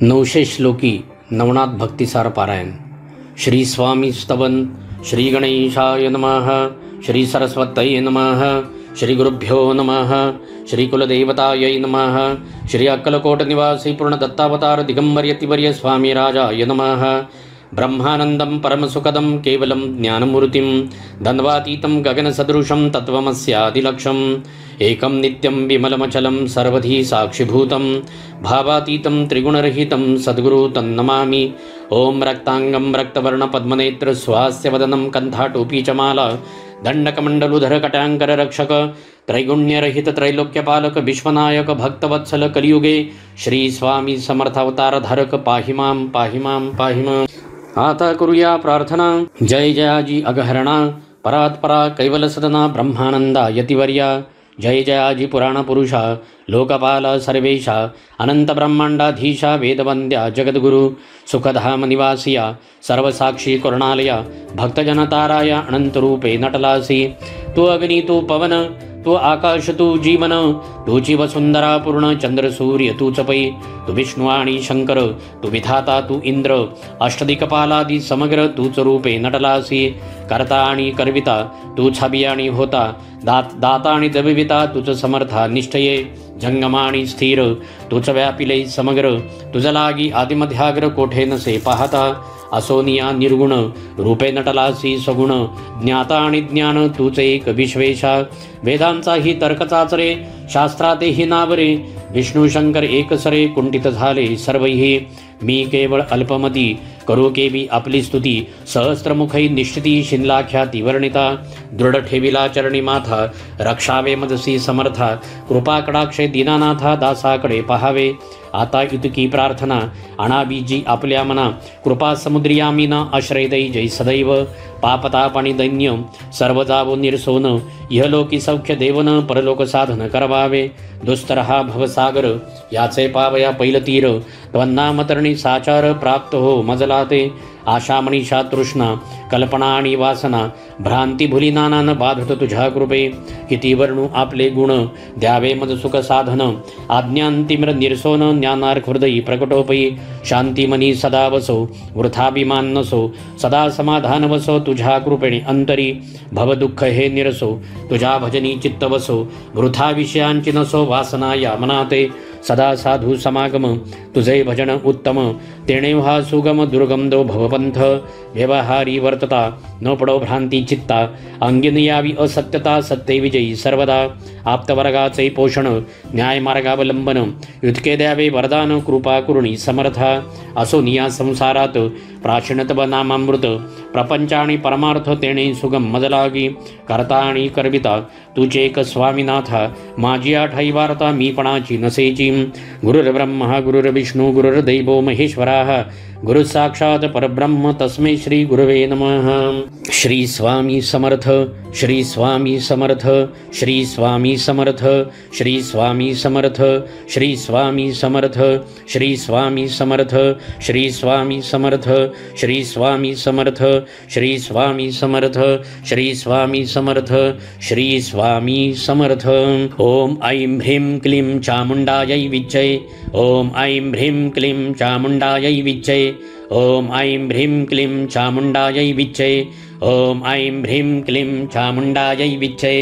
900 श्लोकी नवनाथ भक्तिसार पारायण. श्री स्वामी स्तवन. श्री गणेशाय नमः. श्री सरस्वतये नमः. श्री गुरुभ्यो नमः. श्री कुलदेवतायै नमः. श्री अक्कलकोट निवासी पूर्ण दत्तावतार दिगंबर यतिवर्य स्वामी राजाय नमः. ब्रह्मानंदं परमसुखदं केवलं ज्ञानमूर्तिं द्वन्द्वातीतं गगनसदृशं तत्त्वमस्यादिलक्ष्यम् एकं नित्यं विमलमचलं सर्वधी साक्षिभूतं भावातीतं त्रिगुणरहितं सद्गुरु तन्नमामि. ओं रक्तांगं रक्तवर्णपद्मनेत्र स्वास्यवदनं कण्ठाटोपी च माला दंडकमंडलुधर कटांकर रक्षक त्रैगुण्यरहित त्रैलोक्यपालक विश्वनायक भक्तवत्सल कलियुगे श्री स्वामी समर्थ अवतार धारक पाहि मां पाहि मां पाहि मां. आता करूया प्रार्थना. जय जयाजी अगहरणा परात्परा कैवल सदना ब्रह्मानंदा यतिवर्या. जय जयाजी पुराण पुरुषा लोकपाला सर्वेशा अनंत ब्रह्मांडाधीशा वेदवंद्या जगद्गुरु सुखधाम निवासिया सर्वसाक्षी करुणालया भक्तजनताराया अनंतरूपे नटलासी. तू अग्नि तू पवन तू आकाश तू जीवन तूची वसुंधरा पूर्ण चंद्र सूर्य तूच पै. तू विष्णू आणि शंकर तू विधाता तू इंद्र अष्टदिक्पालादी समग्र तूच रूपे नटलासी. करता आणि करविता तू छाबी आणि होता दाता आणि दबिविता तुझ समर्था निष्ठये. जंगमा आणि स्थिर तुझ व्यापिले समग्र तुझ लागी आदिमध्याग्र कोठे नसे पाहता. असोनिया निर्गुण रूपे नटलासी सगुण ज्ञाता आणि ज्ञान तूच एक विश्वेशा. वेदांचाही तर्क चाचरे शास्त्रातेही नावरे विष्णू शंकर एकसरे कुंठित झाले सर्वही. मी केवळ अल्पमती करू केवी आपली स्तुती सहस्त्रमुखी निश्चिती शिनलाख्याती वर्णिता. दृढ ठेविला चरणी माथा रक्षावे मजसी समर्था कृपा कडाक्षे दीनानाथा दासाकडे पहावे. आता इतकी प्रार्थना अनाबीजी आपल्या मना कृपा समुद्रियामीना आश्रय दै जय सदैव. पापताप आणि दैन्य सर्व जावो निरसोन इहलोकी सौख्य देवन परलोक साधन करवावे. दुस्तर हा भवसागर याचे पावया पैलतीर त्वन्नामतरणी साचार प्राप्त हो मजला ते. आशा मनीषा तृष्णा कल्पना आणि वासना भ्रांती भुली नानान बाधत तुझ्या कृपे. किती वर्णू आपले गुण द्यावे मज सुख साधन आज्ञांतिम्र निरसोन ज्ञानार्क हृदयी प्रकटोपई. शांती मनी सदा वसो वृथाभिमान नसो सदा समाधान वसो तुझ्या कृपेने अंतरी. भवदुःख हे निरसो तुझ्या भजनी चित्त वसो वृथा विषयांची नसो वासना या मनाते. सदा साधू समागम तुझे भजन उत्तम तेणे हा सुगम दुर्गम दो भवपंथ. व्यवहारी वर्तता न पडो भ्रांती चित्ता अंगिन यावी असत्यता सत्य विजयी सर्वदा. आप्तवर्गाचे पोषण न्यायमार्गावलंबन युतके द्यावे वरदान कृपा करुणी समर्था. असोनिया संसारात प्राचीनतव नामामृत प्रपंच आणि परमार्थ तेणे सुगम मजलागी. करता आणि करविता तुझे एक स्वामीनाथा माझी आठाई वार्ता मीपणाची नसेची. गुरुर्ब्रह्मा गुरुर्विष्णू गुरुर्दैवो महेश्वराः गुरु साक्षात परब्रह्म तस्मै श्री गुरवे नमः. श्री स्वामी समर्थ. श्री स्वामी समर्थ. श्री स्वामी समर्थ. श्री स्वामी समर्थ. श्री स्वामी समर्थ. श्री स्वामी समर्थ. श्री स्वामी समर्थ. श्री स्वामी समर्थ. श्री स्वामी समर्थ. श्री स्वामी समर्थ. श्री स्वामी समर्थ. ओम ऐं ह्रीं क्लीं चामुंडायै विच्चे. ओम ऐं ह्रीं क्लीं चामुंडायै विच्चे. ओम ऐं ह्रीं क्लीं चामुंडायै विच्चे. ओम ऐं ह्रीं क्लीं चामुंडायै विच्चे.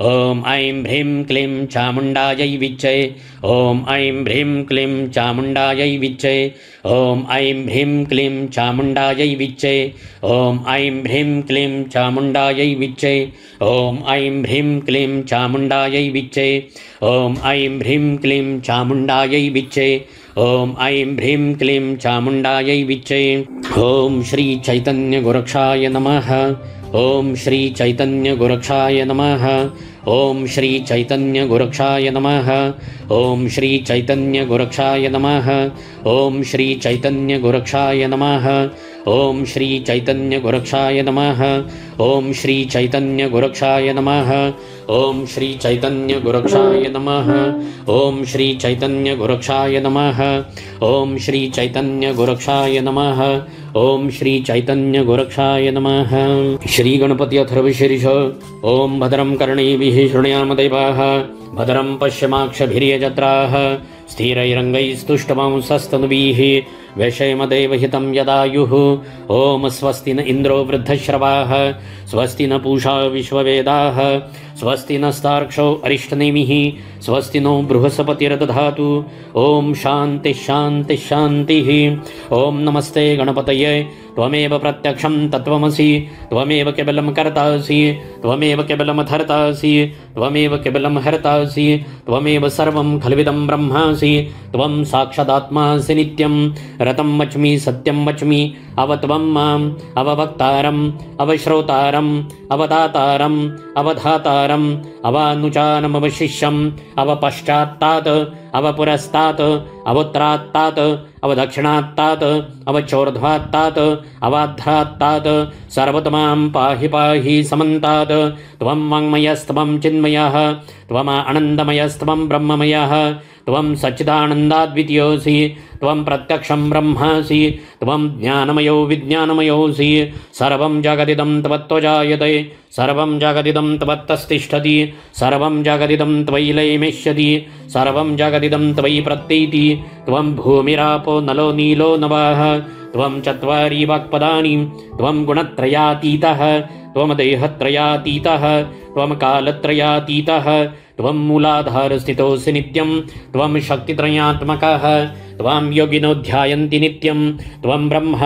ओम ऐं ह्रीं क्लीं चामुंडायै विच्चे. ओम ऐं ह्रीं क्लीं चामुंडायै विच्चे. ओम ऐं ह्रीं क्लीं चामुंडायै विच्चे. ओम ऐं ह्रीं क्लीं चामुंडायै विच्चे. ओम ऐं ह्रीं क्लीं चामुंडायै विच्चे. ओम ऐं ह्रीं क्लीं चामुंडायै विच्चे. ओम ऐं ह्रीं क्लीं चामुंडायै विच्चे. ओम श्री चैतन्य गोरक्षाय नमः. ओम श्री चैतन्य गोरक्षाय नमः. ओम श्री चैतन्य गोरक्षाय नमः. ओम श्री चैतन्य गोरक्षाय नमः. ओम श्री चैतन्य गोरक्षाय नमः. ओम श्री चैतन्य गोरक्षाय नमः. ओम श्री चैतन्य गोरक्षाय नमः. ओम श्री चैतन्य गोरक्षाय नमः. ओम श्री चैतन्य गोरक्षाय नमः. ओम श्री चैतन्य गोरक्षाय नमः. ओम श्री चैतन्य गोरक्षाय नमः. श्री गणपती अथर्वशीर्ष. ओम भद्रं कर्णेभिः शृणुयाम देवाः भद्रं पश्यमाक्षभिर्यजत्राः स्थिरैरङ्गैस्तुष्टवंसस्तनुभिः वैषयमदेवहितं यदायुः। ॐ स्वस्ति न इन्द्रो वृद्धश्रवाः स्वस्ति न पूषा विश्ववेदाः स्वस्ति नस्तार्क्ष्यो अरिष्टनेमिः स्वस्ति नो बृहस्पतिर्दधातु। ॐ शान्तिः शान्तिः शान्तिः। ॐ नमस्ते गणपतये त्वमेव प्रत्यक्षं तत्त्वमसि त्वमेव केवलं कर्तासि त्वमेव केवलं धर्तासि त्वमेव केवलं हर्तासि त्वमेव सर्वं खल्विदं ब्रह्मासि त्वं साक्षादात्मासि नित्यं रतं वच्मि सत्यं वच्मि अवत्वं माम् अववक्तारम् अवश्रोतारम् अवदातारम् अवधातारम् अवानुचानमवशिष्यम् अवपश्चात्तात् अवपुरस्तात् अवोत्तरात्तात् अवदक्षिणात्तात् अवचोर्ध्वात्तात् अवाध्रात्तात् सर्वतमां पाहि पाहि समन्तात्। त्वं वाङ्मयस्त्वं चिन्मयः त्वम् आनन्दमयस्त्वं ब्रह्ममयः त्वं सच्चिदानन्दाद्वितीयोऽसि त्वं प्रत्यक्षं ब्रह्मासि त्वं ज्ञानमयो विज्ञानमयोऽसि। सर्वं जगदिदं त्वत्त्वजायते सर्वं जगदिदं त्वत्तस्तिष्ठति सर्वं जगदिदं त्वयि लयमेष्यति सर्वं जगदिदं त्वयि प्रत्येति। त्वं भूमिरापो नलो नीलो नवाः त्वं चत्वारि वाक्पदानि त्वं गुणत्रयातीतः त्वं देहत्रयातीतः त्वं कालत्रयातीतः त्वं मूलाधारस्थितोऽसि नित्यं त्वं शक्तित्रयात्मकः त्वां योगिनो ध्यायन्ति नित्यं त्वं ब्रह्म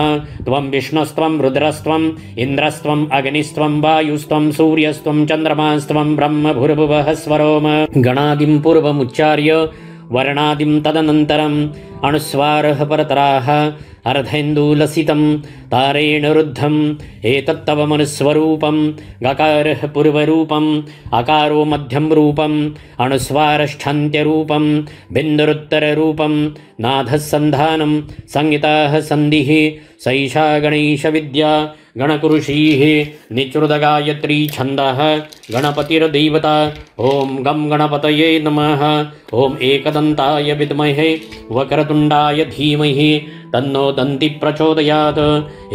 त्वं विष्णुस्त्वं रुद्रस्त्वम् इन्द्रस्त्वम् अग्निस्त्वं वायुस्त्वं सूर्यस्त्वं चन्द्रमास्त्वं ब्रह्म भूर्भुवः स्वरोम। गणादिं पूर्वमुच्चार्य वर्णादिं तदनन्तरम् अनुस्वारः परतराः अर्धेन्दुलसितं तारेण रुद्धम् एतत्तव मनुस्वरूपं गकारः पूर्वरूपम् अकारो मध्यं रूपम् अनुस्वारश्छान्त्यरूपं बिन्दुरुत्तररूपं नाथः सन्धानं संहिताः सन्धिः सैषा गणेशविद्या गणकुरुषीः निचृतगायत्री छन्दः गणपतिर्देवता। ॐ गं गणपतये नमः। ॐ एकदन्ताय विद्महे वक्रतुण्डाय धीमहि तन्नो दन्ति प्रचोदयात्।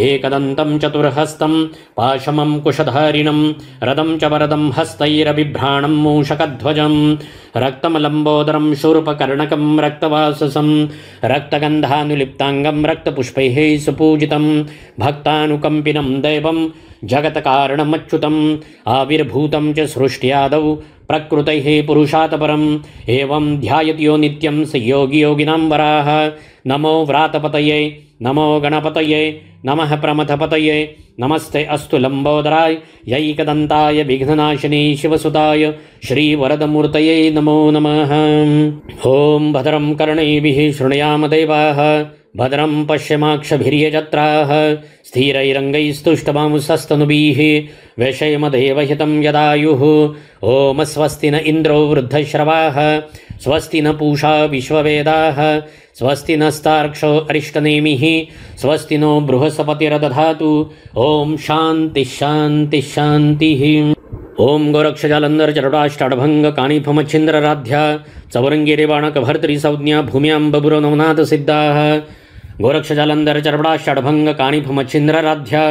एकदन्तं चतुर्हस्तं पाशमं कुशधारिणं रदं च वरदं हस्तैरबिभ्राणं मूषकध्वजं रक्तमलम्बोदरं शूर्पकर्णकं रक्तवाससं रक्तगन्धानुलिप्ताङ्गं रक्तपुष्पैः सुपूजितं भक्तानुकम्पिनं दैवं जगत्कारणमच्युतम् आविर्भूतं च सृष्ट्यादौ प्रकृतेः पुरुषात् परम् एवं ध्यायति यो नित्यं स योगी योगिनां वराः। नमो व्रातपतये नमो गणपतये नमः प्रमथपतये नमस्ते अस्तु लम्बोदराय यैकदन्ताय विघ्ननाशिने शिवसुताय श्रीवरदमूर्तये नमो नमः। ॐ भद्रं कर्णैभिः शृणुयाम देवाः भद्रं पश्यमाक्षभिर्यजत्राः स्थिरैरङ्गैस्तुष्टवांसस्तनुभिः वैषयमदेवहितं यदायुः। ॐ स्वस्ति न इन्द्रो वृद्धश्रवाः स्वस्ति न पूषा विश्ववेदाः स्वस्ति नस्तार्क्ष्यो अरिष्टनेमिः स्वस्ति नो बृहस्पतिर्दधातु। ॐ शान्तिः शान्तिः शान्तिः। ॐ गोरक्षजालन्धरचरडाष्टाडभङ्ग काणिफमच्छिन्द्रराध्या चौरङ्गिरेवाणकभर्तृसंज्ञा भूम्यां बभूरो नवनाथसिद्धाः। गोरक्षजालन्धरचरडाष्टाडभङ्ग काणिफमच्छिन्द्रराध्या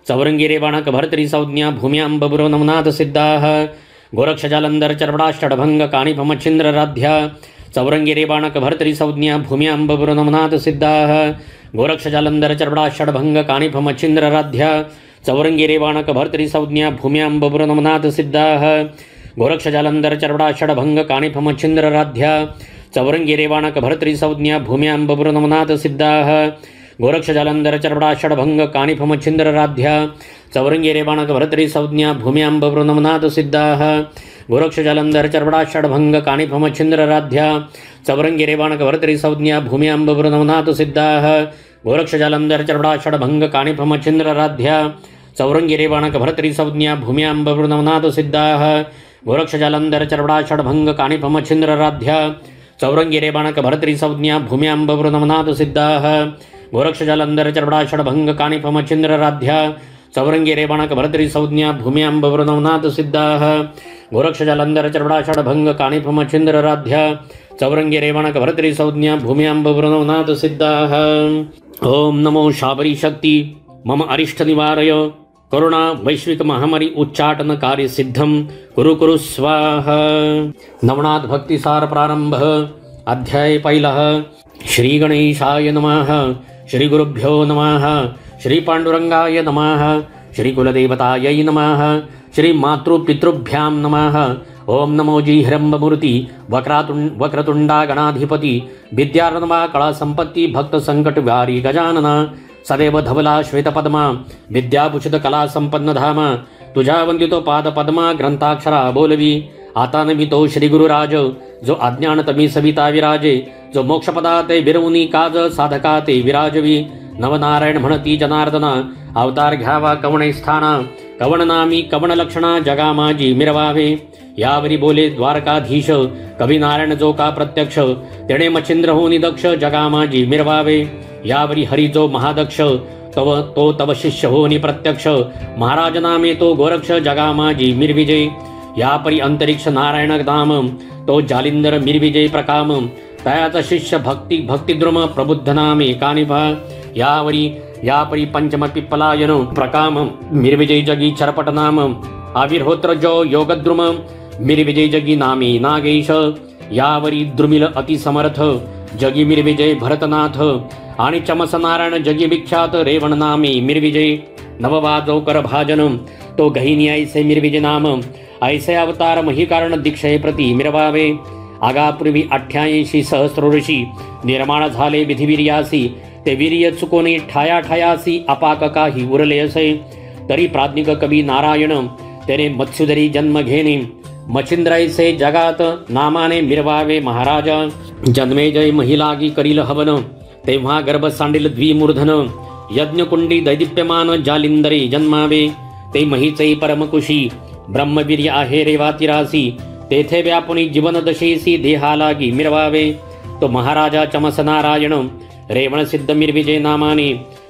चौरङ्गिरेवाणकभर्तृसंज्ञा भूम्यां बभूरो नवनाथसिद्धाः। गोरक्षजालन्धरचरडाष्टाडभङ्ग काणिफमच्छिन्द्रराध्या चौरङ्गिरेवाणकभर्तृसंज्ञा भूम्यां बभूरो नवनाथसिद्धाः। गोरक्षजालन्धरचरडाष्टाडभङ्ग काणिफमच्छिन्द्रराध्या चौरङ्गिरेवाणकभर्तृसंज्ञा भूम्यां बभूरो नवनाथसिद्धाः। गोरक्षजालन्धरचरडाष्टाडभङ्ग काणिफमच्छिन्द्रराध्या चौरङ्गिरेवाणकभर्तृसंज्ञा भूम्यां बभूरो नवनाथसिद्धाः। गोरक्षजालन्धरचरडाष्टाडभङ्ग काणिफमच्छिन्द्रराध्या चौरङ्गिरेवाणकभर्तृसंज्ञा भूम्यां बभूरो नवनाथसिद्धाः। गोरक्षजालन्धरचरडाष्टाडभङ्ग काणिफमच्छिन्द्रराध्या चौरङ्गिरेवाणकभर्तृसंज्ञा भूम्यां बभूरो नवनाथसिद्धाः। गोरक्षजालन्धरचरडाष्टाडभङ्ग काणिफमच्छिन्द्रराध्या चौरङ्गिरेवाणकभर्तृसंज्ञा भूम्यां बभूरो नवनाथसिद्धाः। गोरक्षजालन्धरचरडाष्टाडभङ्ग काणिफमच्छिन्द्रराध्या चौरङ्गिरेवाणकभर्तृसंज्ञा भूम्यां बभूरो नवनाथसिद्धाः। गोरक्षजालन्धरचरडाष्टाडभङ्ग काणिफमच्छिन्द्रराध्या चौरङ्गिरेवाणकभर्तृसंज्ञा भूम्यां बभूरो नवनाथसिद्धाः। गोरक्षजालन्धरचरडाष्टाडभङ्ग काणिफमच्छिन्द्रराध्या चौरङ्गिरेवाणकभर्तृसंज्ञा भूम्यां बभूरो नवनाथसिद्धाः। ॐ नमो शाबरीशक्ति मम अरिष्टनिवारय करुणा वैश्विक महामारी उच्चाटन कार्य सिद्धं कुरु कुरु स्वाहा। नवनाथ भक्ति सार प्रारंभ अध्याय पहिला. श्री गणेशाय नमः. श्री गुरुभ्यो नमः. श्री पांडुरंगाय नमः. श्री कुलदेवतायै नमः. श्री मातृपितृभ्यां नमः. ओम नमो जी हिरंबमूर्ति वक्रतुंडा गणाधिपती विद्यार्णवा कला संपत्ती भक्त संकट वारी गजानना सदैव धवला श्वेतपद्मा विद्याभूषित कला संपन्न धाम तुझ्या वंदितो पाद पद्मा ग्रंथाक्षरा बोलवी. आता नमितो श्री गुरुराज जो अज्ञान तमी सविता विराजे जो मोक्षपदा ते बिरवुनी काज साधका ते विराजवी. नवनारायण म्हणती जनार्दना अवतार घ्यावा कवणे स्थाना कवण नामी कवण लक्षणा जगा माझी मिरवावे. यावरी बोले द्वारकाधीश कवी नारायण जो का प्रत्यक्ष तेणे मच्छिंद्र होनी दक्ष जगा माझी मिरवावे. यावरी हरी जो महादक्ष तो तव शिष्य होनी प्रत्यक्ष महाराज नामे तो गोरक्ष जगा माझी मिरविजय. यापरी अंतरिक्ष नारायण धाम तो जालिंदर मिरविजय प्रकाम तयाचा शिष्य भक्तिद्रुम प्रबुद्ध नामे कानिभा. यापरी पंचम पिप्पलायन प्रकाम मिरविजय जगी चरपट नाम आविर्होत्र जो योगद्रुम मिरविजय जगी नामे नागेश. यावरी द्रुमिल अतिसमर्थ जगी मिरविजय भरतनाथ आणि चमस नारायण जगी विख्यात रेवण नामे मिरविजय. नववाजो कर भाजन तो गहिनी ऐसे मिरविजय नाम ऐसे अवतार महिकारण दीक्षे प्रति मिरवावे. आगापूर्वी 88 सहस्रोषी निर्माण झाले विधिवीर्यासी ते वीर्य चुकोनी ठाया ठायासी अपाक काही उरले असे. तरी प्राज्ञिक कवी नारायण त्याने मत्स्युदरी जन्म घेणे मच्छिंद्रायसे जगात नामाने मिरवावे महाराजा. जन्मेजय महिलागी करील हवन तेव्हा गर्भ सांडील द्विमूर्धन यज्ञकुंडी दैदिप्यमान जालिंदरे जन्मावे. ते महीचे परमकुशी ब्रह्मवीर्य आहे रेवातिरासी तेथे व्यापुनी जीवन दशेसी देहालागी मिरवावे. तो महाराजा चमस नारायण रेवण सिद्ध मिरविजय नामाने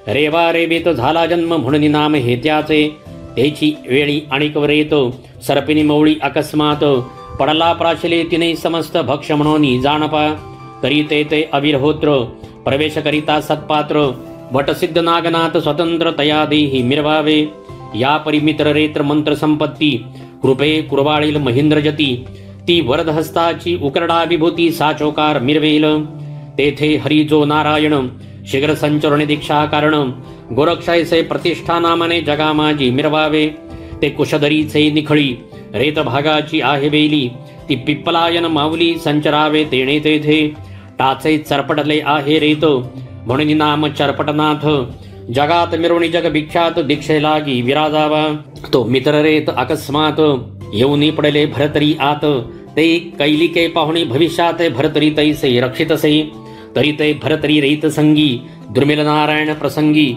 रेवा रेवेत झाला जन्म म्हणून नाम हे त्याचे. त्याची वेळी आणिकवर येतो सर्पिनी मवळी अकस्मात पडला प्राशले तिने समस्त भक्ष म्हणून जाणपा. तरी ते अविर्होत्र प्रवेश करिता सत्पात्र वटसिद्ध नागनाथ स्वतंत्र तया देही मिरवावे. या परिमित्र रेत्र मंत्र संपत्ती कृपे कुरवाळील महेंद्रजती ती वरदहस्ताची उकरडा विभूती साचोकार मिरवेल. तेथे हरी जो नारायण शीघ्र संचरणे दीक्षा कारण गोरक्षायसे प्रतिष्ठा नामाने जगा माझी मिरवावे. ते कुशधरीचे निखळी रेत भागाची आहे बेली ती पिप्पलायन माऊली संचरावे तेणे तेथे. टाचे चरपटले आहे रेत म्हणून नाम चरपटनाथ जगात मिरवणी जग विख्यात दीक्षे लागी विराजावा. तो मित्र रेत अकस्मात येऊनी पडले भरतरी आत ते कैलिके पाहुणी भविष्यात भरतरी तैसे रक्षितसे. तरी ते भरतरी रेत संगी दुर्मिल नारायण प्रसंगी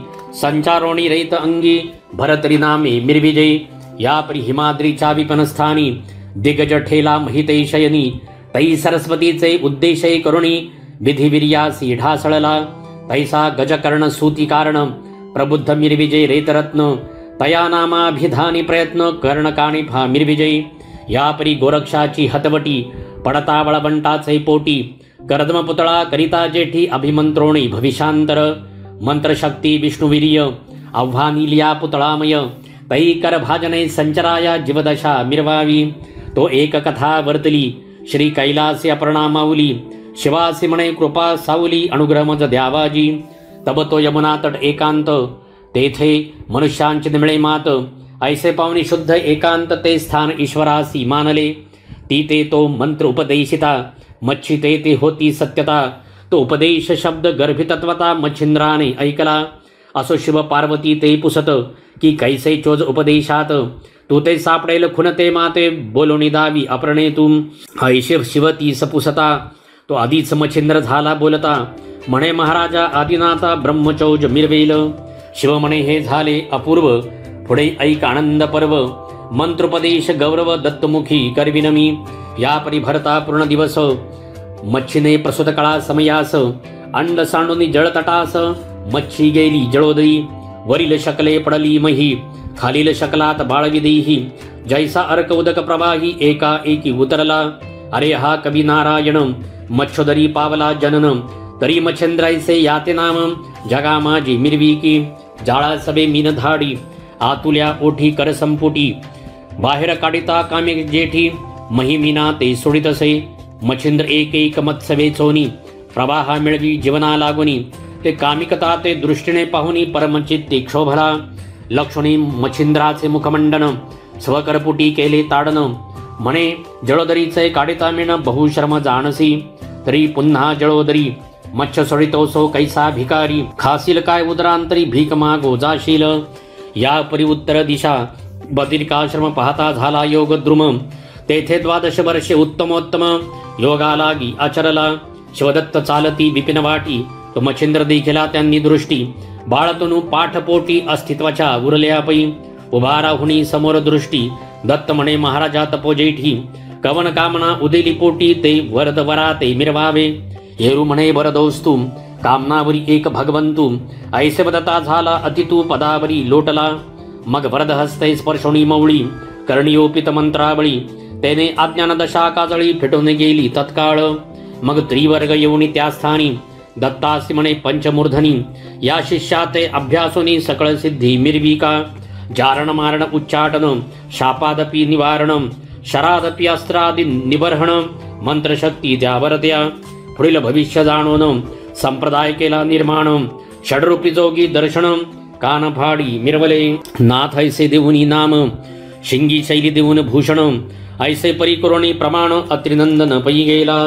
संचारोणी रेत अंगी भरतरी नामे मिरविजय. यापरी हिमाद्रीच्या विपनस्थानी दिग्गज ठेला महिते शयनी तै सरस्वतीचे उद्देशय करुणी विधिवीर्यासी ढासळला. तैसा गजकर्ण सूती कारण प्रबुद्ध मिरविजय रेतरत्न तया नामाभिधानी प्रयत्न कर्णकाणी भा मिरविजय. यापरी गोरक्षाची हतवटी पडता वळवंटाचे पोटी कर्दम पुतळा करिता जेठी अभिमंत्रोणी भविष्यांतर. मंत्रशक्ती विष्णुवीर्य आव्हानिलिया पुतळामय तै कर भाजने संचराया जीवदशा मिरवावी. तो एक कथा वर्तली श्री कैलासी अपर्णा माऊली शिवासी म्हणे कृपा सावली अनुग्रहमज द्यावाजी. तब तो यमुना तट एकांत तेथे मनुष्यांची निमळे मात ऐसे पावनी शुद्ध एकांत ते स्थान ईश्वरासी मानले. ती ते तो मंत्र उपदेशिता मच्छी ते होती सत्यता. तो उपदेश शब्द गर्भितत्वता मच्छिंद्राने ऐकला. असो शिव पार्वती ते पुसत की कैसे चोज उपदेशात तू ते सापडेल खुनते माते बोलोनी दावी अप्रणे तुम. ऐशिव शिव ती सपुसता तो आधीच मच्छिंद्र झाला बोलता म्हणे महाराजा आदिनाथा ब्रह्मचौज मिरवेल. शिव म्हणे हे झाले अपूर्व पुढे ऐक आनंद पर्व मंत्रोपदेश गौरव दत्तमुखी करविनमी. या परिभरता पूर्ण दिवस मच्छीने प्रसूत कळा समयास अंड सांडूनी जळतटास मच्छी गेली जळोदरी. वरील शकले पडली मही खालील शकलात बाळविदेही जैसा अर्क उदक प्रवाही एका एकी उतरला. अरे हा कवी नारायण मच्छोदरी पावला जनन तरी मच्छेंद्रायसे याते नाम जगा माझी मिरविकी. जाळा सबे मीन धाडी आतुल्या ओठी कर संपुटी बाहेर काढिता कामे जेठी महिमीना ते सोडितसे. मच्छिंद्र एक एक मत्स्य वेचोनी प्रवाहा मिळवी जीवना लागुनी ते कामिकता ते दृष्टीने पाहुनी परमचित्ती क्षोभला लक्ष्मणी मच्छिंद्राचे मुखमंडन स्वकरपुटी केले ताडन म्हणे जळोदरीचे काढिता मिण बहुश्रम जाणसी तरी पुन्हा जळोदरी मच्छ सोडितोसो कैसा भिकारी खासील काय उदरांतरी भीक मागो जाशील या परी उत्तर दिशा बदिरिकाश्रम पाहता झाला योग द्रुम तेथे 12 वर्षे उत्तमोत्तम योगा लागी आचरला शिवदत्त चालती विपिन वाटी तो मच्छिंद्र देखिला त्यांनी दृष्टी बाळतनु पाठपोटी अस्तित्वाच्या उरल्यापै उभा राहुनी समोर दृष्टी दत्त म्हणे महाराजा तपोजेठी कवन कामना उदेली पोटी ते वरद वरा ते मिरवावे येरू म्हणे वरदोस्तू कामनावरी एक भगवंतू ऐसे बदता झाला अतितू पदावरी लोटला मग वरद हस्ते स्पर्शोणी मौळी कर्णियोपित मंत्रावळी त्याने अज्ञान दशा काजळी फिटून गेली तत्काळ मग त्रिवर्ग येऊनी त्या स्थानी दत्तासी म्हणे पंचमूर्धनी या शिष्याते अभ्यासोनी सकळ सिद्धी मिरविका जारण मारण उच्चाटन शापादपि निवारण शरादपि अस्त्रादि निबर्हण मंत्रशक्ती त्यावरत्या पुढील भविष्य जाणून संप्रदाय केला निर्माण षडरूपी जोगी दर्शन कान फाडी मिरवले नाथ ऐसे देऊनी नाम शिंगी शैली देऊन भूषण ऐसे परिकरोणी प्रमाण अत्रिनंदन पै गेला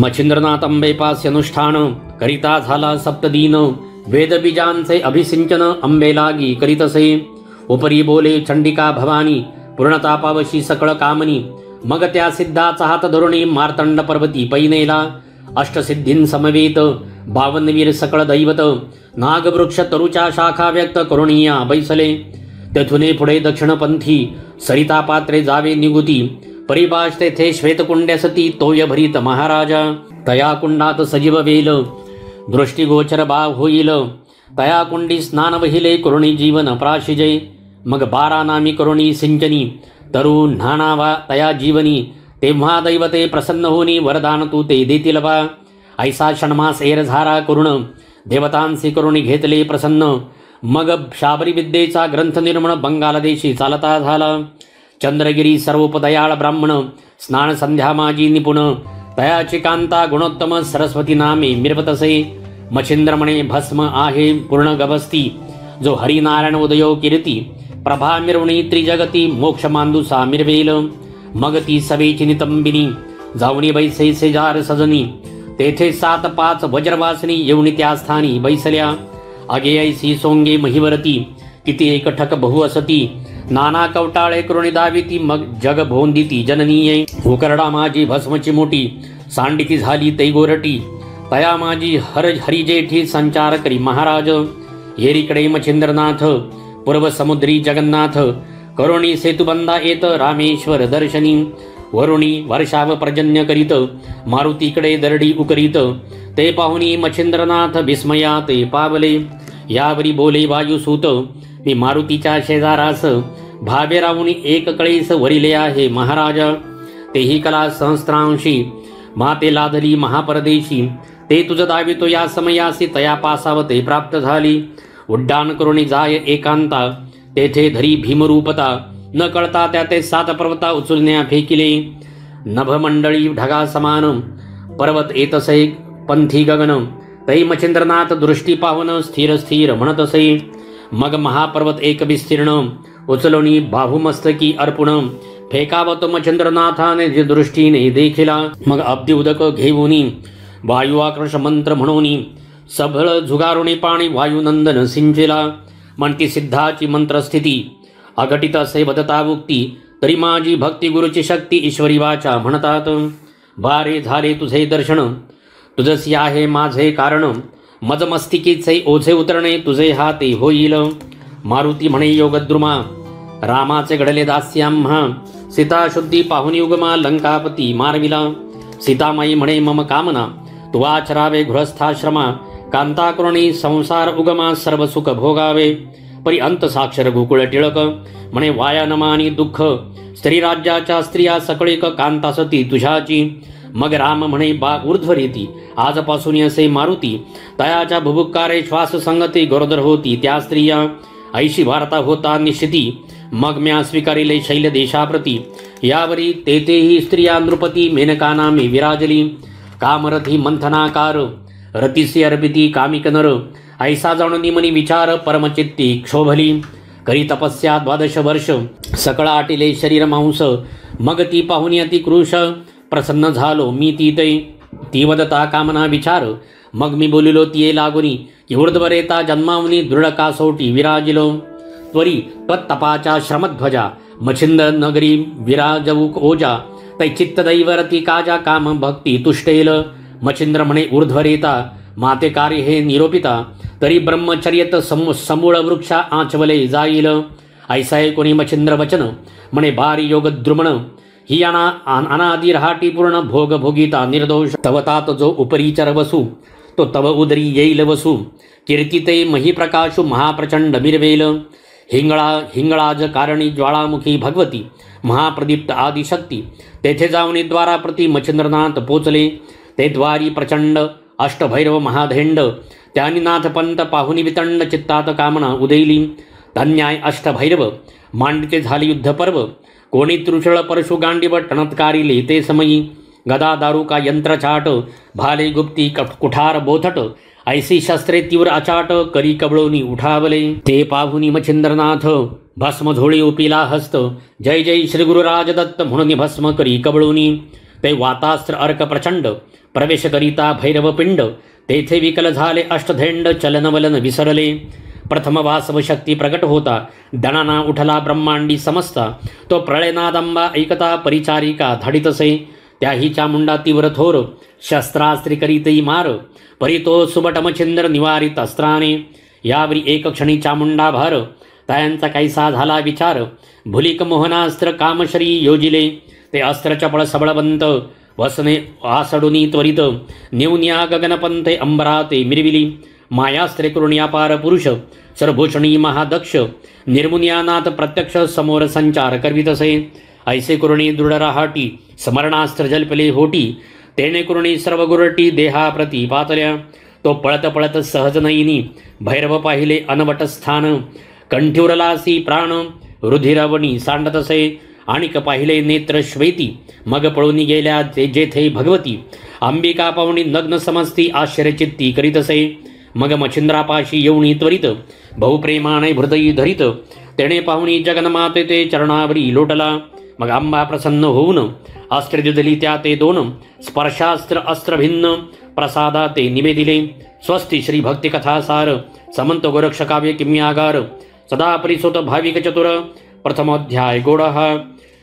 मच्छिंद्रनाथ अंबेपास अनुष्ठान करिता झाला सप्तदीन वेदबीजांचे अभिसिंचन अंबे लागी करीतसे उपरी बोले चंडिका भवानी पूर्णतापावशी सकळ कामनी मग त्या सिद्धाचा हात धरुणी मार्तंड पर्वती पैनेला अष्टसिद्धीं समवेत 52 वीर सकळ दैवत नागवृक्ष तरुच्या शाखा व्यक्त करुणीया बैसले तेथुने पुढे दक्षिणपंथी सरिता पात्रे जावे निगुती परिभाष तेथे श्वेतकुंड्य सती तोय भरीत महाराजा तया कुंडात सजीव वेल दृष्टिगोचर भाव होईल तया कुंडी स्नान वहिले करुणी जीवन प्राशिजे मग 12 नामी करुणी सिंचनी तरुण न्हाणावा तया जीवनी तेव्हा दैवते प्रसन्न होनी वरदान तू ते देतील वा ऐसा षण्मास एरझारा करुण देवतांसी करुणी घेतले प्रसन्न मग शाबरी विद्येचा ग्रंथ निर्मण बंगाल देशी चालता झाला चंद्रगिरी सर्वोपदयाळ ब्राह्मण स्नान संध्या माजी निपुण तयाची कांता गुणोत्तम सरस्वती नामे मिरवतसे मच्छिंद्र म्हणे भस्म आहे पूर्ण गभस्ती जो हरिनारायण उदयो कीर्ती प्रभा मिरवणी त्रिजगती मोक्ष मांदुसा मिरवेल मग ती सवेची नितंबिनी जावणी बैसे सेजार सजनी तेथे 7-5 वज्रवासनी येऊनी त्या स्थानी बैसल्या आगे ऐसी सोंगे महिवरती किती एकठक बहु असती नाना कवटाळे करुणी दाविती मग जग भोंदिती जननीये उकरडा माझी भस्मची मोठी सांडिती झाली तै गोरटी तया माझी हरिजेठी संचार करी महाराज येरीकडे मच्छिंद्रनाथ पूर्व समुद्री जगन्नाथ करुणी सेतुबंधा येत रामेश्वर दर्शनी वरुणी वर्षाव पर्जन्य करीत मारुतीकडे दरडी उकरीत ते पाहुनी मच्छिंद्रनाथ विस्मया ते पावले यावरी बोले वायुसूत मी मारुतीच्या शेजारास भावे राहुनी एक कळीस वरिले आहे महाराजा तेही कला सहस्त्रांशी माते लादली महापरदेशी ते तुझ दावितो या समयासी तया पासावते प्राप्त झाली उड्डाण करुणी जाय एकांता तेथे धरी भीमरूपता न कळता त्या ते 7 पर्वता उचलण्या फेकिले नभमंडळी ढगा समान पर्वत येतसे पंथी गगन तै मच्छिंद्रनाथ दृष्टी पाहून स्थिर स्थिर म्हणतसे मग महापर्वत एक विस्तीर्ण उचलणी बाहुमस्तकी अर्पुण फेकावत मच्छिंद्रनाथाने जे दृष्टीने देखिला मग अब्दी उदक घेऊनी वायू आकर्ष मंत्र म्हणूनी सबळ झुगारुणी पाणी वायुनंदन सिंचिला म्हणती सिद्धाची मंत्रस्थिती अघटित असे वदता उक्ती तरी माझी भक्ती गुरुची शक्ती ईश्वरी वाचा म्हणतात बारे झाले तुझे दर्शन तुझसी आहे माझे कारण मजमस्तिकीचे ओझे उतरणे तुझे हाते होईल मारुती म्हणे योगद्रुमा रामाचे घडले दास्याम्हा सीता शुद्धी पाहुनी उगमा लंकापती मारविला सीतामाई म्हणे मम कामना तू आचरावे गृहस्थाश्रमा कांता करुणी संसार उगमा सर्व सुख भोगावे परी अंत साक्षर गोकुळ टिळक म्हणे वाया नमानी दुःख स्त्री राज्याच्या स्त्रिया सकळीक कांता सती तुझ्याची मग राम म्हणे बा ऊर्ध्वरेती आजपासून असे मारुती तयाच्या भुभुक्कारे श्वास संगती गरोदर होती त्या स्त्रिया ऐशी वार्ता होता निश्चिती मग म्या स्वीकारिले शैल देशाप्रती यावरी तेथेही स्त्रिया नृपती मेनका नामे विराजली. कामरथी मंथनाकार रतीसी अर्पिती कामिक नर. ऐसा जाणून मनी विचार परमचित्ती क्षोभली. करी तपस्या 12 वर्ष सकळ आटिले शरीर मांस. मग ती पाहुनी अति क्रूश प्रसन्न झालो मी ती वदता कामना विचार. मग मी बोलिलो तिये लागुनी की ऊर्ध्वरेता जन्मावनी दृढ कासोटी विराजिलो. त्वरी त्वत्तपाच्या श्रमध्वजा मच्छिंद नगरी विराजवू ओजा. तै चित्त दैवरती काजा काम भक्ती तुष्टेल. मच्छिंद्र म्हणे ऊर्ध्वरेता माते कार्य हे निरोपिता. तरी ब्रह्मचर्यत समूळ वृक्षा आचवले जाईल. ऐसा कोणी मच्छिंद्र वचन म्हणे बारी योग द्रुमण. ही अनादि रहाटी पूर्ण भोग भोगिता निर्दोष. तवतात जो उपरीचर वसू तो तव उदरी येईल वसू. कीर्तिते महिप्रकाशु महाप्रचंड मिरवेल. हिंगळाज कारणी ज्वाळामुखी भगवती महाप्रदीप्त आदिशक्ती. तेथे जाऊन द्वाराप्रती मच्छिंद्रनाथ पोचले. ते द्वारी प्रचंड अष्टभैरव महाधेंड. त्यांनी नाथपंत पाहुनी वितंड चित्तात कामना उदैली. धन्याय अष्टभैरव मांडिते झाली युद्धपर्व. कोणी त्रुषळ परशु गांडीव टणत्कारिले ते समयी. गदा दारुका यंत्रचाट भाले गुप्ती कुठार बोथट. ऐसी शस्त्रे तीव्र अचाट करी कबळोनी उठावले. ते पाहुनी मच्छिंद्रनाथ भस्म झोळी उपिला हस्त. जय जय श्री गुरुराज दत्त म्हणून भस्म करी कबळोनी. ते वातास्त्र अर्क प्रचंड प्रवेश करिता भैरव पिंड. तेथे विकल झाले अष्टधेंड चलनवलन विसरले. प्रथम वासव शक्ती प्रकट होता दणाना उठला ब्रह्मांडी समजता. तो प्रळयनादंबा ऐकता परिचारिका धाडितसे. त्याही चामुंडा तीव्र थोर शस्त्रास्त्री करीतही मार. परी तो सुबट मच्छिंद्र निवारित अस्त्राने. यावरी एक क्षणी चामुंडा भार. त्यांचा कैसा झाला विचार. भुलिक मोहनास्त्र कामश्री योजिले. ते अस्त्र चपळ सबळवंत वसने आसडुनी त्वरित. न्यून्या गगनपंथे अंबराते मिरविली. मायास्त्रे करुण्यापार पुरुष सरभूषणी महादक्ष. निर्मुन्यानाथ प्रत्यक्ष समोर संचार करवितसे. ऐसे करुणी दृढ रहाटी स्मरणास्त्र जल्पले होटी. तेने करुणी सर्व गुरटी देहाप्रती पातल्या. तो पळत पळत सहज नयनी भैरव पाहिले अनवट स्थान. कंठीवरलासी प्राण रुधिरवणी सांडतसे. आणिक पाहिले नेत्र श्वेती. मग पळून गेल्या जेथे भगवती. अंबिका पाहुणी नग्न समजती आश्चर्यचित्ती करीतसे. मग मच्छिंद्रापाशी येऊनी त्वरित बहुप्रेमाने हृदयी धरित. तेणे पाहुणी जगन्माते ते चरणावरी लोटला. मग अंबा प्रसन्न होऊन अस्त्र दिली त्या ते दोन. स्पर्शास्त्र अस्त्र भिन्न प्रसादा ते निवेदिले. स्वस्ति श्री भक्ती कथासार समंत गोरक्ष काव्य किम्यागार. सदा परिसुत भाविक चतुर. प्रथमोध्याय गोडः.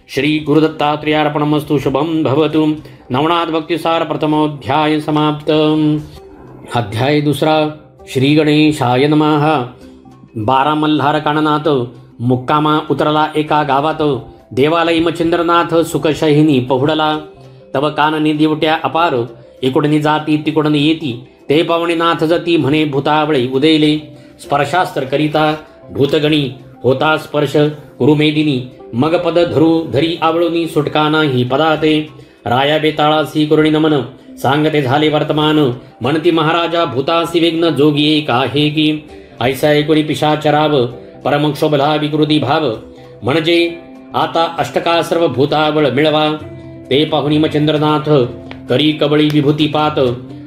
श्री गुरुदत्तात्रेयार्पणमस्तु. शुभम भवतु. नवनाथ भक्तिसार प्रथमोध्याय समाप्त. अध्याय दुसरा. श्री गणेशाय नमः. 12 मल्हार काननाथ मुक्कामा उतरला एका गावात. देवालयी मच्छिंद्रनाथ सुखशहिनी पहुडला. तव काननी दिवट्या अपार. इकडनी जाती तिकडून येती. ते पावणीनाथ जती म्हणे भूतावळे उदयले. स्पर्शास्त्र करिता भूतगणी होता स्पर्श कुरुमेदिनी. मग पद धरी आवळूनी सुटका नाही पदाते. राया बेताळासी करुणी नमन सांगते झाले वर्तमान. म्हणती महाराजा भूतासी विघ्न जोगी एक आहे की. ऐसा एकोणी पिशाचराव परमक्षोभला विकृती भाव. म्हणजे आता अष्टका सर्व भूतावळ मिळवा. ते पाहुनी मच्छिंद्रनाथ करी कबळी विभूती पात.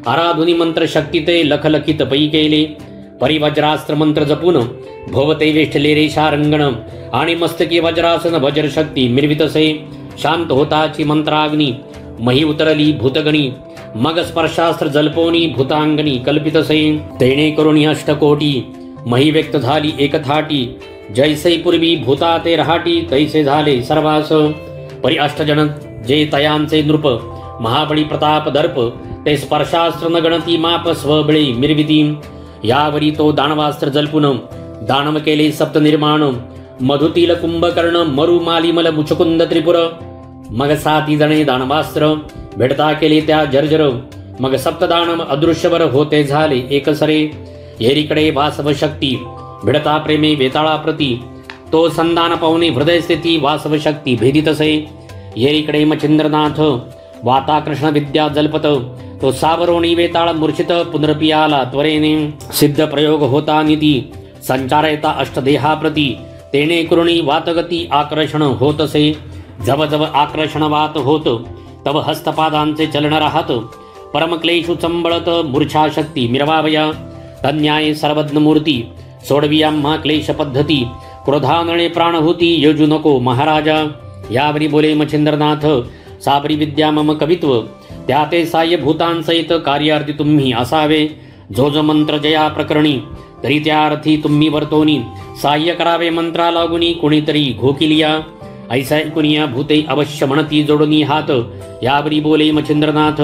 आराधुनी मंत्र शक्ती ते लखलखित पै केले. परिवज्रास्त्र मंत्र जपून भोवते वेष्टले रेषा रंगण. आणि मस्तकी वज्रासन वज्र शक्ती मिरवितसे. शांत होताची मंत्राग्नी मही उतरली भूतगणी. मग स्पर्शास्त्र जल्पोनी भूतांगणी कल्पितसे. तेणे करुणी अष्टकोटी मही व्यक्त झाली एकथाटी. जैसे पूर्वी भूता ते रहाटी तैसे झाले सर्वास. परी अष्टजन जे तयांचे नृप महाबळी प्रताप दर्प. ते स्पर्शास्त्र न गणती माप स्वबळी मिरविती. यावरी तो दानवास्त्र जल्पुन दानव केले सप्त निर्माण. मधुतील कुंभकर्ण मरु मालिमल मुचकुंद त्रिपुर. मग 7 जणे दानवास्त्र भेटता केले त्या जर्जर. मग सप्तदानव अदृश्यवर होते झाले एकसरे. येरीकडे वासव शक्ती भिडता प्रेमे वेताळाप्रती. तो संदान पाहुणे हृदय स्थिती वासव शक्ती भेदितसे. येरीकडे मच्छिंद्रनाथ वाता कृष्ण विद्या जल्पत. तो सावरोणी वेताळ मूर्छित पुनर्पियाला त्वरेने. सिद्ध प्रयोग होता निधी संचारयता अष्टदेहाप्रती. तेणे करुणी वातगती आकर्षण होतसे. जव जव आकर्षणवात होत तव हस्तपादांचे चलन राहत परमक्लेशु चंबळत मूर्छा शक्ती मिरवावया तन्याय सर्वज्ञ मूर्ती सोडवी आम्हा क्लेश पद्धती क्रोधानळे प्राणहुती योजू नको महाराजा यावरी बोले मच्छिंद्रनाथ साबरी विद्या मम कवित्व त्या ते साह्य भूतांसहित कार्यार्थी तुम्ही असावे जो जो मंत्र जया प्रकरणी तरी त्या अर्थी तुम्ही वर्तोनी साह्य करावे मंत्रा लागुनी कोणीतरी घोकिलिया ऐसा ऐकुनिया भूते अवश्य म्हणती जोडणी हात यावरी बोले मच्छिंद्रनाथ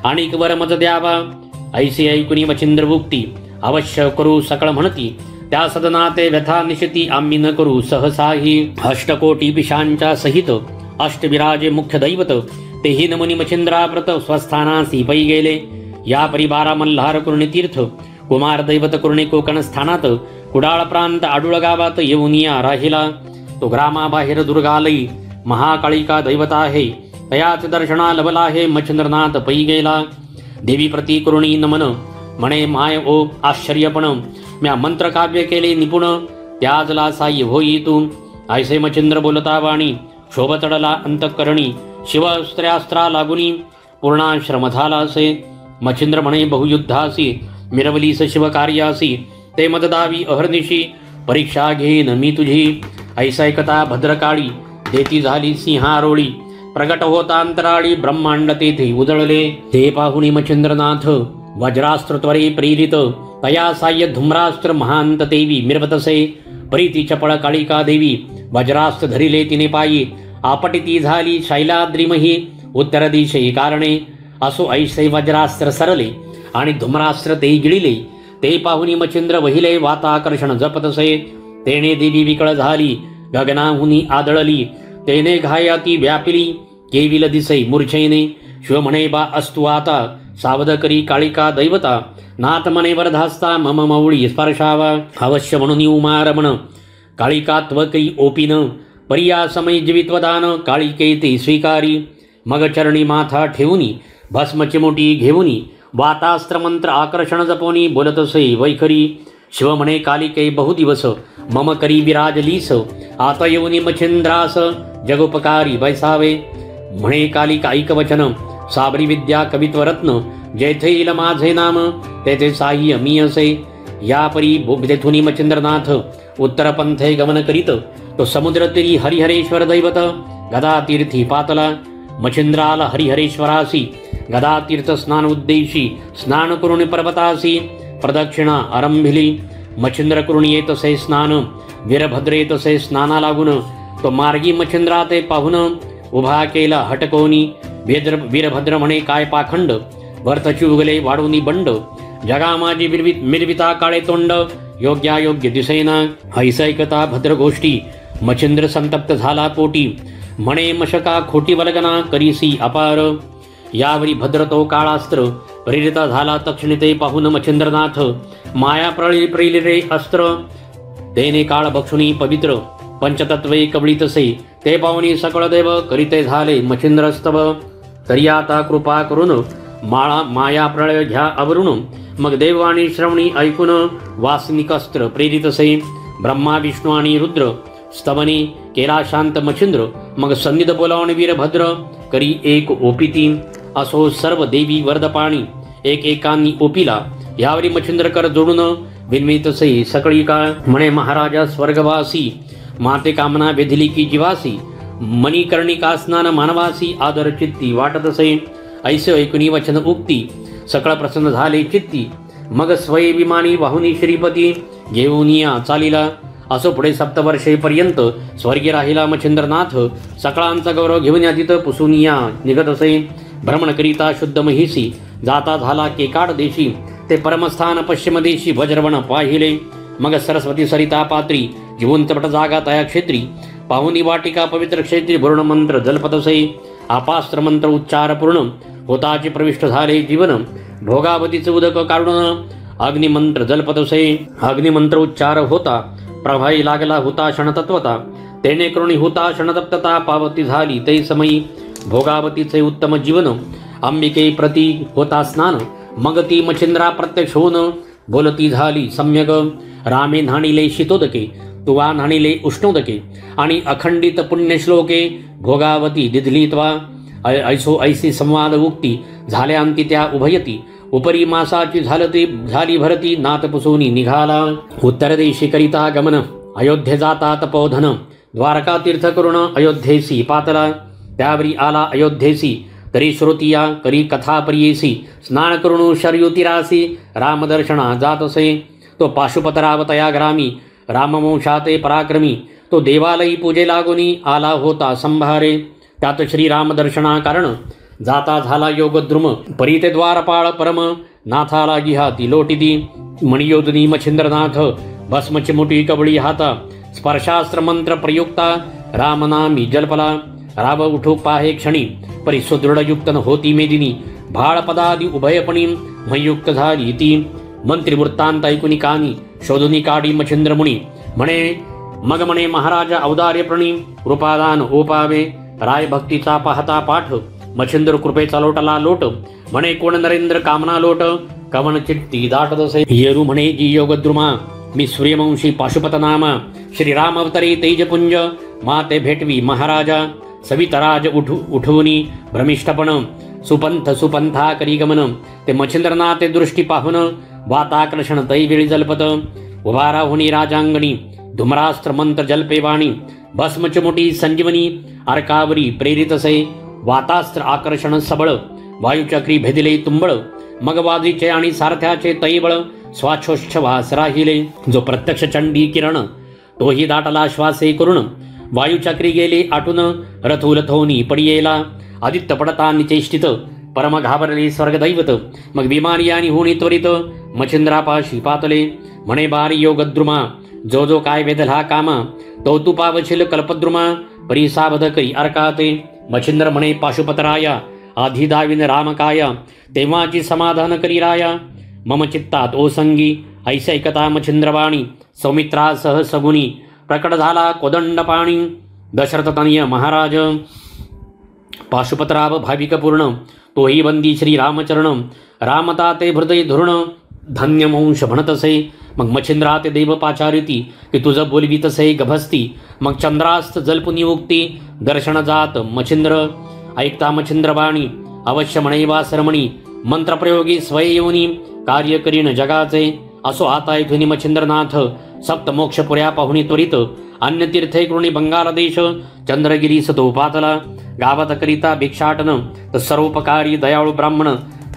आणिक वर मज द्यावा ऐसे ऐकुनी मच्छिंद्रभुक्ती अवश्य करू सकळ म्हणती त्या सदनाते व्यथा निशिती आम्ही न करू सहसाही अष्टकोटी पिशांच्या सहित अष्टविराजे मुख्य दैवत तेही नमुनी मच्छिंद्राप्रत स्वस्थानासी पै गेले या परिवारा मल्हार कुर्णी तीर्थ कुमार दैवत कुर्णी कोकण स्थानात कुडाळ प्रांत आडुळ गावात येऊनिया राहिला तो ग्रामाबाहेर दुर्गालयी महाकाळिका दैवत आहे तयाच दर्शना लभला आहे मच्छिंद्रनाथ पै गेला देवी प्रती कुर्णी नमन म्हणे माय ओ आश्चर्यपण म्या मंत्र काव्य केले निपुण त्याजला साह्य होई तू ऐसे मच्छिंद्र बोलता वाणी शोभ चढला अंतःकरणी शिवस्त्र्यास्त्रा लागुनी पूर्णाश्रम झाला असे मच्छिंद्र म्हणे बहुयुद्धासी मिरवलीस शिवकार्यासी ते मददावी अहर्निशी परीक्षा घेईन मी तुझी ऐसैकता भद्रकाळी देती झाली सिंहारोळी प्रगट होता अंतराळी ब्रह्मांड तेथे उजळले ते पाहुणी मच्छिंद्रनाथ वज्रास्त्र त्वरे प्रेरित तया साह्य धूम्रास्त्र महांत देवी मिरवतसे प्रीती चपळ काळिका देवी वज्रास्त्र धरिले तिने पायी आपटिती झाली शैलाद्रिमही उत्तर दिशे कारणे असो ऐसे वज्रास्त्र सरले आणि धूम्रास्त्र ते गिळिले ते पाहुनी मच्छिंद्र वहिले वाताकर्षण जपतसे तेने देवी विकळ झाली गगनाहुनी आदळली तेने घायाती व्यापिली केविल दिसे मूर्छेने शिव म्हणे बा अस्तु आता सावध करी काळिका दैवता नाथ मने वरधास्ता मम मौळी स्पर्शावा अवश्य म्हणून उमारमण काळिका त्वकई ओपिन परिया समय जीवित्वदान काळिके ते स्वीकारी मग चरणी माथा ठेवूनी भस्म चिमुटी घेऊनी वातास्त्र मंत्र आकर्षण जपोनी बोलतसे वैखरी शिव म्हणे कालिके बहुदिवस मम करी विराजलीस आता येऊनी मच्छिंद्रास जगोपकारी बैसावे म्हणे कालिका ऐकवचन साबरी विद्या कवित्व रत्न जेथे येईल माझे नाम तेथे साह्य मी असे यापरी तेथुनी मच्छिंद्रनाथ उत्तर पंथे गमन करीत तो समुद्र तीरी हरिहरेश्वर दैवत गदा तीर्थी पातला मच्छिंद्राला हरिहरेश्वरासी गदा तीर्थ स्नान उद्देशी स्नान करून पर्वतासी प्रदक्षिणा आरंभिली मच्छिंद्र करून येतसे स्नान वीरभद्र येतसे स्नाना लागून तो मार्गी मच्छिंद्रा ते पाहून उभा केला हटकोनी वीरभद्र म्हणे काय पाखंड भरतची उगले वाढूनी बंड जगा माझी मिरविता काळे तोंड योग्यायोग्य दिसेना ऐसैकता भद्र गोष्टी मच्छिंद्र संतप्त झाला पोटी म्हणे मशका खोटी वल्गना करीसी अपार यावरी भद्र तो काळास्त्र प्रेरिता झाला तक्षणिते पाहून मच्छिंद्रनाथ माया प्रळी रे अस्त्र तेने काळ बक्षुनी पवित्र पंचतत्वे कवळीतसे ते पाहुनी सकळ देव करीते झाले मच्छिंद्रस्तव तरी आता कृपा करून माया प्रळय घ्या आवरून मग देववाणी श्रवणी ऐकून वासनिकस्त्र प्रेरितसे ब्रह्मा विष्णू आणि रुद्र स्तवनी केला शांत मच्छिंद्र मग सन्निध बोलावणे वीरभद्र करी एक ओपिती असो सर्व देवी वरदपाणी एक एकांनी ओपिला यावरी मच्छिंद्र कर जोडून विन्वितसे सकळी काळ म्हणे महाराजा स्वर्गवासी माते कामना वेधिली की जीवासी मणिकर्णिका स्नान मानवासी आदर चित्ती वाटतसे ऐसे ऐकुनी वचन उक्ती सकळ प्रसन्न झाले चित्ती मग स्वये विमानी वाहुनी श्रीपती घेऊनिया चालिला असो पुढे सप्तवर्षेपर्यंत स्वर्गी राहिला मच्छिंद्रनाथ सकळांचा गौरव घेऊन या तिथं पुसूनिया निघत असे भ्रमण करिता शुद्ध महिसी जाता झाला केकाड देशी ते परमस्थान पश्चिम देशी वज्रवण पाहिले मग सरस्वती सरिता पात्री जिवंतपट जागा तया क्षेत्री पाहुनी वाटिका पवित्र क्षेत्री वरुण मंत्र जलपतसे आपास्त्र मंत्र उच्चार पूर्ण होताचे प्रविष्ट झाले जीवन भोगावतीचे उदक काढून अग्निमंत्र जलपतसे अग्निमंत्र उच्चार होता प्रभाई लागला हुताशण तत्वता तेने करुणी हुताशण तप्तता पावती झाली ते समयी भोगावतीचे उत्तम जीवन अंबिके प्रती होता स्नान मग ती मच्छिंद्रा प्रत्यक्ष होऊन बोलती झाली सम्यक रामे न्हाणिले शितोदके तुवान हाणिले उष्णोदके आणि अखंडित पुण्यश्लोके भोगावती दिधलीत्वा ऐसो ऐसी संवाद उक्ती झाल्यांती त्या उभयती उपरी मासाची झाली भरती नाथ पुसोनी निघाला उत्तर देशी करिता गमन अयोध्ये जाता तपोधन द्वारका तीर्थ करुण अयोध्येसी पातला त्यावरी आला अयोध्येसी तरी श्रोतिया करी कथा परियेसी स्नान करुण शर्युतिरासी रामदर्शना जातसे तो पाशुपतरावतया ग्रामी रामवंशाते पराक्रमी तो देवालयी पूजे लागुनी आला होता संभारे त्यात श्री रामदर्शना कारण जाता झाला योगद्रुम परीते द्वारपाळ परम नाथाला गिहाती लोटिती मणियोधनी मच्छिंद्रनाथ भस्मचिमुटी कबळी हाता स्पर्शास्त्र मंत्र प्रयुक्ता रामनामी जलपला राव उठूक पाहे क्षणी परी सुदृढयुक्तन होती मेदिनी भाळपदादी उभयपणी मयुक्त झाली ती मंत्री वृत्तांत ऐकुनी कानी शोधुनी काढी मच्छिंद्रमुनी म्हणे मग म्हणे महाराजा औदार्यप्रणी कृपादान ओपावे राय भक्तीचा पाहता पाठ मच्छिंद्र कृपेचा लोटला लोट म्हणे कोण नरेंद्र कामना लोट कवन चित्ती दाटदसे येरू म्हणे जी योगद्रुमा मी सूर्यवंशी पाशुपत नामा श्रीराम अवतरे तेजपुंज माते भेटवी महाराजा सवितराज उठवूनी भ्रमिष्ठपण सुपंथ सुपंथा करी गमन ते मच्छिंद्रनाथे दृष्टी पाहुन वाताकर्षण तैवेळी जलपत उभा राहुनी राजांगणी धुमरास्त्र मंत्र जलपेवाणी भस्मचमुटी संजीवनी अर्कावरी प्रेरितसे वातास्त्र आकर्षण सबळ वायुचक्री भेदिले तुंबळ मग वाजीचे आणि सारथ्याचे तैबळ स्वाच्छोच्छवास राहिले जो प्रत्यक्ष चंडी किरण तोही दाटला श्वासे करुण वायुचक्री गेले आटून रथोलथोनी पडियेला आदित्य पडता निचेष्टित परम घाबरले स्वर्गदैवत मग विमानी आणि होणी त्वरित मच्छिंद्रापाशी पातले म्हणे बारी योगद्रुमा जो जो काय वेदला कामा तो तू पावशील कल्पद्रुमा परिसाबध करी अर्काते मच्छिंद्र म्हणे पाशुपतराया आधी दाविन रामकाया तेव्हाची समाधान करी राया मम चित्तात ओसंगी ऐसे ऐकता मच्छिंद्रवाणी सौमित्रासह सगुनी प्रकट झाला कोदंड पाणी दशरथतनय महाराज पाशुपतराव भाविकपूर्ण तोही बंदी श्री रामचरण रामता ते हृदय धुरण धन्यमंश म्हणतसे मग मच्छिंद्रा ते देव पाचारिती की तुझं बोलवीतसे गभस्ती मग चंद्रास्त जल्पुनी उक्ती दर्शन जात मच्छिंद्र ऐकता मच्छिंद्रवाणी अवश्य म्हणेवा सरमणी मंत्रप्रयोगी स्वययोनी कार्य करीन जगाचे असो आता ऐकूनी मच्छिंद्रनाथ सप्त मोक्षपुऱ्या पाहुणी त्वरित अन्य तीर्थे कृणी बंगाल देश चंद्रगिरीस तो पातला गावात करिता भिक्षाटन तर सर्वोपकारी दयाळू ब्राह्मण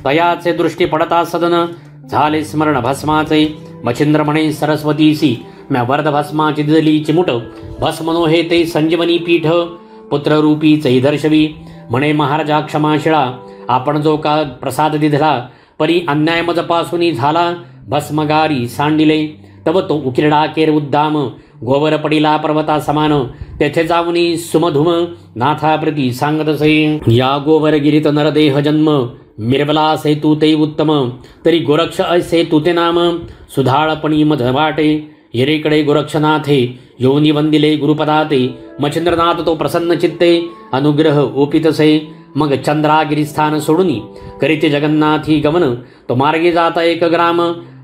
तयाचे दृष्टी पडता सदन झाले स्मरण भस्माचे मच्छिंद्र म्हणे सरस्वतीसी म्या वर्ध भस्माची दिली चिमुट भस्मनो हे ते संजीवनी पीठ पुत्ररूपी दर्शवी म्हणे महाराजा क्षमाशिळा आपण जो का प्रसाद दिधला परी अन्याय मजपासून झाला भस्मगारी सांडिले तव तो उकिरडा केर उद्दाम गोवर पडिला पर्वता समान तेथे जाऊनी सुमधुम नाथाप्रती सांगतसे या गोवर गिरीत नरदेह जन्म मिरबला से तू ते उत्तम तरी गोरक्ष ऐसे तू ते नाम सुधाळपणी मध वाटे येरेकडे गोरक्षनाथे योनी वंदिले गुरुपदाते मच्छिंद्रनाथ तो प्रसन्न चित्ते अनुग्रह ओपितसे मग चंद्रागिरीस्थान सोडुनी करीते जगन्नाथी गमन तो मार्गे जाता एक ग्राम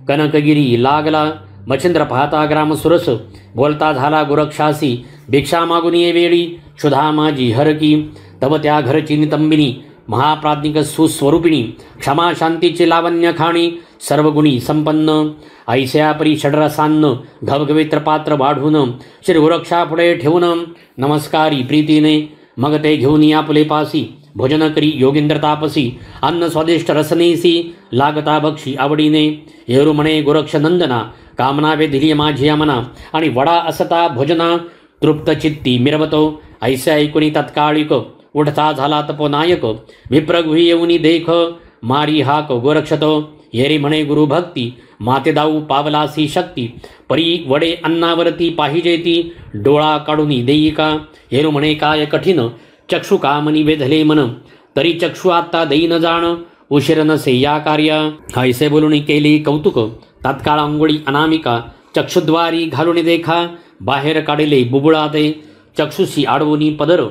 कनकगिरी लागला मच्छिंद्र पाहता ग्राम सुरस बोलता झाला गोरक्षासी भिक्षा मागुनी ये वेळी क्षुधा माझी हरकी तव त्या घरची नितंबिनी महाप्राज्ञिक सुस्वरूपिणी क्षमा शांतीचे लावण्य खाणी सर्वगुणी संपन्न ऐस्या परी षडरसान्न घवघवित्र पात्र वाढून श्री गोरक्षा पुढे ठेवून नमस्कारी प्रीतीने मग ते घेऊन आपुले पासी भोजन करी योगेंद्र तापसी अन्न स्वादिष्ट रसनेसी लागता बक्षी आवडीने येरू म्हणे गोरक्ष नंदना कामना वेधिली माझी मना आणि वडा असता भोजना तृप्त चित्ती मिरवतो ऐसे ऐकुनी तत्काळिक उठता झाला तपोनायक विप्रगृही येऊनी देख मारी हाक गोरक्षतो येरी म्हणे गुरुभक्ती माते दाऊ पावलासी शक्ती परी वडे अन्नावरती पाहिजेती डोळा काढूनी देईका येरू म्हणे काय कठीण चक्षु कामनी वेधले मन तरी चक्षु आता देई न जाण उशीर नसे या कार्या ऐसे बोलून केली कौतुक तात्काळ अंगोळी अनामिका चक्षुद्वारी घालून देखा बाहेर काढले बुबुळाते चक्षुशी आडवूनी पदर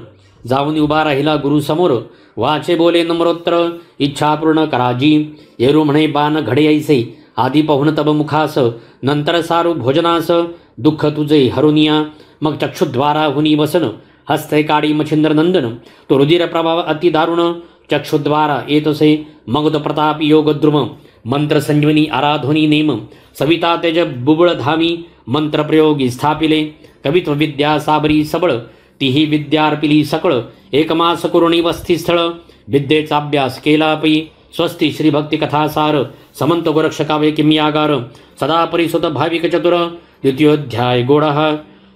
जाऊन उभा राहिला गुरु समोर वाचे बोले नम्रोत्र इच्छा पूर्ण कराजी येरू म्हणे बाण घडे ऐसे आधी पाहून तब मुखास नंतर सारू भोजनास दुःख तुझे हरुनिया, मग चक्षुद्वारा हुनी वसन, हस्ते काळी मच्छिंद्र नंदन, तो रुधिर प्रभाव अति दारुण, चक्षुद्वारा येतसे मग तो प्रताप योग द्रुम, मंत्र संजीवनी आराधनी नेम, सविता तेज बुबळ धामी, मंत्र प्रयोगी स्थापिले, कवित्व विद्या साबरी सबळ, तीही विद्यार्पिली सकळ, एकमास करुणी वस्तीस्थळ, विद्येचा अभ्यास केला पै, स्वस्ती श्री भक्ती कथासार, समंत गोरक्ष काव्य किम्यागार, सदा परिसुत भाविक चतुर, द्वितीयोध्याय गोडः.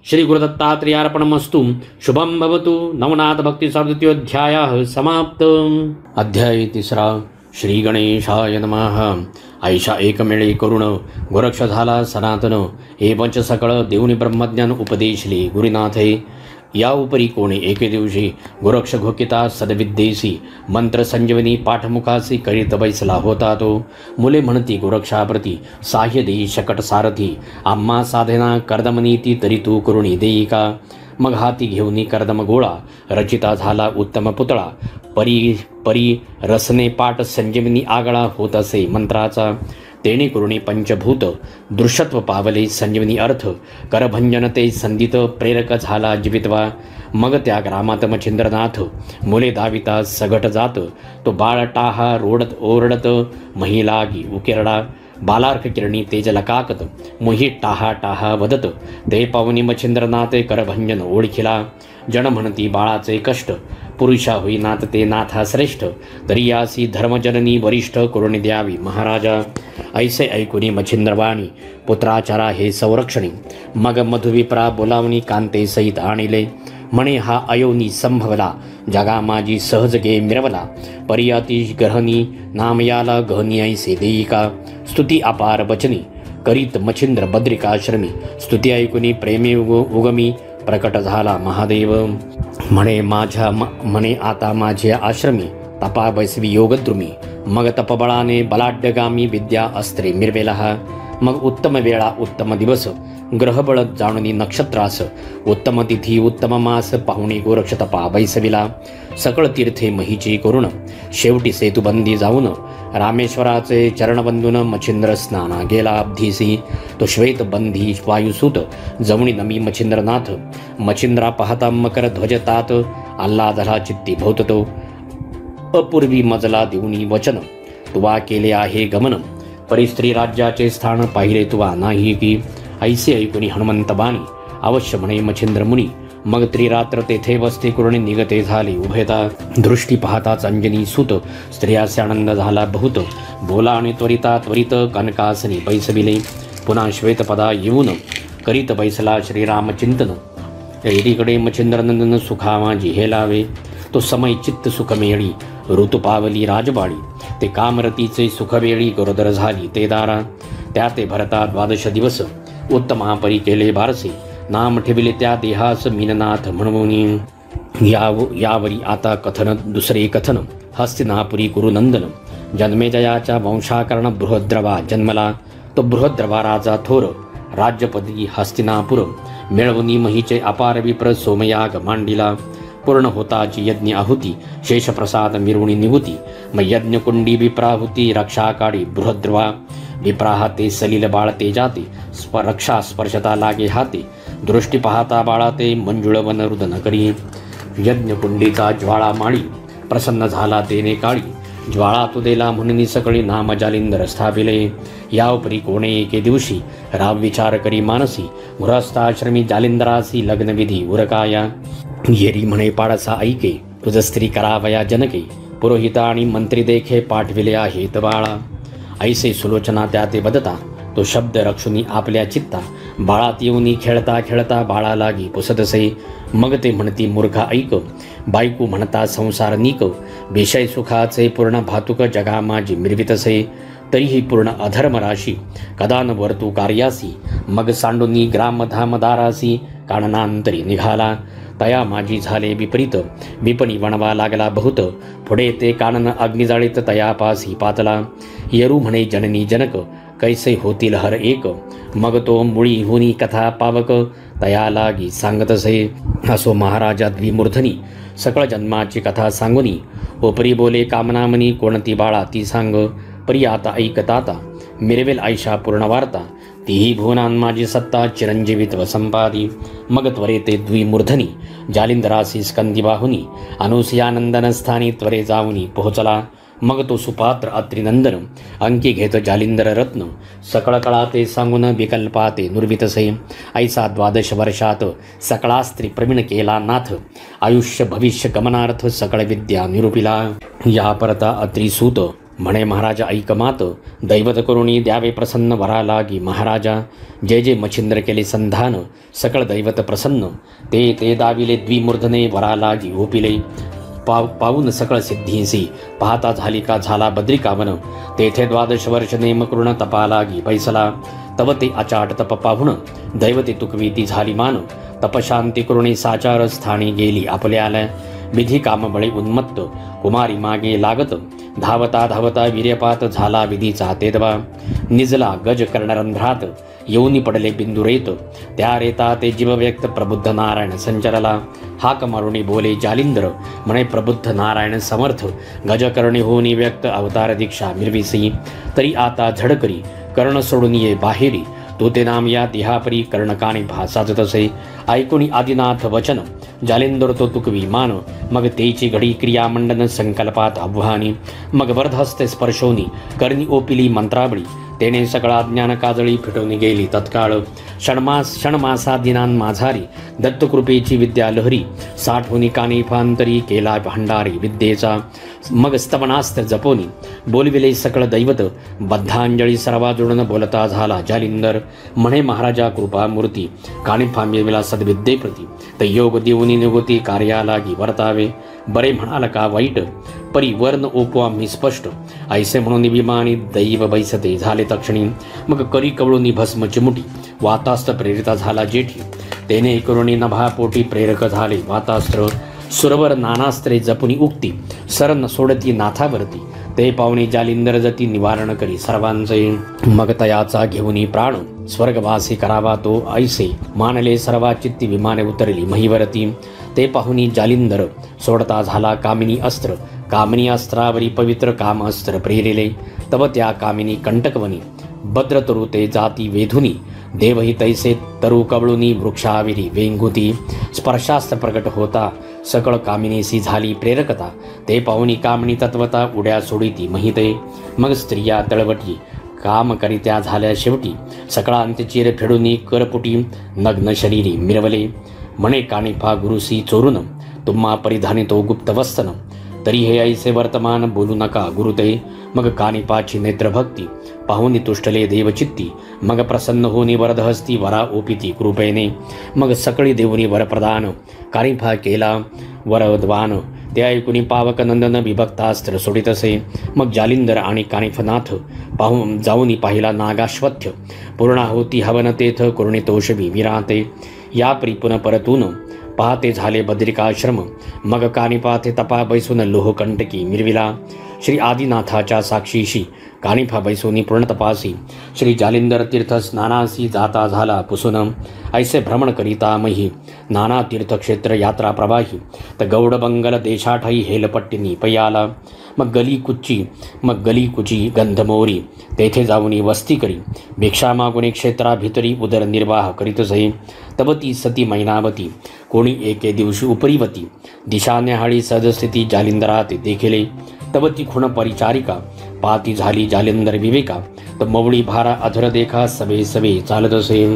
श्री गुरुदत्तात्रेयार्पणमस्तु. शुभम भवतु. नवनाथ भक्ती द्वितीयोध्यायः समाप्त. अध्याय 3. श्री गणेशाय नमः. ऐशा एकमेळे करुण गोरक्ष झाला सनातन, हे पंच सकळ देऊनी ब्रह्मज्ञान उपदेशले गुरुनाथे. या उपरी कोणे एके दिवशी गोरक्ष घोकिता सदविद्येसी, मंत्र संजीवनी पाठमुखासी करीत बैसला होता तो. मुले म्हणती गोरक्षाप्रती, साह्य देई शकट सारथी, आम्हा साधना कर्दमनीती तरी तू करुणी देई का. मग हाती घेऊनी कर्दम गोळा, रचिता झाला उत्तम पुतळा, परी परी रसने पाठ संजीवनी आगळा होत असे मंत्राचा. तेणे करुणी पंचभूत दृश्यत्व पावले संजीवनी अर्थ, करभंजन ते संदित प्रेरक झाला जीवितवा. मग त्या ग्रामात मच्छिंद्रनाथ, मुले धाविता सगट जात, तो बाळ टाहा रोडत ओरडत, महिलागी उकिरडा, बालार्क किरणी तेज लकाकत, मोही टाहा टाहा वदत. ते पाहुनी मच्छिंद्रनाथ करभंजन ओळखिला, जन म्हणती बाळाचे कष्ट, पुरुषा होईनात ते नाथा श्रेष्ठ, तरी यासी धर्मजननी वरिष्ठ करुणी द्यावी महाराजा. ऐसे ऐकुनी मच्छिंद्रवाणी, पुत्राचारा हे संरक्षणी, मग मधुविप्रा बोलावणी कांते सहित आणिले. म्हणे हा अयोनी संभवला, जगा माझी सहज गे मिरवला, परियाती ग्रहणी नामयाला गहनी ऐसे देई का. स्तुती अपार वचनी करीत मच्छिंद्र बद्रिकाश्रमी, स्तुती ऐकुनी प्रेमी उगमी प्रकट झाला महादेव. म्हणे आता माझे आश्रमी, तपा बैसवी योगद्रुमी, मग तपबळाने बलाढ्यगामी विद्या अस्त्रे मिरवेला. मग उत्तम वेळा उत्तम दिवस, ग्रहबळ जाणुनी नक्षत्रास, उत्तम तिथी उत्तम मास, पाहुणे गोरक्ष तपा बैसविला. सकळ तीर्थे महीची करुण, शेवटी सेतुबंदी जाऊन, रामेश्वराचे चरणबंधून मच्छिंद्र स्नाना गेला अब्धीसी. तो श्वेत बंधी वायुसूत, जमणी नमी मच्छिंद्रनाथ, मच्छिंद्रा पाहता मकर ध्वजतात, आल्हादला चित्ती भोवतो. अपूर्वी मजला देऊनी वचन, तुवा केले आहे गमन, परिस्त्री राज्याचे स्थान पाहिले तुवा नाही की. ऐसे ऐकुनी हनुमंत बाणी, अवश्य म्हणे मच्छिंद्र मुनी, मग त्रिरात्र तेथे वस्ती करुणी निगते झाले उभयता. दृष्टी पाहताच अंजनी सुत, स्त्रियासे आनंद झाला बहुत, बोला आणि त्वरिता त्वरित कनकासनी बैसविले. पुन्हा श्वेतपदा येऊन करीत बैसला श्रीराम चिंतन. एकीकडे मच्छिंद्रनंदन सुखा माझी हे लावे, तो समय चित्त सुखमेळी ऋतू पावली राजबाळी. ते कामरतीचे सुखवेळी गरोदर झाली ते दारा. त्या ते भरता 12 दिवस, उत्तमापरी केले बारसे, नाम ठेविले त्या देहास मीननाथ म्हणून. यावरी आता कथन दुसरे कथन, हस्तिनापुरी कुरुनंदन, जन्मेजयाच्या वंशाकर्ण बृहद्रवा जन्मला. तो बृहद्रवा राजा थोर, राज्यपदी हस्तिनापुर, मिळवणी महीचे अपार विप्र सोमयाग मांडिला. पूर्ण होताची यज्ञ आहुती, शेषप्रसाद मिरवणी निवृत्ती, मग यज्ञकुंडी विप्राहुती, रक्षा काढी बृहद्रवा. विप्राहा ते सलील बाळ ते जाते, रक्षा स्पर्शता लागे हाते, दृष्टी पाहता बाळा ते मंजुळ वन रुदन करी. यज्ञकुंडीचा ज्वाळा माळी, प्रसन्न झाला तेने काळी, ज्वाळा तुदेला म्हणून सकळी नाम जालिंदर स्थापिले. या उपरी कोणे एके दिवशी, राम विचार करी मानसी, गृहस्थाश्रमी जालिंदरासी लग्नविधी उरकाया. येरी म्हणे पाडसा ऐके, तुझ स्त्री करावया जनके, पुरोहिता आणि मंत्री देखे पाठविले आहेत बाळा. ऐसे सुलोचना त्या ते बदता, तो शब्द रक्षुनी आपल्या चित्ता, बाळात येऊनी खेळता खेळता बाळा लागी पुसतसे. मग ते म्हणती मूर्खा ऐक, बायकू म्हणता संसार नीक, विषय सुखाचे पूर्ण भातुक जगा माझी मिरवितसे. तरीही पूर्ण अधर्म राशी, कदान वर्तू कार्यासी, मग सांडुनी ग्रामधामदारासी, काननांतरी निघाला. तया माझी झाले विपरीत, विपणी वणवा लागला बहुत, पुढे ते कानन अग्निजाळीत तयापासी पातला. येरू म्हणे जननी जनक, कैसे होतील हर एक, मग तो मुळी हुनी कथा पावक, तया लागी सांगतसे. असो महाराजा द्विमूर्धनी, सकळ जन्माची कथा सांगुनी, उपरी बोले कामनामनी, कोणती बाळा ती सांग. परी आता ऐकताता, मिरवेल ऐशा पूर्ण वार्ता, तीही भुवनान माझी सत्ता चिरंजीवित्व संपादी. मग त्वरे ते द्विमूर्धनी जालिंदरासी स्कंदी बाहुनी अनुसयानंदन स्थानी त्वरे जाऊनी पोहोचला. मग तो सुपात्र अत्रिनंदन अंकी घेत जालिंदर रत्न सकळ कळा ते सांगून विकल्पाते नुर्वितसे. ऐसा 12 वर्षात सकळा स्त्री प्रवीण केला नाथ आयुष्य भविष्य गमनार्थ सकळ विद्या निरूपिला. या परता अत्रिसूत म्हणे महाराजा ऐकमात दैवत करुणी द्यावे प्रसन्न वरा लागी. महाराजा जे जे मच्छिंद्र केले संधान सकळ दैवत प्रसन्न ते ते दाविले द्विमूर्धने वरा लागी ओपिले. पावून सकळ सिद्धींसी पाहता झाली का झाला बद्रिकावन. तेथे 12 वर्ष नेमकृण तपा लागी पैसला. तव ते अचाट तप पाहुण दैवते तुकवी ती झाली मान. तपशांती करुणी साचार स्थानी गेली आपल्याला. विधी कामबळे उन्मत्त कुमारी मागे लागत धावता धावता वीर्यपात झाला विधीचा तेदवा. निजला गज कर्णरंध्रात येऊनी पडले बिंदुरेत. त्या रेता ते जीव व्यक्त प्रबुद्ध नारायण संचरला. हाक मारुणी बोले जालिंदर म्हणे प्रबुद्ध नारायण समर्थ. गजकर्णी होनी व्यक्त अवतार दीक्षा मिरविसी. तरी आता झडकरी कर्ण सोडून ये बाहेरी. तो ते नाम या देहापरी कर्णकानी भासाजत असे. ऐकुणी आदिनाथ वचन जालिंदर तो तुकवी मान. मग तेची घडी क्रियामंडन संकल्पात आव्हानी. मग वरदहस्ते स्पर्शोनी कर्णी ओपिली मंत्रावळी. तेने सगळा ज्ञान काजळी फिटवून गेली तत्काळ. षणमासादिनां माझारी दत्तकृपेची विद्या लहरी. साठवून कानिफांतरी केला भांडारी विद्येचा. मग स्तवनास्त्र जपोनी बोलविले सकळ दैवत. बद्धांजळी सर्वा जोडून बोलता झाला जालिंदर. म्हणे महाराजा कृपा मूर्ती कानिफा मिळविला सद्विद्येप्रती. तर योग देऊनी निगोती कार्यालागी वर्तावे. बरे म्हणाल का वाईट परी वर्ण ओपवा मी स्पष्ट. ऐसे म्हणून विमानी दैव बैसते झाले तक्षणी. मग करी कवळूनी भस्म चिमुटी वातास्त्र प्रेरिता झाला जेठी. तेने करुणी नभापोटी प्रेरक झाले वातास्त्र. सुरवर नानास्त्रे जपुनी उक्ती सरन सोडती नाथावरती. ते पावणे जालिंदर जती निवारण करी सर्वांचे. मग तयाचा घेऊनी प्राण स्वर्गवासी करावा तो ऐसे. मानले सर्वा चित्ती विमाने उतरली महिवरती. ते पाहुनी जालिंदर सोडता झाला कामिनी अस्त्र. कामिनी अस्त्रावरी पवित्र काम अस्त्र प्रेरिले. तव त्या कामिनी कंटकवनी भद्र तरु ते जाती वेधुनी. देवही तैसे तरु कवळुनी वृक्षाविरी वेंगुती. स्पर्शास्त्र प्रकट होता सकळ कामिनीसी झाली प्रेरकता. ते पाहुनी कामिनी तत्वता उड्या सोडिती महिते. मग स्त्रिया तळवटी काम करित्या झाल्या शेवटी. सकळा अंत्यचिर फेडुनी करपुटी नग्न शरीरी मिरवले. म्हणे कानिफा गुरुसी चोरून तुम्हा परिधानितो गुप्त वस्तन. तरी हे ऐसे वर्तमान बोलू नका गुरुते. मग कानिपाची नेत्रभक्ती पाहुनी तुष्टले देवचित्ती. मग प्रसन्न होनी वरदहस्ती वरा ओपिती कृपेने. मग सकळी देऊनी वरप्रदान कानिफा केला वरद्वान. ते ऐकुनी पावकनंदन विभक्तास्त्र सोडितसे. मग जालिंदर आणि कानिफनाथ पाहून जाऊनी पाहिला नागाश्वत्थ. पूर्णा होती हवन तेथ कुर्णितोषवी विराते. या परिपुन परतून पाहते झाले बद्रिकाश्रम. मग कानिपाथे तपा बैसून लोहकंटकी मिरविला. श्री आदिनाथाच्या साक्षीशी कानिफा बैसोनी पूर्ण तपासी. श्री जालिंदर तीर्थ स्नानासी जाता झाला पुसून. ऐसे भ्रमण करिता मही नाना तीर्थक्षेत्र यात्रा प्रवाही. तर गौडबंगल देशाठाई हेलपट्टीनी पयाला. मग गली कुची गंधमोरी तेथे जाऊनी वस्ती करी. भिक्षा मागुनी क्षेत्राभितरी उदरनिर्वाह करीतसे. तव ती सती मैनावती कोणी एके दिवशी उपरीवती. दिशान्याहाळी सदस्थिती जालिंदरात देखिले. तव ती खुण परिचारिका पाती झाली जालिंदर विवेका. तर मवळी भारा अधर देखा सवे सवे चालत असे.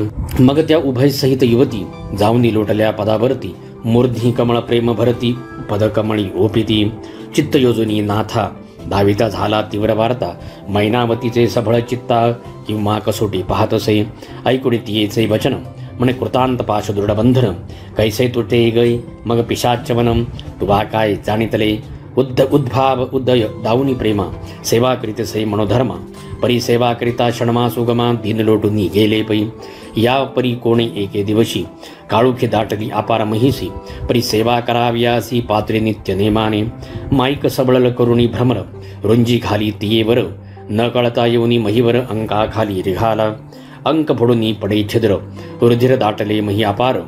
मग त्या उभय सहित युवती जाऊनी लोटल्या पदावरती. मूर्धी कमळ प्रेम भरती पदकमळी ओपिती. चित्त योजनी नाथा धाविता झाला तीव्र वार्ता. मैनावतीचे सबळ चित्ता किंवा कसोटी पाहत असे. ऐकुणी तियेचे वचन म्हणे कृतांत पाश दृढबंधन. कैसे तुटे गै मग पिशाचवनम तुवा काय जाणितले. उद्भाव उदय दाऊनी प्रेमा सेवा करीतसे मनोधर्मा. परी सेवा करिता क्षणमा सुगमा दीन लोटुनी गेले पै. या परी कोणी एके दिवशी काळुखी दाटली अपार महिसी. परी सेवा कराव्यासी पात्रे नित्य नेमाने. माईक सबळल करुणी भ्रमर रुंजी खाली तियेवर. न कळता येऊनी महिवर अंका खाली रिघाला. अंक फोडूनी पडे छिद्र रुधिर दाटले मही अपार.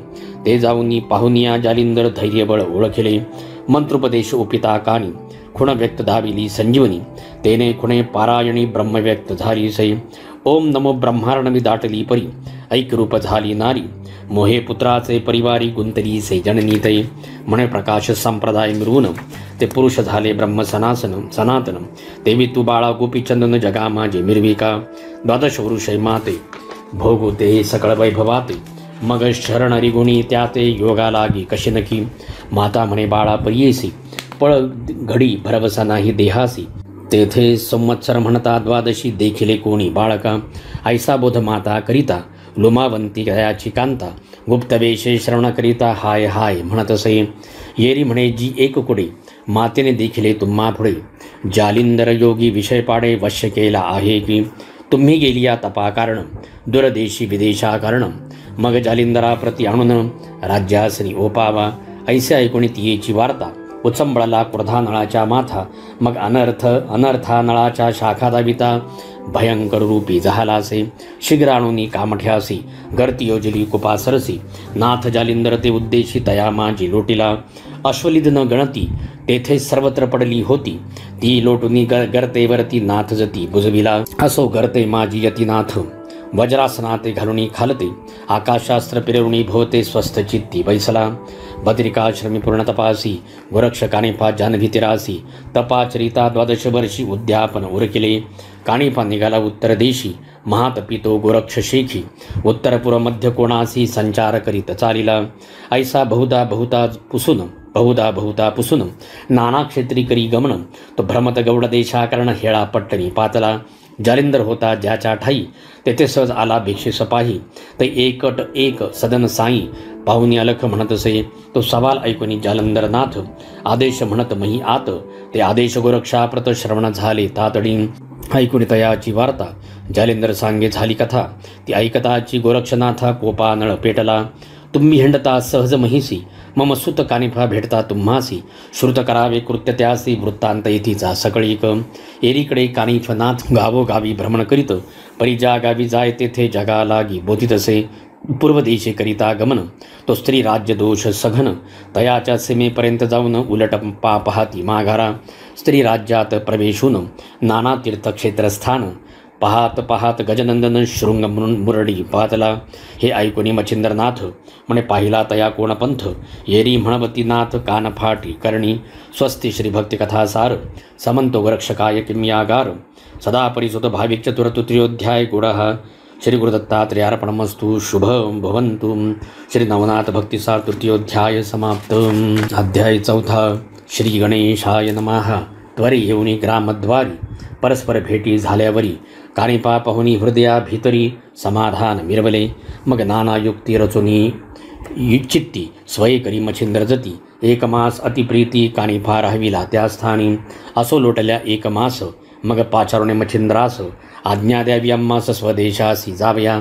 ते जाऊनी पाहुनिया जालिंदर धैर्यबळ ओळखले. मंत्रोपदेश ओपिता कानी खुण व्यक्त धाविली संजीवनी. तेने खुणे पारायणी ब्रह्मव्यक्त झाली सै. ओम नमो ब्रह्मार्णवी दाटली परी ऐक्यरूप झाली नारी मोहे पुत्राचे परिवारी गुंतली से जननीतये म्हणे प्रकाश संप्रदाय मिळवून ते पुरुष झाले ब्रह्म सनातन देवी तू बाळा गोपीचंदन जगा माझे मिरविका द्वादश वृषय माते भोगू ते सकळ वैभवाते मग शरण रिगुणी त्याते योगा लागी कशी नकी माता म्हणे बाळा परियेसी पळ घडी भरवसा नाही देहासी तेथे संवत्सर म्हणता द्वादशी देखिले कोणी बाळका ऐसा बोध माता करिता लुमावंती गयाची कांता गुप्तवेशे श्रवण करिता हाय हाय म्हणत असे येरी म्हणे जी एक कुडे मातेने देखिले तुम्हा पुढे जालिंदर योगी विषय पाडे वश्य केला आहे की तुम्ही गेलिया तपा कारण दुरदेशी विदेशा कारण मग जालिंदरा प्रति आणून राज्यासनी ओपावा ऐसे ऐकून तियेची वार्ता उचंबळला क्रोधा नळाच्या माथा मग अनर्था नळाच्या शाखा दाविता भयंकर रूपी जहालासे शीघ्राणुनी कामठ्यासी गर्ती योजली कुपा सरसी नाथ जालिंदर ते उद्देशी तया माझी लोटीला अश्वलिद न गणती तेथे सर्वत्र पडली होती ती लोटुनी गर्तेवरती नाथ जती बुजविला असो गर्ते माझी यतीनाथ वज्रासनाते घालुनी खालते आकाशास्त्र पिरवणी भोवते स्वस्थ चित्ती बैसला बद्रिकाश्रमी पूर्ण तपासी गोरक्ष कानिफा जानवी तिरासी तपाचरिता द्वादश वर्षी उद्यापन उरकिले कानिफा निघाला उत्तर देशी महातपितो गोरक्ष शेखी उत्तरपूर्व मध्य कोणासी संचार करीत चालिला ऐसा बहुधा पुसून नाना क्षेत्री करी गमन तो भ्रमत गौड देशाकरण हेळा पट्टणी पातला जालिंदर होता ज्याच्या ठाई तेथे सहज आला भिक्षे सपाही ते एकट एक सदन साई पाहुणी अलख म्हणत असे तो सवाल ऐकून जालंधरनाथ आदेश म्हणत मही आत ते आदेश गोरक्षाप्रत श्रवण झाले तातडी ऐकून तयाची वार्ता जालिंदर सांगे झाली कथा ती ऐकताची गोरक्षनाथा कोपा नळ पेटला तुम्ही हिंडता सहज महिसी मम सुत कानिफा भेटता तुम्हासी श्रुत करावे कृत्य त्यासी वृत्तांत येथीचा सकळीक एरीकडे कानिफनाथ गावोगावी भ्रमण करीत परिजा गावी जाय तेथे जगा लागी बोधित असे पूर्व देशे करिता गमन तो स्त्री राज्य दोष सघन तयाच्या सीमेपर्यंत जाऊन उलट पाहाती माघारा स्त्री राज्यात प्रवेशून नाना तीर्थक्षेत्रस्थान पाहात गजनंदन शृंग मुरडी पातला हे ऐकून मच्छिंद्रनाथ म्हणे पाहिला तया कोण पंथ येरी म्हणवती नाथ कानफाटी करणी स्वस्ती श्री भक्ती कथासार समंतो गोरक्षकाय किम्यागार सदा परिसुत भाविक चतुर तृतीयोध्याय गुडः श्री गुरुदत्तात्रेयार्पणमस्तु शुभं भवन्तु श्री नवनाथ भक्तिसार तृतीयोध्याय समाप्त अध्याय चौथा श्री गणेशाय नमः त्वरी येऊनी ग्रामद्वारी परस्पर भेटी झाल्यावरी कानिपा पाहुनी हृदया भीतरी समाधान मिरवले मग नाना युक्ती रचुनी चित्ती स्वय करी मच्छिंद्र जती एक मास अतिप्रीती कानिफा राहविला त्या स्थानी असो लोटल्या एक मास मग पाचारुणे मच्छिंद्रास आज्ञा द्यावी आम्हास स्वदेशासी जावया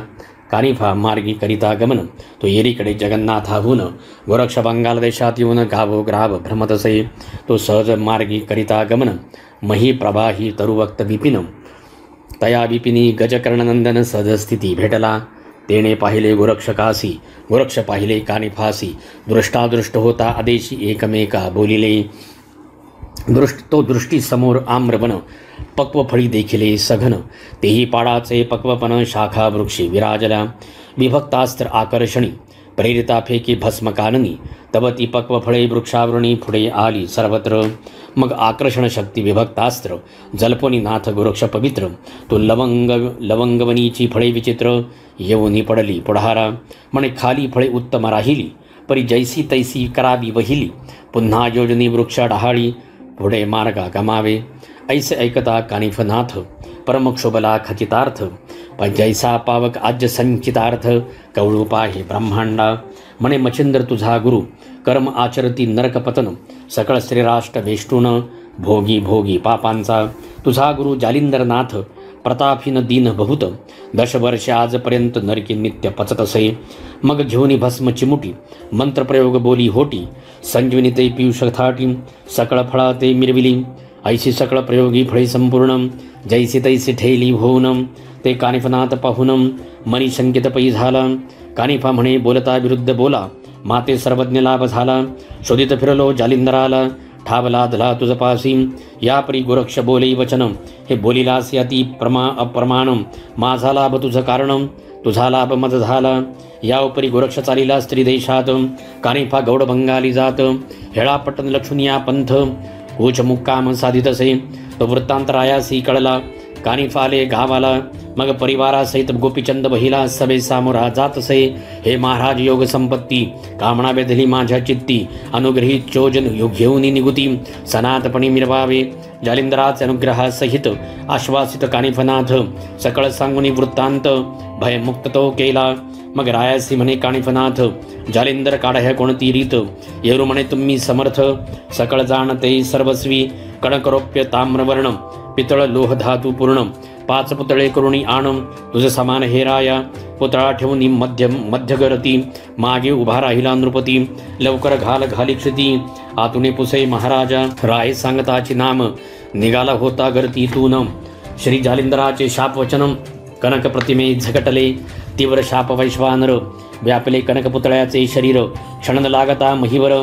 कानिफा मार्गी करिता गमन तो येरीकडे जगन्नाथाहून गोरक्ष बंगाल देशात येऊन गावोग्राव भ्रमत असे तो सहज मार्गी करिता गमन मही प्रवाही तरुवक्त विपिन तया विपिनी गजकर्णनंदन सहजस्थिती भेटला तेने पाहिले गोरक्षकासी गोरक्ष पाहिले कानिफासी दृष्टादृष्ट होता आदेशी एकमेका बोलिले तो दृष्टी समोर आम्रवन पक्वफळी देखिले सघन तेही पाडाचे पक्वपन शाखा वृक्षी विराजला विभक्तास्त्र आकर्षणी प्रेरिता फेकी भस्मकाननी तव ती पक्वफळे वृक्षावृणी पुढे आली सर्वत्र मग आकर्षण शक्ती विभक्तास्त्र जल्पोनी नाथ गोरक्ष पवित्र तो लवंगवनीची फळे विचित्र येऊनी पडली पुढारा म्हणे खाली फळे उत्तम राहिली परी जैसी तैसी करावी वहिली पुन्हा योजनी वृक्ष डहाळी पुढे मार्गा गमावे ऐसे ऐकता कानिफनाथ परमक्षोभला खचितार्थ जैसा पावक आज्य संचितार्थ कवळू पाहे ब्रह्मांडा म्हणे मच्छिंद्र तुझा गुरु कर्म आचरती नरकपतन सकळ श्रीराष्ट्र वेष्टून भोगी भोगी पापांचा तुझा गुरु जालिंदरनाथ प्रतापहीन दीन बहुत 10 वर्षे आजपर्यंत नरकी नित्य पचत असे मग घेऊनी भस्म चिमुटी मंत्रप्रयोग बोली होटी संजीवनी ते पियुष थाटी सकळ फळा ते मिरविली ऐशी सकळ प्रयोगी फळे संपूर्ण जैसी तैसी ठेली होऊन ते कानिफनाथ पाहून मनी शंकित पै झाला कानिफा म्हणे बोलता विरुद्ध बोला माते सर्वज्ञ लाभ झाला शोधित फिरलो जालिंदराला ठावला धला तुझपासी या परी गोरक्ष बोले वचन हे बोलिलास याती अप्रमाण माझा लाभ तुझ कारण तुझा लाभ मज झाला या उपरी गोरक्ष चालिला स्त्री देशात कानिफा गौड बंगाली जात हेळा पट्टन लक्षुनिया पंथ उच मुक्काम साधितसे तो वृत्तांत रायासी कळला कानिफाले गावाला मग परिवारासहित गोपीचंद बहिला सभे सामोरा जातसे हे महाराज योग संपत्ती कामना बेधली माझ्या चित्ती अनुग्रहित चोजन घेऊन निगुती सनातपणी मिरवावे जालिंदराचे अनुग्रहासहित आश्वासित कानिफनाथ सकळ सांगुनी वृत्तांत भयमुक्त तो केला मग रायासी म्हणे कानिफनाथ जालिंदर काढ्या कोणती रीत येरू म्हणे तुम्ही समर्थ सकळ जाणते सर्वस्वी कणकरोप्य ताम्रवर्ण पितळ लोह धातू पूर्ण 5 पुतळे करुणी आण तुझ समान हे राया पुतळा ठेवून मध्यगरती मागे उभा राहिला नृपती लवकर घाली क्षिती आतुने पुसे महाराजा राय सांगताचे नाम निघाला होता गर्तीतून श्री जालिंदराचे शाप वचन कनक प्रतिमे झगटले तीव्र शाप वैश्वानर व्यापले कनक पुतळ्याचे शरीर क्षण लागता महिवर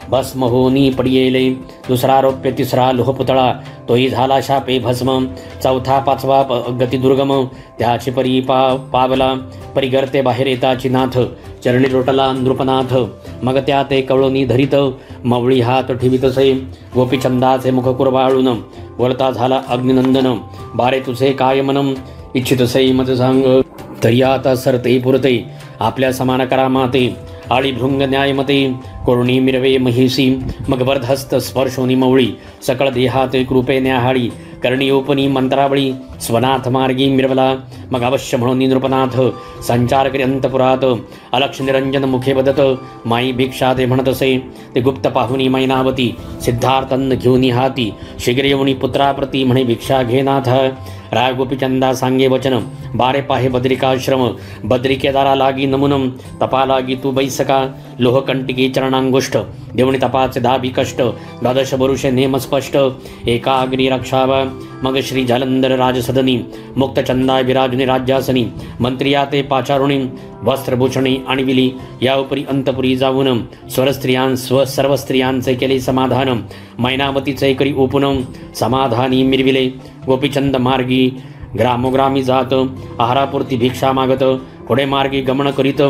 भस्म होनी पडियेले दुसरा रौप्य तिसरा लोहपुतळा तोही झाला शापे भस्म चौथा 5वा गती दुर्गम त्याची परी पावला परिगरते बाहेर येताची नाथ चरणी लोटला नृपनाथ मग त्या ते कवळणी धरित मवळी हात ठेवितसे गोपीचंदाचे मुख कुरवाळून बोलता झाला अग्निनंदन बारे तुझे काय मनम इच्छितसे मज सांग तरी आता सरते पुरते आपल्या समान करामाते आळी भृंग न्यायमते कोरुणी मिरवे महिसी मग वर्धस्त स्पर्शोनी मवळी सकळ देहात कृपे न्याहाळी कर्णियोपनी मंत्रावळी स्वनाथ मार्गी मिरवला मग अवश्य म्हणून नृपनाथ संचार करी अंतपुरात अलक्ष निरंजन मुखे बदत माई भिक्षा ते म्हणतसे ते गुप्त पाहुनी मैनावती सिद्धार्थन घेऊनी हाती शीघ्र येऊनी पुत्राप्रती म्हणे भिक्षा घेनाथ राय गोपीचंदा सांगे वचन बारे पाहे बद्रिकाश्रम बद्रिकेदारा लागी नमुनम तपा लागी तू बैसका लोहकंटिकी चरणांगुष्ठ देवणी तपाचे दाबी कष्ट द्वादश वरुषे नेम स्पष्ट एका अग्नी रक्षावा मग श्री जालंधर राजसदनी मुक्तचंदा विराजुनी राज्यासनी मंत्रिया ते पाचारुणी वस्त्रभूषणी आणविली या उपरी अंतपुरी जाऊन सर्व स्त्रियांचे केले समाधान मैनावतीचे करी ओपुन समाधानी मिरविले गोपीचंद मार्गी ग्रामोग्रामी जात आहारापुरती भिक्षा मागत पुढे मार्गी गमन करीत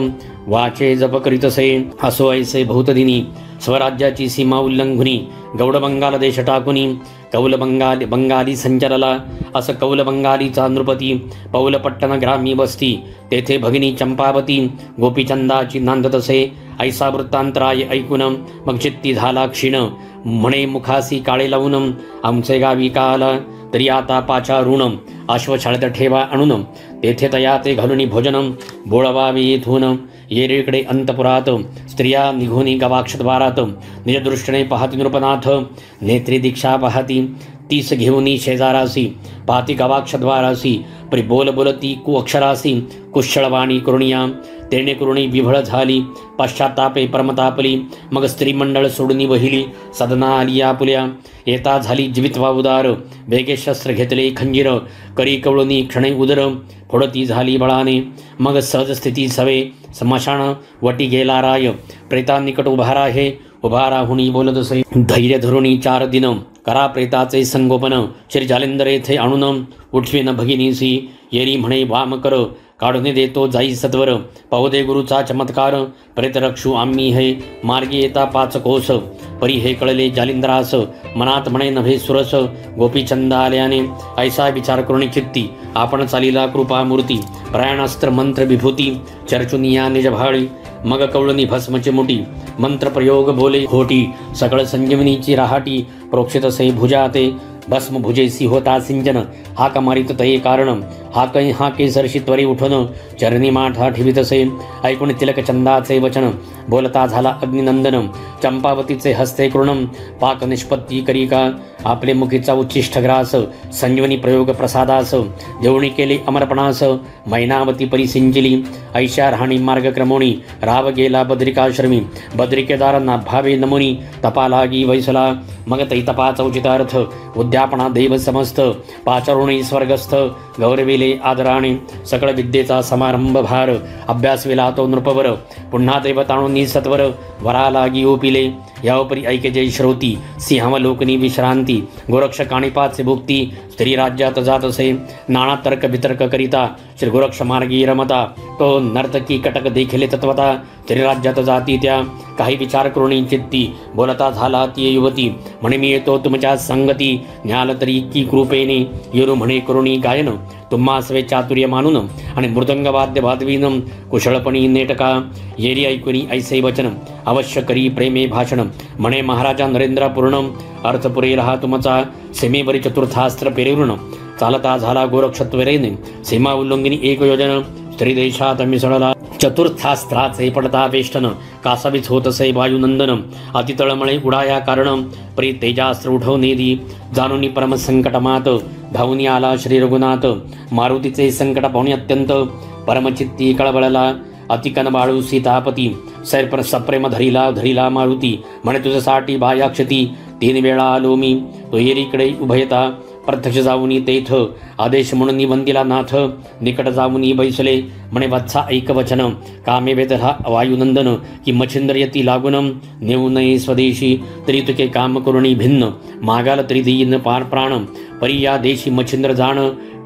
वाचे जप करीतसे असो ऐसे भूतदिनी स्वराज्याची सीमा उल्लंघुनी गौड बंगाल देश टाकुनी कौल बंगाली संचरला अस कौल बंगालीचा नृपती पौलपट्टण ग्रामी वस्ती तेथे भगिनी चंपावती गोपीचंदाची नांदतसे ऐसा वृत्तांतराय ऐकून मग चित्ती झाला क्षीण म्हणे मुखासी काळे लावून आमचे गावी का आला तरी आता पाचा ऋण अश्वछाळत ठेवा आणून तेथे तया ते घालुनी भोजन बोळवावे येथून येरेकडे अंतपुरात स्त्रिया निघोनी गवाक्षद्वारात निजदृष्टीने पाहती नृपनाथ नेत्री दीक्षा पाहती 30 घेऊनी शेजारासी पाहती गवाक्षद्वारासी परी बोलती कुअक्षरासी कुशळवाणी करुणिया तेणे करुणी विभळ झाली पश्चातापे परमतापली मग स्त्रीमंडळ सोडून वहिली सदना आली आपुल्या येता झाली जीवितवा उदार वेगे शस्त्र घेतले खंजीर करी कवळुनी क्षणे उदर फोडती झाली बळाने मग सहज स्थिती सवे स्मशान वटी गेला राय प्रेतानिकट उभारा हे उभा राहुणी बोलतसे धैर्य धरुणी 4 दिन करा प्रेताचे संगोपन श्री जालिंदर येथे आणून उठवीन भगिनीसी येरी म्हणे वाम कर काढून देतो जाई सत्वर पाहुदे गुरुचा चमत्कार प्रेतरक्षू आम्ही हे मार्गी येता 5 कोस परी हे कळले जालिंदरास मनात म्हणे नभे सुरस गोपीचंद आल्याने ऐसा विचार करुणी चित्ती आपण चालीला कृपा मूर्ती प्रयाणास्त्र मंत्र विभूती चर्चुनिया निजभाळी मग कवळणी भस्मचे मुठी मंत्र प्रयोग बोले होटी सकळ संजीवनीची राहाटी प्रोक्षित से भुजाते भस्म भुजेसी होता सिंचन हाक मारित तये कारण हाके सरशी त्वरी उठून चरणी माठा ठेवितसे ऐकून तिलक चंदाचे वचन बोलता झाला अग्निनंदन चंपावतीचे हस्ते कृणम पाक निष्पत्ती करिका आपले मुखीचा उच्चिष्ठ ग्रास संजीवनी प्रयोग प्रसादास देवणी केले अमरपणास मैनावती परिसिंचिली ऐशा राहणी मार्गक्रमोणी राव गेला बद्रिकाश्रमी बद्रिकेदारांना भावे नमुनी तपा लागी वैसला मग तै तपा चौचितार्थ उद्यापना देव समस्त पाचारुणी स्वर्गस्थ गौरविले बसिले आदराणे सकळ विद्येचा समारंभ भार अभ्यास वेला तो नृपवर पुन्हा देवताणूंनी सत्वर वरा लागी ओपिले यावपरी ऐके जय श्रोती सिंहावलोकनी विश्रांती गोरक्ष काणिपाचे भुक्ती स्त्री राज्यात जात असे नाना तर्क वितर्क करिता श्री गोरक्ष मार्गी रमता तो नर्तकी कटक देखिले तत्वता श्री राज्यात जाती त्या काही विचार करुणी चित्ती बोलता झाला ती युवती म्हणे मी येतो तुमच्या संगती न्याल तरी की कृपेने येरू म्हणे करुणी गायन तुम्हा स्वे चातुर्य मानून आणि मृदंग वाद्य वादवीन कुशळपणी नेटका येरी ऐकुनी ऐसे वचन अवश्य करी प्रेमे भाषण म्हणे महाराजा नरेंद्र पूर्ण अर्थ पुरेल हा तुमचा सीमेवरी चतुर्थास्त्र पेरेवृण चालता झाला गोरक्षत्वरेने सीमा उल्लंघिनी एक योजन स्त्री देशात मिसळला चतुर्थास्त्राचे पडता वेष्टन कासावीच होत असे वायुनंदन अतितळमळे उडाया कारण परी तेजास्त्र उठवनेदी जाणूनी परमसंकटमात धावून आला श्री रघुनाथ मारुतीचे संकट पाहुणे अत्यंत परमचित्ती कळवळला अतिकन बाळू सीतापती सैर सप्रेम धरिला मारुती म्हणे तुझ्यासाठी बायाक्षती 3 वेळा आलो मी तो येरीकडे उभयता प्रत्यक्ष जाऊनी तेथ आदेश म्हणून वंदिला नाथ निकट जाऊनी बैसले म्हणे वत्सा ऐक वचन कामे वेदला वायुनंदन की मच्छिंद्र यती लागून नेऊ नये स्वदेशी तरी तुके काम करुणी भिन्न मागाल तरी देईन पार प्राण परी या देशी मच्छिंद्र जाण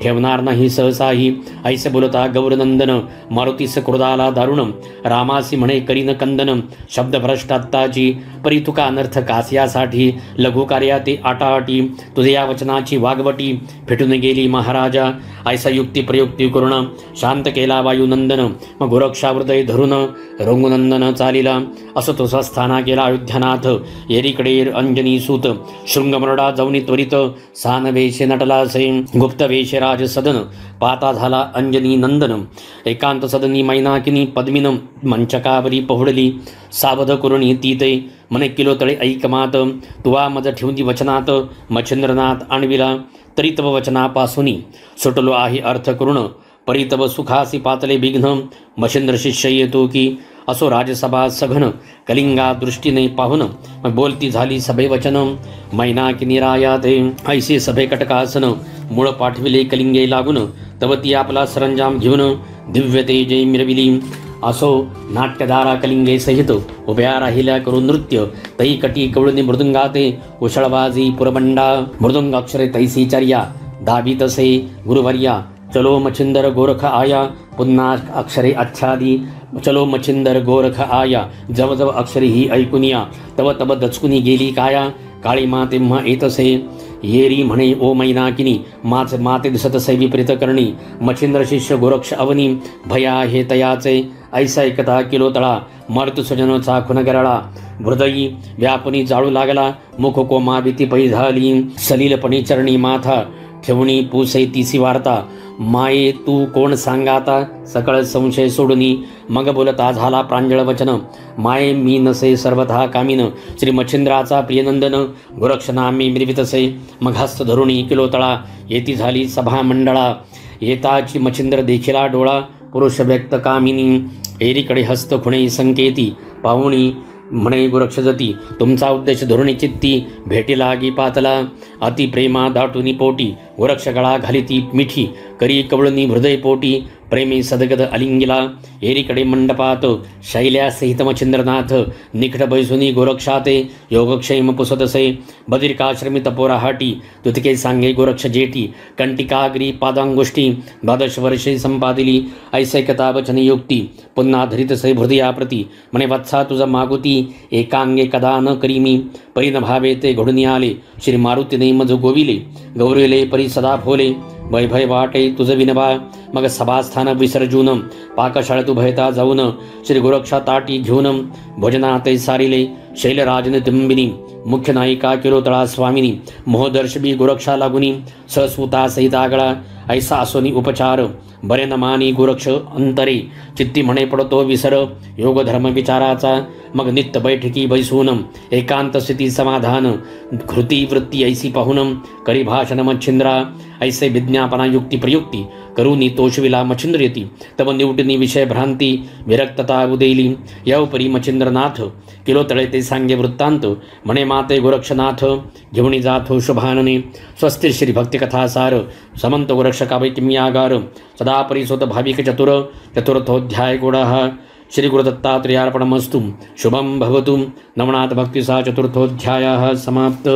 ठेवणार नाही सहसाही ऐसे बोलता गौरनंदन मारुतीस क्रोधाला दारुण रामासी म्हणे करीन कंदन शब्द भ्रष्ट आत्ताची परी तुका अनर्थ कास्यासाठी लघु कार्या ते आटाआटी तुझे या वचनाची वागवटी फेटून गेली महाराजा ऐसा युक्ती प्रयुक्ती करून शांत केला वायुनंदन मग गोरक्षा हृदय धरून रंगुनंदन चालिला असं तो स्वस्थाना केला अयोध्यानाथ येरीकडे अंजनी सूत शृंगमरडा जाऊनी त्वरित सानवेशे नटला असे गुप्त वेश राज सदन पाता झाला अंजनी नंदन एकांत सदनी मैनाकिनी पद्मिन मंचकावरी पहुडली सावध करुणी तीते मने किलो तळे ऐकमात तुवा मज ठेवून वचनात मच्छिंद्रनाथ आणविला तरी तव वचनापासूनी सुटलो आहे अर्थ करुण परी तव सुखासी पातले विघ्न मच्छिंद्र शिष्य येतो की असो राजसभा सघन कलिंगा दृष्टीने पाहुन बोलती झाली सभे वचन मैनाकिनी रायाते ऐसे सभे कटकासन मूळ पाठविले कलिंगे लागून तव ती आपला सरंजाम घेऊन दिव्य तेजे मिरविली असो नाट्यधारा कलिंगे सहित उभ्या राहिल्या करून नृत्य तई कटी कवळणी मृदुंगाते कुशळबाजी पुरबंडा मृदुंग अक्षरे तैसी चर्या दाबी तसे गुरुवर्या चलो मच्छिंदर गोरख आया पुन्हा अक्षरे आच्छादी चलो मच्छिंदर गोरख आया जव जव अक्षरे ही ऐकुनिया तव तव दचकुनी गेली काया काळी माते तेव्हा येतसे येरी म्हणे ओ मैनाकिनी माते दिसतसे विपरीत करणी मच्छिंद्र शिष्य गोरक्ष अवनी भया हे तयाचे ऐसा एकता किलो तळा मर्तु सजनोचा खुन गरळा हृदयी व्यापनी जाळू लागला मुख कोमा भीती पै झाली सलीलपणी चरणी माथा ठेवणी पुसे तिसी वार्ता माये तू कोण सांगाता सकळ संशय सोडूनी मग बोलता झाला प्रांजळ वचन माये मी नसे सर्वथा कामीन श्री मच्छिंद्राचा प्रियनंदन गोरक्षनामी मिरवितसे मग हस्त धरुणी किलो तळा येती झाली सभा मंडळा येताची मच्छिंद्र देखिला डोळा पुरुष व्यक्त कामिनी एरीकडे हस्त खुणे संकेती पाहुणी म्हणे गोरक्षजती तुमचा उद्देश धोरणी चित्ती भेटी लागी पातला अति प्रेमा दाटुनी पोटी गोरक्ष गळा घालिती मिठी करी कवळणी हृदय पोटी प्रेमी सदगद अलिंगिला एरीकडे मंडपात शैल्यासहित मच्छिंद्रनाथ निकट बैसुनी गोरक्षाते योगक्षेम पुसतसे बदिरिकाश्रमी तपोराहाटी तुतके सांगे गोरक्ष जेठी कंटिकाग्री पादांगोष्ठी 12 वर्षे संपादिली ऐसैकता वचन युक्ती पुन्हा धरितसे हृदयाप्रती म्हणे वत्सा तुझ मागुती एकांगे कदा न करी मी परी न भावे ते घडून आले श्री मारुतीने मज गोविले गौरविले परी सदा भोले वैभय वाटे तुझ विनबा मग सभास्थान विसर्जून पाकशाळेत उभयता जाऊन श्री गोरक्षा ताटी घेऊन भोजनाते सारिले शैलराजने तिंबिनी मुख्य नायिका किरोतळा स्वामिनी मोहदर्शबी गोरक्षा लागुनी ससुता सहित आगळा ऐसा असोनी उपचार बरे न मानी गोरक्ष अंतरे चित्ती म्हणे पडतो विसर योग धर्म विचाराचा मग नित्य बैठकी बैसून एकांत स्थिती समाधान कृती वृत्ती ऐसी पाहून करी भाषण मच्छिंद्रा ऐसे विज्ञापना युक्ती प्रयुक्ती करुनी तोषविला मच्छिंद्र येती. तब निवटनी विषय भ्रांती विरक्तता उदेली. यावपरी मच्छिंद्रनाथ किलो तळे ते सांगे वृत्तांत. म्हणे माते गोरक्षनाथ घेऊनी जाथो शुभानने. स्वस्ति श्री भक्तिकथासार समंत गोरक्षकावै किम्यागार. सदा परिसोत भाविक चतुर्थोध्याय गुणः. श्री गुरुदत्तात्रेयार्पणमस्तु. शुभम भवतु. नवनाथ भक्तिसा चतुर्थोध्यायः समाप्त.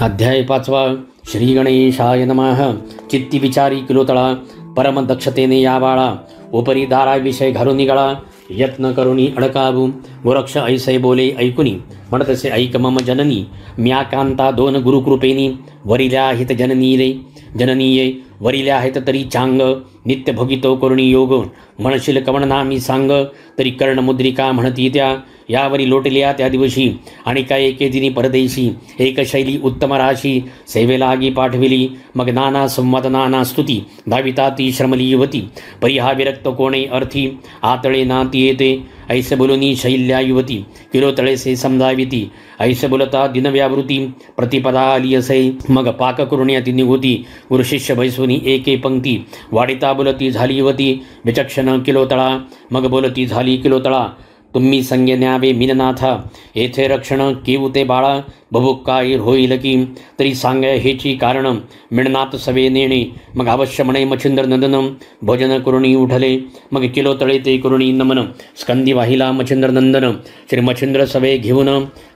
अध्याय 5. श्री गणेशाय नमः. चित्ती विचारी किलोतळा परम दक्षतेने या बाळा. उपरी दारा विषय घालून निघाला. यत्न करुणी अडकावू. गोरक्ष ऐसे बोले ऐकुनी. म्हणतसे ऐक मम जननी. म्या कांता दोन गुरुकृपेनी. वरिल्या हित जननीये वरिल्या आहेत तरी चांग. नित्य भोगितो करुणी योग. म्हणशील कवण नामी सांग. तरी कर्णमुद्रिका म्हणती त्या. यावरी लोटल्या त्या दिवशी. आणि काय एके दिनी परदेशी. एक शैली उत्तम राशी. सेवेलागी पाठविली. मग नाना संवाद नाना स्तुती. धाविता ती श्रमली युवती. परी हा विरक्त कोणे अर्थी. आतळे नाती येते. ऐसे बोलुनी शैल्या युवती. किलो तळेसे समजाविती. ऐसे बोलता दिनव्यावृती. प्रतिपदा आली असे. मग पाक करुण्या ती निघुती. गुरुशिष्य बैसुनी एके पंक्ती. वाडिता बोलती झाली युवती. विचक्षण किलोतळा. मग बोलती झाली किलोतळा. तुम्ही संज्ञ न्यावे मीननाथा. येथे रक्षण केऊ ते बाळा. बभूक काय होईल की. तरी सांग हेची कारण. मिळनात सवे नेणे. मग अवश्य म्हणे मच्छिंद्र नंदन. भोजन करुणी उठले. मग किलो तळे ते करुणी नमन. स्कंदी वाहिला मच्छिंद्र नंदन. श्री मच्छिंद्र सवे घेऊन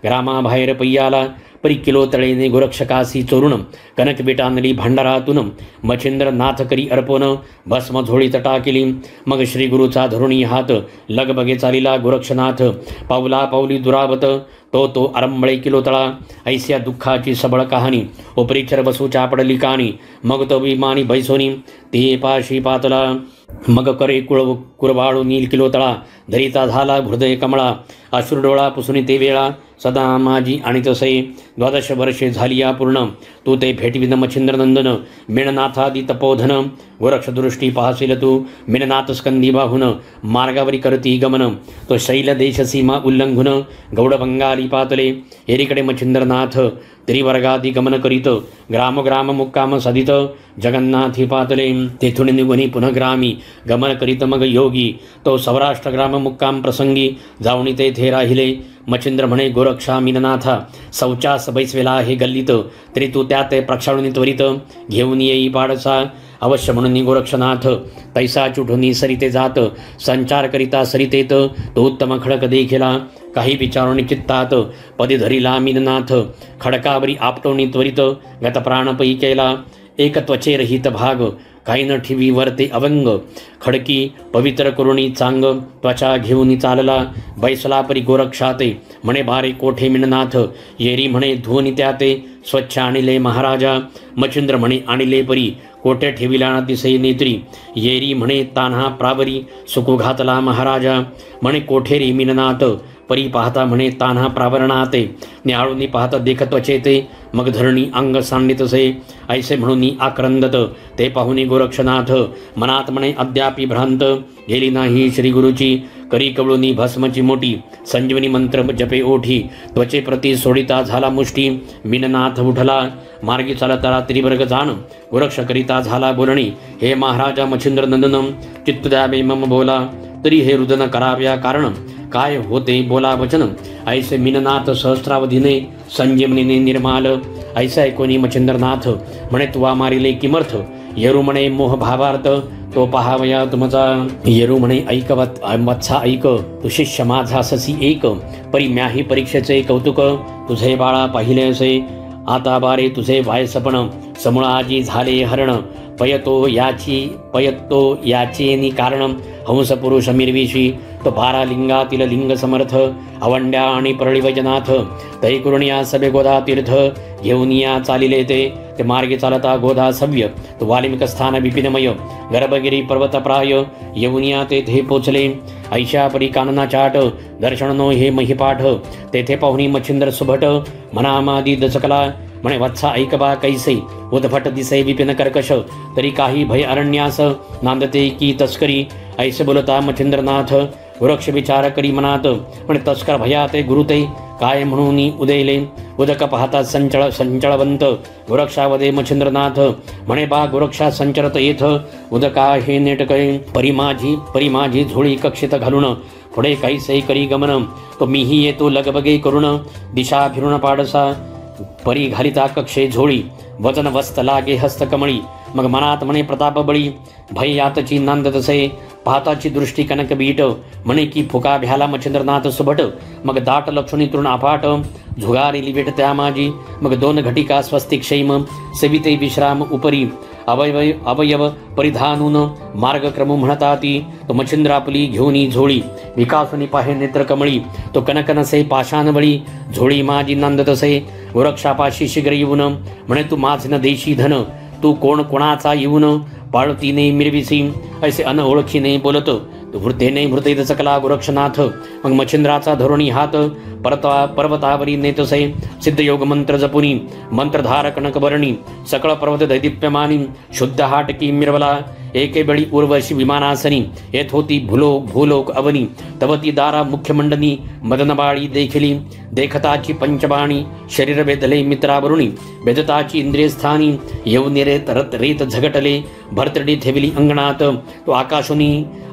ग्रामाबाहेर पय्याला. परी किलो तळेने गोरक्षकासी चोरून. कनक बेटानली भांडारातून. मच्छिंद्र नाथ करी अर्पण. भस्म झोळी तटा केली. मग श्री गुरुचा धरुणी हात. लगबगे चालिला गोरक्षनाथ. पावला पावली दुरावत. तो आरंबळे किलोतळा. ऐस्या दुःखाची सबळ कहाणी. उपरीक्षर बसूच्या पडली कानी. मग तो विमानी बैसोनी ते पाशी पातला. मग करे कुरवाळू नील किलोतळा. धरिता झाला हृदय कमळा. अश्रुडोळा पुसुनी ते वेळा. सदा माझी आणि तसे 12 वर्षे झाली या पूर्ण. तू ते भेटविन मच्छिंद्रनंदन. मिणनाथादी तपोधन. गोरक्षदृष्टी पाहसील तू. मिणनाथ स्कंदी बाहुन. मार्गावरी करती गमन. तो शैल देश सीमा उल्लंघुन. गौडभंगाली पातले. एरीकडे मच्छिंद्रनाथ त्रिवर्गादी गमन करीत. ग्राम मुक्काम सदित. जगन्नाथी पातले. तेथून निघुनी पुनः ग्रामी गमन करीत मग योगी. तो सौराष्ट्र ग्राम मुक्काम प्रसंगी जाऊनी तेथे राहिले. मच्छिंद्र म्हणे गोरक्षा मीननाथा. शौचास बैसवेला हे गल्लीत. तरी तू त्यात प्रक्षाळून त्वरित. घेऊन येई पाडसा. अवश्य म्हणून गोरक्षनाथ. तैसा चुठून सरिते जात. संचार करिता सरितेत. तो उत्तम खडक देखिला. काही विचारून चित्तात. पदी धरिला मीननाथ. खडकावरी आपटोनी त्वरित. गतप्राणपै केला. एक त्वचे रहित भाग. काही न ठिवी वरते अवंग. खडकी पवित्र करुणी चांग. त्वचा घेऊन चालला. बैसला परी गोरक्षाते. म्हणे बारे कोठे मिणनाथ. येरी म्हणे धुवनी त्याते. स्वच्छ आणिले महाराजा. मच्छिंद्र म्हणे आणिले परी. कोठे ठेविला दिसे नेत्री. येरी म्हणे तान्हा प्रावरी. सुकू घातला महाराजा. म्हणे कोठे रे मिणनाथ. परी पाहता म्हणे तान्हा प्रावरणाते. न्याळूनी पाहता देखत त्वचेते. मग धरणी अंग सांडितसे. ऐसे म्हणून आक्रंदत. ते पाहुनी गोरक्षनाथ. मनात म्हणे अद्यापि भ्रांत. गेली नाही श्री गुरुची. करी कवळुनी भस्मची मोठी. संजीवनी मंत्र जपे ओठी. त्वचे प्रती सोडिता झाला मुष्टी. मीननाथ उठला. मार्गी चालताला त्रिवर्ग जाण. गोरक्ष करिता झाला बोलणी. हे महाराजा मच्छिंद्र नंदन. चित्त द्यावे मम बोला. तरी हे रुदन कराव्या कारण. काय होते बोला वचन. ऐसे मीननाथ सहस्रावधीने. संजीवनीने निर्माल. ऐसा ऐकोनी मच्छिंद्रनाथ. म्हणे तुवा मारिले किमर्थ. येरू म्हणे मोह भावार्थ. तो पहावया तुमचा. येरू म्हणे ऐक वत्सा ऐक. तू शिष्य माझा ससी एक. परी म्याही परीक्षेचे कौतुक. तुझे बाळा पाहिले असे. आता बारे तुझे वायसपण. समूळाजी झाले हरण. पयतो याचेनी कारण. हंस पुरुष मिरविशी. तो 12 लिंगातील लिंग समर्थ. अवंड्या आणि परळी वैजनाथ. तै करुणिया सभे गोदा तीर्थ. घेऊन या चालिले ते मार्गे चालता गोदा सव्य. तो वाल्मिक स्थान विपिनमय. गर्भगिरी पर्वत प्राय. येऊनिया तेथे पोचले. ऐशा परी कानना चाट. दर्शन नो हे महिपाठ. तेथे पाहुणी मच्छिंद्र सुभट. मनामादी दचकला. म्हणे वत्सा ऐकबा कैसे. उद्भट दिसे विपिन कर्कश. तरी काही भय अरण्यास. नांदते की तस्करी. ऐसे बोलता मच्छिंद्रनाथ. वृक्ष विचार करी मनात. म्हणे तस्कर भया ते गुरुते. काय म्हणून उदयले. उदक पाहता संचळवंत गोरक्षावदे मच्छिंद्रनाथ. म्हणे बा गोरक्षा संचरत येथ उदका हे नेटकळे. परी माझी झोळी कक्षित घालून पुढे काहीसे करी गमन. तो मीही येतो लगबगे करून दिशा फिरून पाडसा. परी घालिता कक्षे झोळी वजन वस्त लागे हस्तकमळी. मग मनात म्हणे प्रताप बळी भय यातची नांद तसे. पाहताची दृष्टी कनक बीट म्हणे की फुका भ्याला मच्छिंद्रनाथ सुभट. मग दाट लक्षणी तरुण अफाट झुगारी वेट त्या माझी. मग 2 घटिका स्वस्तिक शैम सेविते विश्राम उपरी. अवयव परिधानून मार्गक्रम म्हणता ती. तो मच्छिंद्र आपली घेऊनी झोळी विकासुनी पाहे नेत्र कमळी. तो कनकनसे पाषाण बळी झोळी माझी नांदतसे. गोरक्षापाशी शीघ्र येऊन म्हणे तू माझ न देशी धन. तू कोण कोणाचा येऊन पाळतीने मिरविसी. ऐसे अनओळखीने बोलत वृद्धेने मृतेत चकला गोरक्षनाथ. मग मच्छिंद्राचा धरुणी हात पर्वतावरी नेतसे. सिद्धयोग मंत्र जपुनी मंत्रधार कनकवर्णी. सकळ पर्वत दैदिप्यमानी शुद्ध हाटकी मिरवला. एके बेळी उर्वशी विमानासनी येत होती भूलोक अवनी. तवती दारा मुख्यमंडनी मदनबाळी देखिली. देखताची पंचबाणी शरीर वेधले मित्रावरुणी. वेदताची इंद्रियस्थानी येऊन रेत झगटले. भरतडी ठेविली अंगणात. तो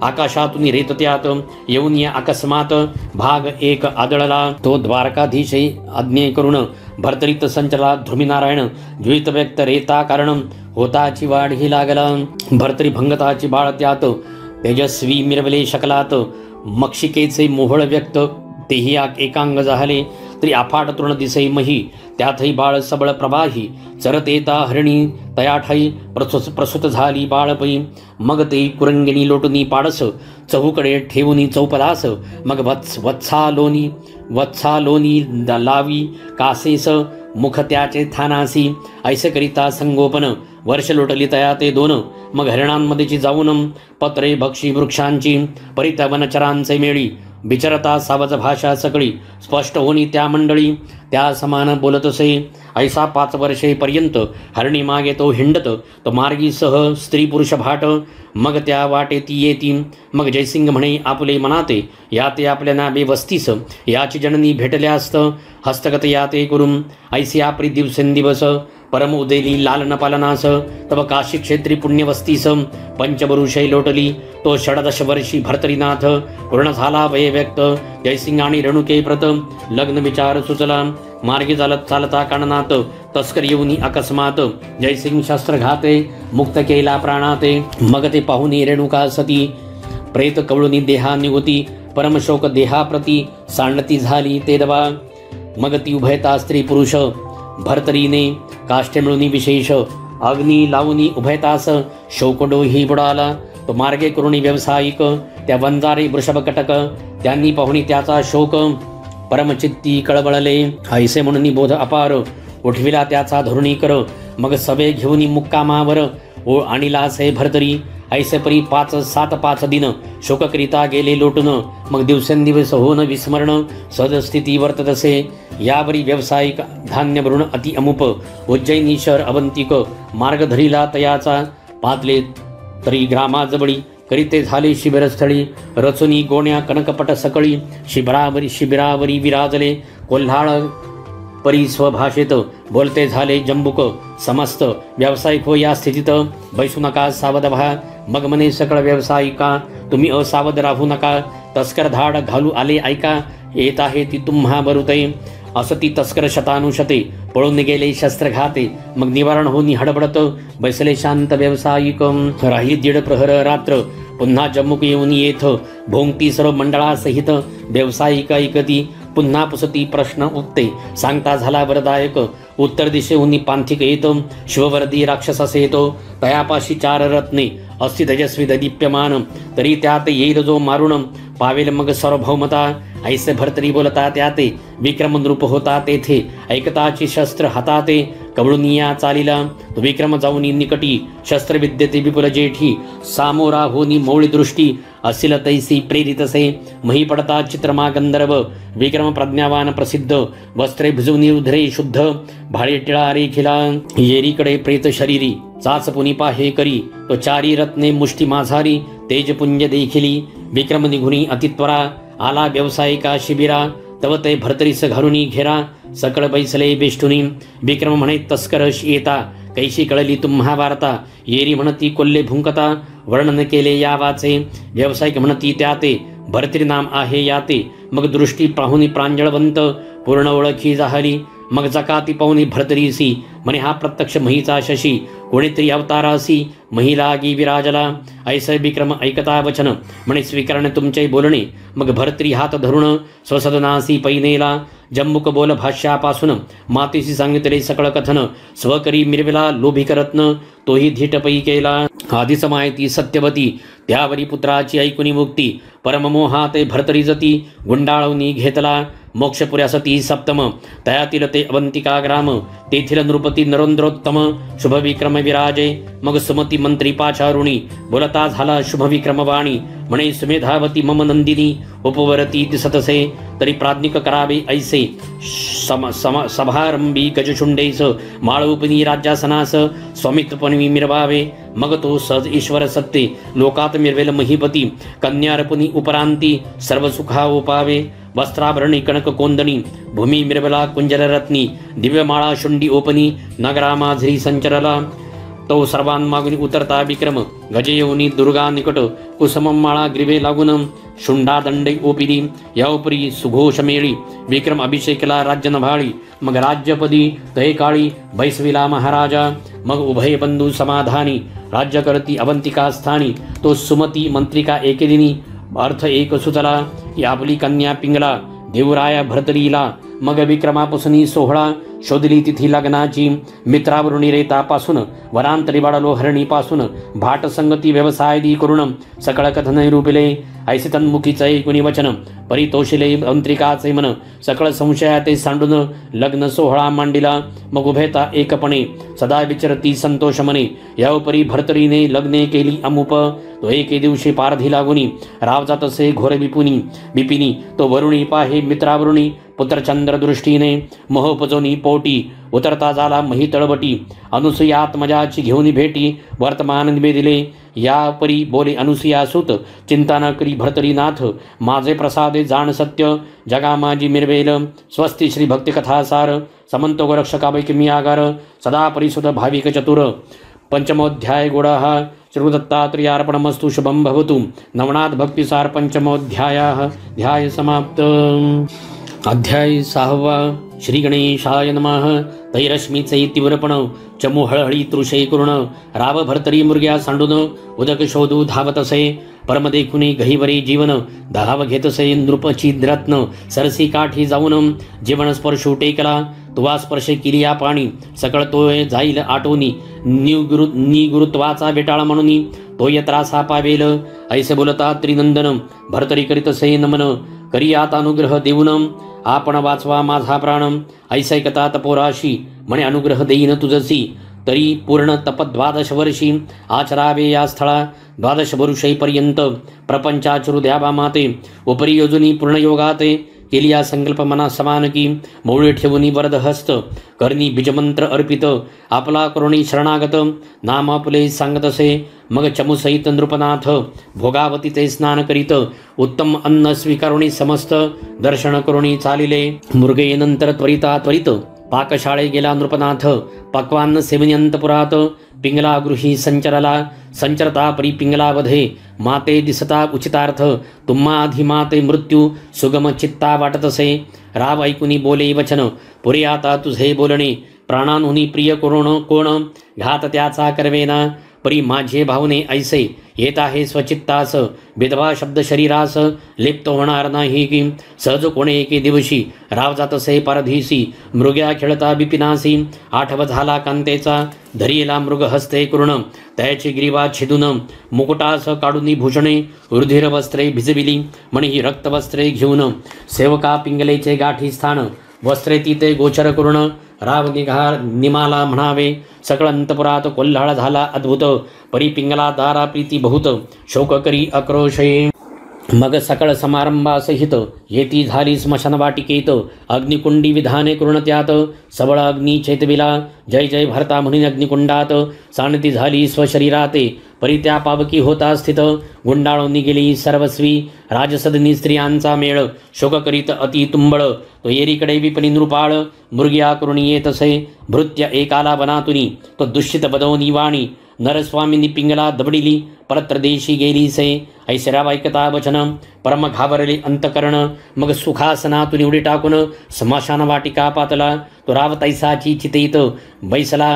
आकाशातून रेत त्यात येऊन या अकस्मात भाग एक आदळला. तो द्वारकाधीशे आज्ञे करून भरतरीत संचला ध्रुमीनारायण. द्वित व्यक्त रेता कारण होताची वाढ ही लागला. भरतरी भंगताची बाळ त्यात तेजस्वी मिरवले शकलात. मक्षिकेचे मोहळ व्यक्त तेही एकांग झाले. तरी अफाट तृण दिसे मही त्यातही बाळ सबळ प्रवाही. चरत येता हरिणी तयाठाई प्रसूत झाली बाळपई. मग ते कुरंगिणी लोटुनी पाडस चहूकडे ठेवूनी चौपदास. मग वत्सालोनी लावी कासेस मुख त्याचे थानासी. ऐसे करिता संगोपन वर्ष लोटली तया ते 2. मग हरिणांमध्येची जाऊन पत्रे भक्षी वृक्षांची परिता वनचरांचे मेळी. विचरता सावज भाषा सकळी स्पष्ट होनी त्या मंडळी. त्या समान बोलतसे. ऐसा 5 वर्षेपर्यंत हरणी मागे तो हिंडत. तो मार्गी सह स्त्री पुरुष भाट. मग त्या वाटे ती येती. मग जयसिंग म्हणे आपले मनाते याते आपल्या नाबे वस्तीस. याची जननी भेटल्यास्त हस्तगत याते करून. ऐसी आपली दिवसेंदिवस परम उदेली लालन पालनास. तव काशी क्षेत्री पुण्यवस्तीस पंचवरुषे लोटली. तो 16 वर्षी भर्तरीनाथ पूर्ण झाला वय व्यक्त. जयसिंग आणि रेणुके प्रत लग्न विचार सुचला. मार्गी चालता काननात तस्कर येऊनी अकस्मात. जयसिंग शस्त्र घाते मुक्त केला प्राणाते. मग ते पाहुनी रेणुका सती प्रेत कवळुनी देहा निगुती. परमशोक देहाप्रती सांडती झाली ते दवा. मग ती उभयता स्त्री पुरुष भरतरीने काष्टे मिळूनी विशेष. अग्नी लावूनी उभयतास शोकडो ही बुडाला. तो मार्गे करुणी व्यावसायिक त्या वंजारे वृषभ कटक. त्यांनी पाहुणी त्याचा शोक परमचित्ती कळवळले. ऐसे म्हणून बोध अपार उठविला त्याचा धरुणी कर. मग सवे घेऊनी मुक्कामावर आणिला से भरतरी. ऐसे परी 5-7 दिन शोककरिता गेले लोटून. मग दिवसेंदिवस होऊन विस्मरण सदस्थिती वर्ततसे. यावरी व्यावसायिक धान्य भरून अति अमुप. उज्जैनी शहर अवंतिक मार्ग धरिला तयाचा. पातले तरी ग्रामाजवळी करीते झाले शिबिरस्थळी. रचुनी गोण्या कनकपट सकळी शिबिरावरी विराजले. कोल्हाळ परी स्वभाषेत बोलते झाले जंबुक. समस्त व्यावसायिक हो या स्थितीत बैसू नका सावध व्हा. मग म्हणे सकळ व्यावसायिका तुम्ही असावध राहू नका. तस्कर धाड घालू आले ऐका. येत आहे ती तुम्हा बरुते. असती तस्कर शतानुशते पळून गेले शस्त्रघाते. मग निवारण होनी हडबडत बैसले शांत व्यावसायिक. राही 1.5 प्रहर रात्र पुन्हा जम्मुक येऊन येथ. भोंगती सर्व मंडळासहित व्यावसायिक ऐकती. पुन्हा पुसती प्रश्न उत्ते सांगता झाला वरदायक. उत्तर दिशेहून पांथिक येतो शिववर्दी राक्षसास येतो. तयापाशी 4 रत्ने अस्ति तेजस्वी दीप्यमान. तरी त्यात येईल जो मारून पावेल मग सार्वभौमता. ऐसे भरतरी बोलता त्याते विक्रम नृप होता तेथे. ऐकताची शस्त्र हाताते कवळुनिया चालिला. तो विक्रम जाऊनी निकटी शस्त्रविद्यते विपुल जेठी. सामोरा होनी मौळी दृष्टी असिल तैसी प्रेरितसे. मही पडता चित्रमा गंधर्व विक्रम प्रज्ञावान प्रसिद्ध. वस्त्रे भिजवनी उधरे शुद्ध भाळे टिळा रेखिला. येरीकडे प्रेत शरीरी चाच पुनी पाहे करी. तो 4 रत्ने मुष्टी माझारी तेजपुंज देखिली. विक्रम निघुनी अतित्वरा आला व्यावसायिका शिबिरा. तव ते भरतरीस घालुनी घेरा सकळ बैसले बेष्टुनी विक्रम म्हणे तस्कर येता कैशी कळली तुम्हा वार्ता येरी म्हणती कोल्हे भुंकता वर्णन केले या वाचे व्यावसायिक म्हणती त्या ते भरतरी नाम आहे याते मग दृष्टी पाहुनी प्रांजळवंत पूर्ण ओळखी जाहली मग जकाती पाहुनी भरतरीसी म्हणे हा प्रत्यक्ष महीचा शशी कोणीतरी अवतारासी महिलागी विराजला ऐसे विक्रम ऐकता वचन म्हणे स्वीकरण तुमचे बोलणे मग भरतरी हात धरून स्वसदनासी पैनेला जम्मुक बोल भाष्यापासून मातेशी सांगितले सकळ कथन स्वकरी मिरविला लोभी करत्न तोही धीटपै केला आधीच माहिती सत्यवती त्यावरी पुत्राची ऐकुनी मुक्ती परममोहाते भरतरी जती गुंडाळवनी घेतला मोक्षपुऱ्या सती सप्तम तयातील ते अवंतिका ग्राम तेथील नृपती नरेंद्रोत्तम शुभविक्रम विराजे मग सुमती मंत्री पाचारुणी बोलता झाला शुभविक्रमवाणी म्हणे सुमेधावती मम नंदिनी उपवरती दिसतसे तरी प्राज्ञिक करावे ऐसे सभारंभी गजशुंडेस माळोपनी राज्यासनास स्वामित्वपणी मिरवावे मग तो सहज ईश्वर सत्ते लोकात मिरवेल महीपती कन्यार्पणी उपरांती सर्व सुखा ओपावे वस्त्राभरणी कणक कोंदणी भूमी मिरवला कुंजर रत्नी दिव्यमाळा शुंडी ओपनी नगरा माझरी संचरला तो सर्वांमागुनी उतरता विक्रम गजयोनी दुर्गा निकट कुसमम माळा ग्रीवे लागून शुंडा दंडे ओपिली याउपरी सुघोष मेळी विक्रम अभिषेकला राज्य नभाळी मग राज्यपदी तय काळी बैसविला महाराजा मग उभय बंधू समाधानी राज्य करती अवंतिका स्थानी तो सुमती मंत्रिका एकेदिनी अर्थ एक सुचला ही आपली कन्या पिंगला देवराया भरतरीला मग विक्रमापासून सोहळा शोधली तिथी लग्नाची मित्रावरुणी रेतापासून वरांतरी वाढलो हरणीपासून भाट संगती व्यवसाय दी करुण सकळ कथन निरूपिले ऐसे तन्मुखीचे ऐकुनी वचन परितोषिले अंत्रिकाचे मन सकळ संशयाते सांडून लग्न सोहळा मांडिला मग उभेता एकपणे सदा विचरती संतोष मने याउपरी भरतरीने लग्ने केली अमुप तो एके दिवशी पारधी लागुनी रावजा तसे घोर बिपिनी तो वरुणी पाहे मित्रावरुणी पुत्रचंद्र दृष्टीने मोहपजोनी पोटी उतरता झाला मही तळबटी अनुसुयात्मजाची घेऊन भेटी वर्तमान निवेदिले या परी बोले अनुसुया सुत चिंता न करी भरतरीनाथ माझे प्रसादे जाण सत्य जगा माझी मिरवेल स्वस्ती श्री भक्ती कथासार समंतो गोरक्षकावैकी मी आगार सदा परिसुत भाविक चतुर पंचमोध्याय गुडः श्रीदत्तात्रेयार्पणमस्तु शुभं भवतु नवनाथ भक्तिसार पंचमोध्यायः ध्याय समाप्त अध्याय 6 श्री गणेशाय नमः तैरश्मीचे तीव्रपण चमू हळहळी तृषे करुण राव भरतरी मुर्ग्या सांडून उदक शोधू धावतसे परमदेखुनी गहिवरी जीवन धाव घेतसे नृपचिद्रत्न सरसी काठी जाऊन जीवन स्पर्शू टेकला तुवा स्पर्श किलिया पाणी सकळ तोय जाईल आटोनी निगुरुत्वाचा बेटाळ म्हणून तोय त्रासा पावेल ऐसे बोलता त्रिनंदन भरतरी करीतसे नमन करियात अनुग्रह देऊन आपण वाचवा माझा प्राण ऐसैकता तपोराशी म्हणे अनुग्रह देईन तुझसी तरी पूर्ण तप 12 वर्षी आचरावे या स्थळा 12 वर्षेपर्यंत प्रपंचाचरू द्यावा माते उपरी योजनी पूर्ण योगाते केली या संकल्प मना समान की मौळे ठेवून वरद हस्त करणी बीजमंत्र अर्पित आपला करुणी शरणागत नाम आपले सांगतसे मग चमुसहित नृपनाथ भोगावतीचे स्नान करीत उत्तम अन्न स्वीकारुणी समस्त दर्शन करुणी चालिले मृगे नंतर त्वरित पाकशाळे गेला नृपनाथ पक्वान्न सेवन्यंतपुरात पिंगला गृही संचरता परी पिंगला वधे माते दिसता उचितार्थ तुम्हा आधी माते मृत्यू सुगम चित्ता वाटतसे राव ऐकुनी बोले वचन पुरे आता तुझे बोलणे प्राणांहुनी प्रिय कोण घात त्याचा करवेना परी माझे भावने ऐसे येत आहे स्वचित्तास विधवा शब्द शरीरास लिप्त होणार नाही की सहज कोणे एके दिवशी राव जातसे परधीसी मृग्या खेळता बिपिनासी आठव झाला कांतेचा धरियेला मृग हस्ते करुण त्याची ग्रीवा छिदून मुकुटास काढून भूषणे रुधिर वस्त्रे भिजविली म्हणे ही रक्तवस्त्रे घेऊन सेवका पिंगलेचे गाठी स्थान वस्त्रे तिथे गोचर करुण राव निमाला म्हणावे सकळ अंतपुरात कोल्हाळ झाला अद्भुत परी पिंगला दारा प्रीती बहुत शोक करी अक्रोशे मग सकळ समारंभासहित येती झाली स्मशान वाटिकेत, अग्निकुंडी विधाने करून त्यात, सबळ अग्नी चैतविला, जय जय भरता म्हणून अग्निकुंडात, सांडती झाली स्वशरीराते, परित्या पावकी होता स्थित, गुंडाळून गेली सर्वस्वी, राजसदनी स्त्रियांचा मेळ, शोक करीत अति तुंबळ, तो येरीकडे विपणी नृपाळ, मृग्या करून येतसे, भृत्य एकाला वनातुनी, तो दुष्टित बदवनी वाणी, नरस्वामींनी पिंगला दबडिली, परत्रदेशी गेली से, ऐश्वर्या ऐकता वचन, परम घाबरले अंतकरण, मग सुखासनातून उडी टाकून, स्मशान वाटिका पातला, तो रावतैसाची चितेत बैसला,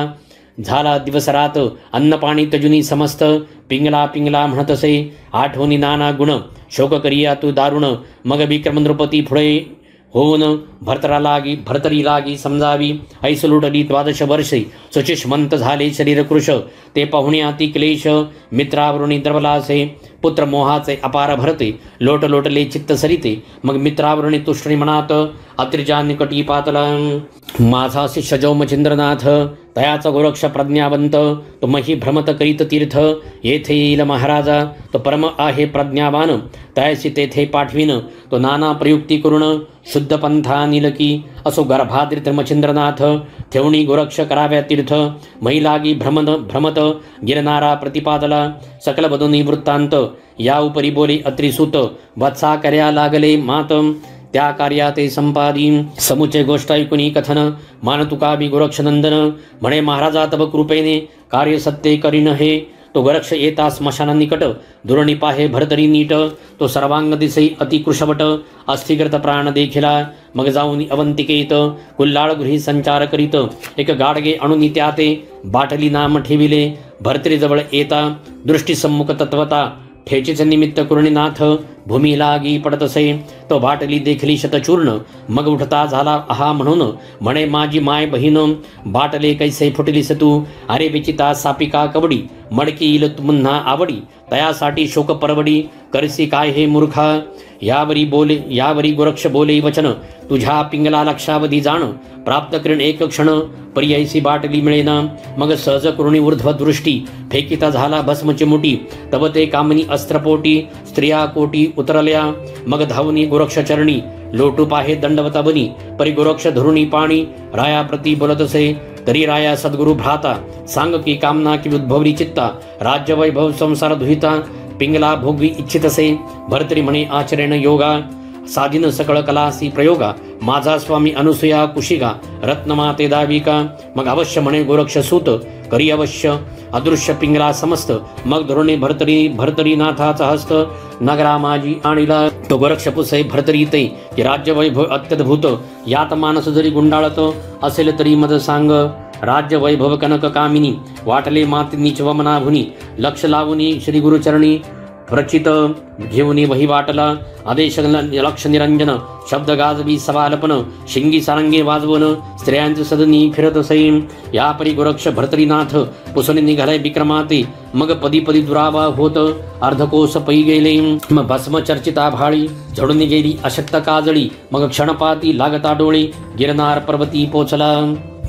झाला दिवसरात, अन्नपाणी तजुनी समस्त, पिंगला पिंगला म्हणतसे, आठवणी नाना गुण, शोक करिया तू दारुण, मग विक्रम नृपती पुढे होऊन भरतरी लागी समजावी, ऐस लुटली 12 वर्षे, सुचिष्मंत झाले शरीरकृश, ते पाहुण्याती क्लेश, मित्रावरुणी द्रवलासे, पुत्र मोहाचे अपार भरते, लोटले चित्त सरिते, मग मित्रावरुणी तुष्णी मनात, अत्रिजा निकटी पातला, माझा शिष्य जो मचिंद्रनाथ, तयाचा गोरक्ष प्रज्ञावंत, तो मही भ्रमत करीत तीर्थ, येथे येईल महाराजा, तो परम आहे प्रज्ञावान, तयाशी तेथे पाठविन, तो नाना प्रयुक्ती करून, शुद्ध पंथा निलकी, असो गर्भाद्रित मचिंद्रनाथ, ठेवणी गोरक्ष कराव्या तीर्थ, महिलागी भ्रमत गिरनारा प्रतिपादला, सकल बदुनी वृत्तांत, या उपरी बोले अत्रिसूत, वत्सा कर्या लागले मात, त्या कार्याते संपादी, समुचे गोष्ट ऐकुनी कथन, मान तुका मी गोरक्षनंदन, म्हणे महाराजा तव कृपेने, कार्य सत्य करीन हे, तो गोरक्ष येता स्मशाना निकट, दुरणी पाहे भरतरी नीट, तो सर्वांग दिसे अति कृशवट, अस्थिकृत प्राण देखिला, मग जाऊन अवंतिकेत, कुल्लाळ गृही संचार करीत, एक गाडगे अणुनी त्याते, बाटली नाम ठेविले, भरतरी जवळ येता, दृष्टी सम्मुख तत्वता, ठेचेचे निमित्त कुरणीनाथ, भूमी लागी पडतसे, तो बाटली देखली शतचूर्ण, मग उठता झाला आहा म्हणून, म्हणे माझी माय बहीण, बाटले कैसे फुटलीस तू, अरे विचिता सापिका कवडी, मडकी येईल पुन्हा आवडी, तयासाठी शोक परवडी, करसी काय हे मूर्खा, यावरी गोरक्ष बोले वचन, तुझ्या पिंगला लक्षावधी जाण, प्राप्त करीन एक क्षण, पर्यायसी बाटली मिळेना, मग सहज करुणी ऊर्ध्व दृष्टी, फेकिता झाला भस्म चिमुटी, तव ते कामनी अस्त्रपोटी, स्त्रिया कोटी उतरल्या, मग धावनी गोरक्ष चरणी, लोटू पाहे दंडवता बनी, परी गोरक्ष धरुणी पाणी, राया प्रती बोलतसे, तरी राया सद्गुरु भ्राता, सांग की कामना की उद्भवली चित्ता, राज्य वैभव संसार दुहिता, पिंगला भोगवी इच्छितसे, भरतरी म्हणे आचरण योगा, साधिन सकळ कलासी प्रयोगा, माझा स्वामी अनुसया कुशिगा, रत्नमाते दाविका, मग अवश्य म्हणे गोरक्ष सूत, करी अवश्य, अदृश्य पिंगला समस्त, मग धोरणे भरतरी नाथाचा हस्त, नगरा माझी आणिला, तो गोरक्ष पुसे भरतरी ते, की राज्य वैभव अत्यद्भुत, यात मानस जरी गुंडाळत, असेल तरी मद सांग, राज्य वैभव कनक कामिनी, वाटले माती वमनाभुनी, लक्ष लावुनी श्री गुरुचरणी, प्रचित घेऊनी वही वाटला, आदेश लक्ष निरंजन, शब्द गाजवी सवालपन, शिंगी सारंगे वाजवण, स्त्रियांचे सदनी फिरत सैम, या परी गोरक्ष भरतरीनाथ, पुसणे निघाले विक्रमाते, मग पदी पदी दुरावा होत, अर्धकोस पै गेले, मग भस्म चर्चिता भाळी, झडून गेली अशक्त काजळी, मग क्षणपाती लागता डोळे, गिरनार पर्वती पोचला,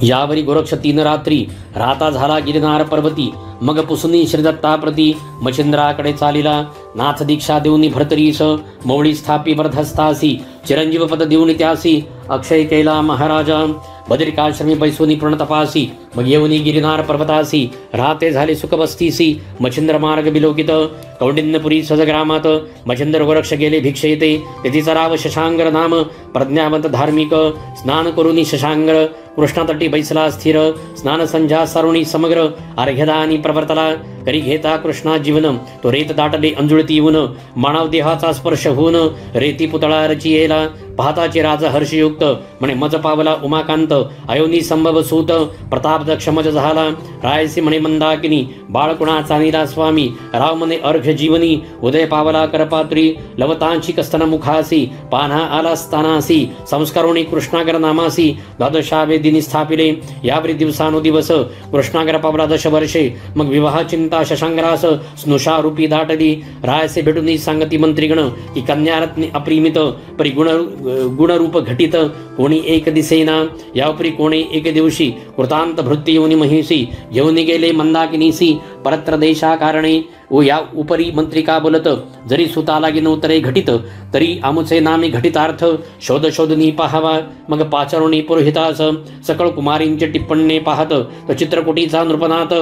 यावरी गोरक्ष 3 रात्री, राता झाला गिरनार पर्वती, मग पुसुनी श्रीदत्ताप्रती, मच्छिंद्राकडे चालिला, नाथ दीक्षा देऊनी भरतरीस, मौळी स्थापी वर्धस्तासी, चिरंजीव पद देऊनी त्यासी, अक्षय केला महाराजा, बदरिकाश्रमी बैसोनी प्रणतपासी, मग येऊनी गिरिनार पर्वतासी, राहते झाले सुखबस्तीसी, मच्छिंद्र मार्ग विलोकित, कौंडिन्यपुरी सजग्रामात, मच्छिंद्र गोरक्ष गेले भिक्षेते, तेथीचा राव शशांगर नाम, प्रज्ञावंत धार्मिक, स्नान करुनी शशांगर, कृष्णातटी बैसला स्थिर, स्नान संध्या सारुणी समग्र, अर्घ्यदानी प्रवर्तला, करी घेता कृष्णा जीवन, तो रेत दाटले अंजुळती येऊन, मानव देहाचा स्पर्श होऊन, रेती पुतळा रचियेला, पाहताचे राज हर्षयुक्त, म्हणे मज पावला उमाकांत, अयोनी संभव सूत, प्रताप दक्ष मज झाला, रायसी म्हणे मंदाकिनी, बाळकुणाचा नीला स्वामी, राव म्हणे अर्घ्य जीवनी, उदय पावला करपात्री, लवतांची कस्तन मुखासी, पान्हा आला स्थानासी, संस्कारोणी कृष्णागर नामासी, द्वादशावे दिनी स्थापिले, यावरी दिवसानुदिवस, कृष्णागर पावला 10 वर्षे, मग विवाह चिंता शशांगरास, स्नुषारूपी दाटली, रायसे भेटून सांगती मंत्रीगण, की कन्यारत्ने अप्रिमित, परी गुणरूप घटित, कोणी एक दिसेना, यापरी कोणी एक दिवशी, कृतांत भृत्य येऊनी महिषी, घेऊन गेले मंदाकिनीसी, परत्र देशाकारणे व या उपरी मंत्रिका बोलत जरी सुता लागी नवतरे घटित तरी आमुचे नामे घटितार्थ शोध शोधनी पाहावा मग पाचरुणी पुरोहितास सकळ कुमारींचे टिप्पणे पाहत तो चित्रकुटीचा नृपनाथ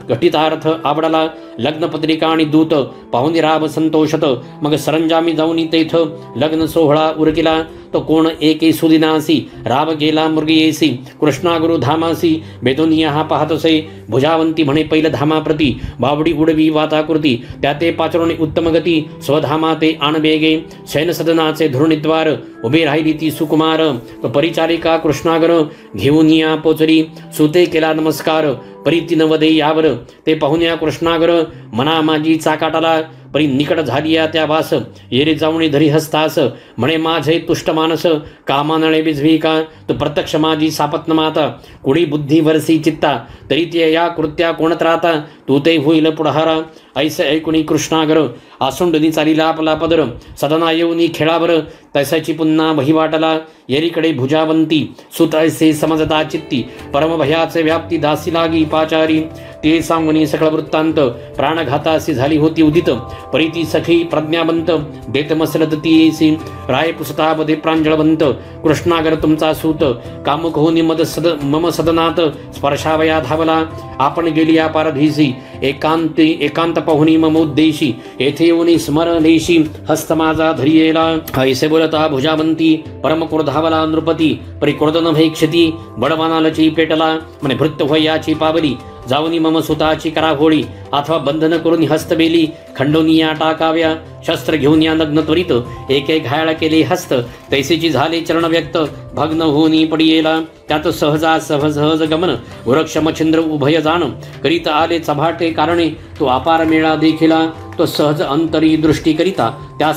घटितार्थ आवडला लग्न पत्रिका आणि दूत पाहुणी राब संतोषत मग सरंजामी जाऊन तेथ लग्न सोहळा उरकिला तो कोण एके सुदिनासी राब गेला मृगयेसी कृष्णा गुरु धामासी बेदोनिया हा पाहतसे भुजावंती म्हणे पैल धामाप्रती बावडी उडवी वाताकृती त्या ते पाचरोणी उत्तम गती स्वधामा ते आणबेगे शयन सदनाचे धुरणीद्वार उभे राहिली ती सुकुमार तो परिचारिका कृष्णागर घेऊन या पोचरी सुते केला नमस्कार परी वदे यावर ते पाहुण्या कृष्णागर मना माझी चाकाटाला परी निकट झालिया त्या वास येरे जाऊणी धरी हस्तास म्हणे माझे तुष्ट मानस कामानळे बिझवी का तो प्रत्यक्ष माझी सापत्न माता कुणी बुद्धी वरसी चित्ता तरी ते या कृत्या कोणत राहता तू ते होईल पुढहारा ऐसे ऐकुणी कृष्णागर आसुंडनी चालीला आपला पदर सदना येऊनी खेळावर तैसाची पुन्हा वहिवाटला येरीकडे भुजावंती सुत ऐसे समजता चित्ती परमभयाचे व्याप्ती दासी लागी पाचारी ते सांगुनी सकळ वृत्तांत प्राणघातासी झाली होती उदित परिती सखी प्रज्ञावंत देत मसलत ती राय पुसतामध्ये प्रांजळवंत कृष्णागर तुमचा सूत कामुक होनी मम सदनात स्पर्शावया धावला आपण गेली या पारधीसी एकांत पाहुनी मम उद्देशी येथे येऊनी स्मरणेशी हस्त माझा धरियेला ऐसे बोलता भुजावंती परम क्रोधावला नृपती परी क्रोधन भैक्षती बडवानालची पेटला म्हणे भृत्य होय याची पावली जाऊनी मम सुताची करा होळी अथवा बंधन करून हस्तबेली खंडोनिया टाकाव्या शस्त्र घेऊन या नग्न त्वरित एक एक घायाळ केले हस्त तैसेची झाले चरण व्यक्त भग्न होऊनी पडियेला त्यात सहज गमन वृक्ष मच्छिंद्र उभय जाण करीत आले चभाटे कारणे तो अपार मेळा देखिला तो सहज अंतरी दृष्टी करिता त्या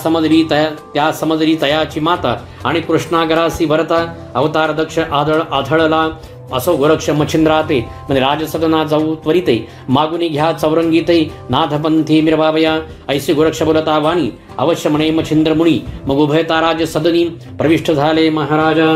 समजरी तयाची माता आणि कृष्णागरासी भरता अवतार दक्ष आढळला असो गोरक्ष मच्छिंद्राते म्हणजे राजसदना जाऊ त्वरिते मागुनी घ्या चौरंगीते नाथपंथी मिरवावया ऐसे गोरक्ष बोलता वाणी अवश्य म्हणे मच्छिंद्र मुनी मग उभयता राज सदनी प्रविष्ट झाले महाराजा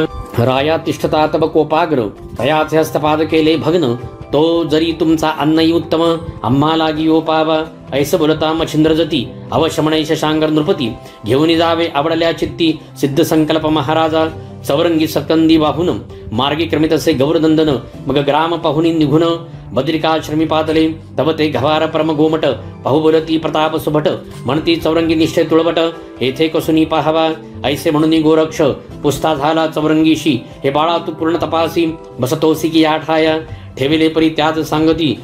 राया तिष्ठता तब कोपाग्र तयाचे हस्तपाद केले भग्न तो जरी तुमचा अन्नही उत्तम आम्हा लागी ओपावा ऐसे बोलता मच्छिंद्र जती अवश्य म्हणे शशांकर नृपती घेऊन जावे आवडल्या चित्ती सिद्ध संकल्प महाराजा चौरंगी सकंदी वाहून मार्गी क्रमित असे गौरनंदन मग ग्राम पाहुनी निघून बद्रिकाश्रमी पातले तव ते घवार परम गोमट पाहू बोलती प्रताप सुभट म्हणती चौरंगी निश्चय तुळबट येथे कसुनी पाहावा ऐसे म्हणून गोरक्ष पुस्ता झाला चौरंगीशी हे बाळा तू पूर्ण तपासी बसतोसी की आठाया ठेविले परी त्याच सांगती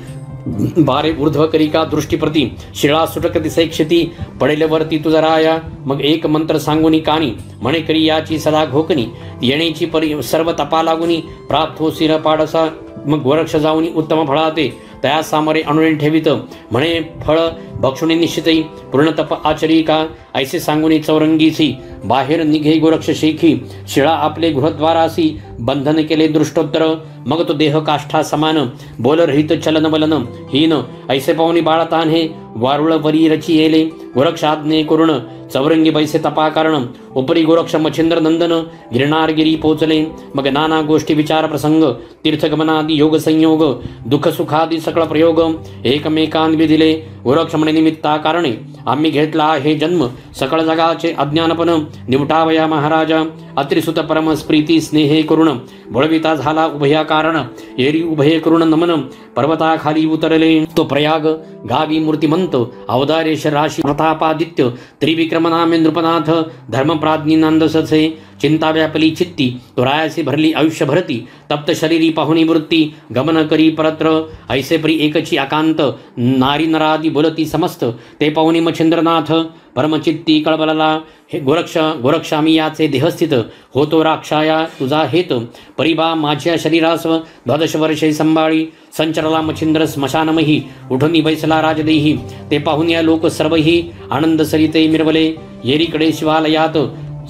बारे ऊर्ध्व करिका दृष्टीप्रती शिळा सुटक दिसे क्षती पडेलवरती तुझा राया मग एक मंत्र सांगुनी कानी म्हणे करी याची सदा घोकनी येण्याची परी सर्व तपा लागुनी प्राप्त हो सिर पाडसा मग गोरक्ष जाऊनी उत्तम फळाते तया सामरे आणून ठेवित म्हणे फळ भक्षुणी निश्चितई पूर्ण तप आचरी का ऐसे सांगुनी चौरंगीसी बाहेर निघे गोरक्ष शेखी शिळा आपले गृहद्वारासी बंधन केले दृष्टोत्तर मग तो देह काष्ठा समान बोल रहित चलन बलन हीन ऐसे पाहुनी बाळतान हे वारुळ वरी रची येले गोरक्ष आज्ञे करुण चौरंगी बैसे तपा कारण उपरी गोरक्ष मच्छिंद्र नंदन गिरणारगिरी पोचले मग नाना गोष्टी विचार प्रसंग तीर्थगमनादी योग संयोग दुःख सुखादी सकळ प्रयोग एकमेकान विधिले गोरक्ष म्हणे निमित्ता कारणे आम्ही घेतला हे जन्म सकळ जगाचे अज्ञानपण निवटावया महाराजा अत्रिसुत परम प्रीती स्नेहे करुण बळविता झाला उभया कारण एरी उभये करुण नमन पर्वताखाली उतरले तो प्रयाग गावी मूर्तिमंत अवतारेश राशी प्रतापादित्य त्रिविक्रमनामे नृपनाथ धर्मप्राज्ञी नंदससे चिंता व्यापली चित्ती तो रायासी भरली आयुष्य भरती तप्त शरीरी पाहुनी वृत्ती गमन करी परत्र ऐसे परी एकची आकांत नारी नरादी बोलती समस्त ते पाहुनी मच्छिंद्रनाथ परमचित्ती कळबलला हे गोरक्षामी याचे देहस्थित होतो राक्षाया तुझा हेत परिबा माझ्या शरीरास 12 वर्षे संभाळी संचरला मच्छिंद्र स्मशानमही उठून बैसला राजदेही ते पाहून या लोक सर्वही आनंद सरिते मिरवले येरीकडे शिवालयात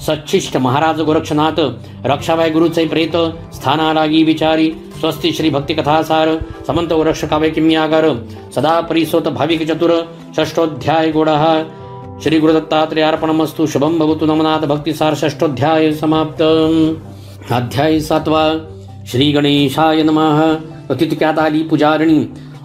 सच्छिष्ट महाराज गोरक्षनाथ रक्षावाय गुरुचे प्रेत स्थाना लागी विचारी स्वस्ति श्री भक्ति कथासार समंत वृक्ष काव्य किम्यागार सदा परिसोत भाविक चतुर षष्ठोध्याय गोडः श्री गुरुदत्तात्रेय अर्पणमस्तु शुभम भवतु नमनाथ भक्तिसार षष्ठोध्याय समाप्त अध्याय 7 श्री गणेशाय नमः. तितक्यात आली पुजारणी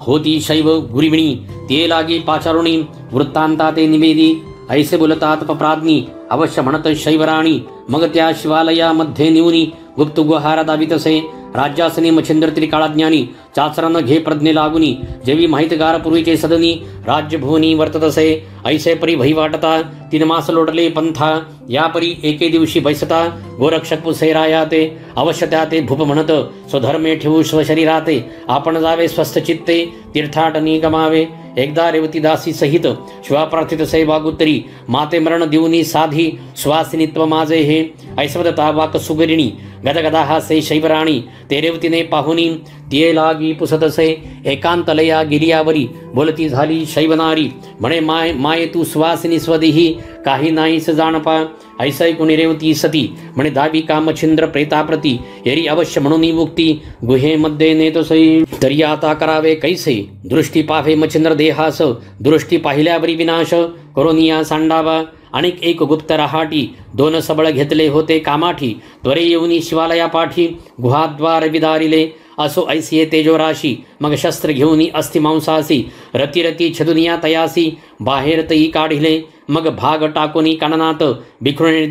होती शैव गुरिविणी ते लागी पाचारुणी वृत्तांता ते निवेदी ऐसे बोलतात पप्राज्ञी अवश्य म्हणत शैवराणी मग त्या शिवालयामध्ये निवनी गुप्त गुहारा दावितसे राज्यासनी मच्छिंद्र त्रिकाळाज्ञानी चाचरण घे प्रज्ञे लागुनी जेवी माहितगार पूर्वीचे सदनी राज्यभुवनी वर्ततसे ऐसे परी भई वाटता 3 मास लोटले पंथा या परी एके दिवशी बैसता गोरक्षक पुसेराया ते अवश्य त्या ते भूप म्हणत स्वधर्मे ठेवू स्वशरीराते आपण जावे स्वस्थ चित्ते तीर्थाटनी गमावे एकदा रेवती दासी सहित शिवा प्रार्थित से वागुत्तरी माते मरण देऊनी साधी स्वासिनित्व माझे हे ऐसवदता वाक सुगरिणी गदगदा हा से शैवराणी ते रेवतीने पाहुनी तिये लागी पुसतसे एकांतलया गिरियावरी बोलती झाली शैवनारी म्हणे माये तू सुवासिनी स्वदेही काही नाहीस जाणपा ऐसै कुणी रेवती सती म्हणे दावी कामछिंद्र प्रेताप्रती येरी अवश्य म्हणून मुक्ती गुहेमध्ये नेतसै तरी आता करावे कैसे दृष्टी पाहे मच्छिंद्र देहास दृष्टी पाहिल्यावरी विनाश करोनिया सांडावा अनेक एक गुप्त रहाटी 2 सबळ घेतले होते कामाठी त्वरे येऊनी शिवालया पाठी गुहाद्वार विदारिले असो ऐसिये तेजोराशी मग शस्त्र घेऊनी अस्ति मांसासी रतिरती छदुनिया तयासी बाहेर तई काढिले मग भाग टाकोनी काननात बिखरुणे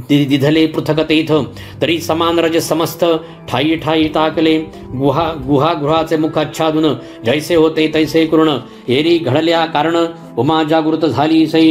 दिधले पृथक तेथ तरी समान रज समस्त ठाई ठाई टाकले गुहागृहाचे मुखाच्छादून जैसे होते तैसे करुण एरी घडल्या कारण उमा जागृत झाली सै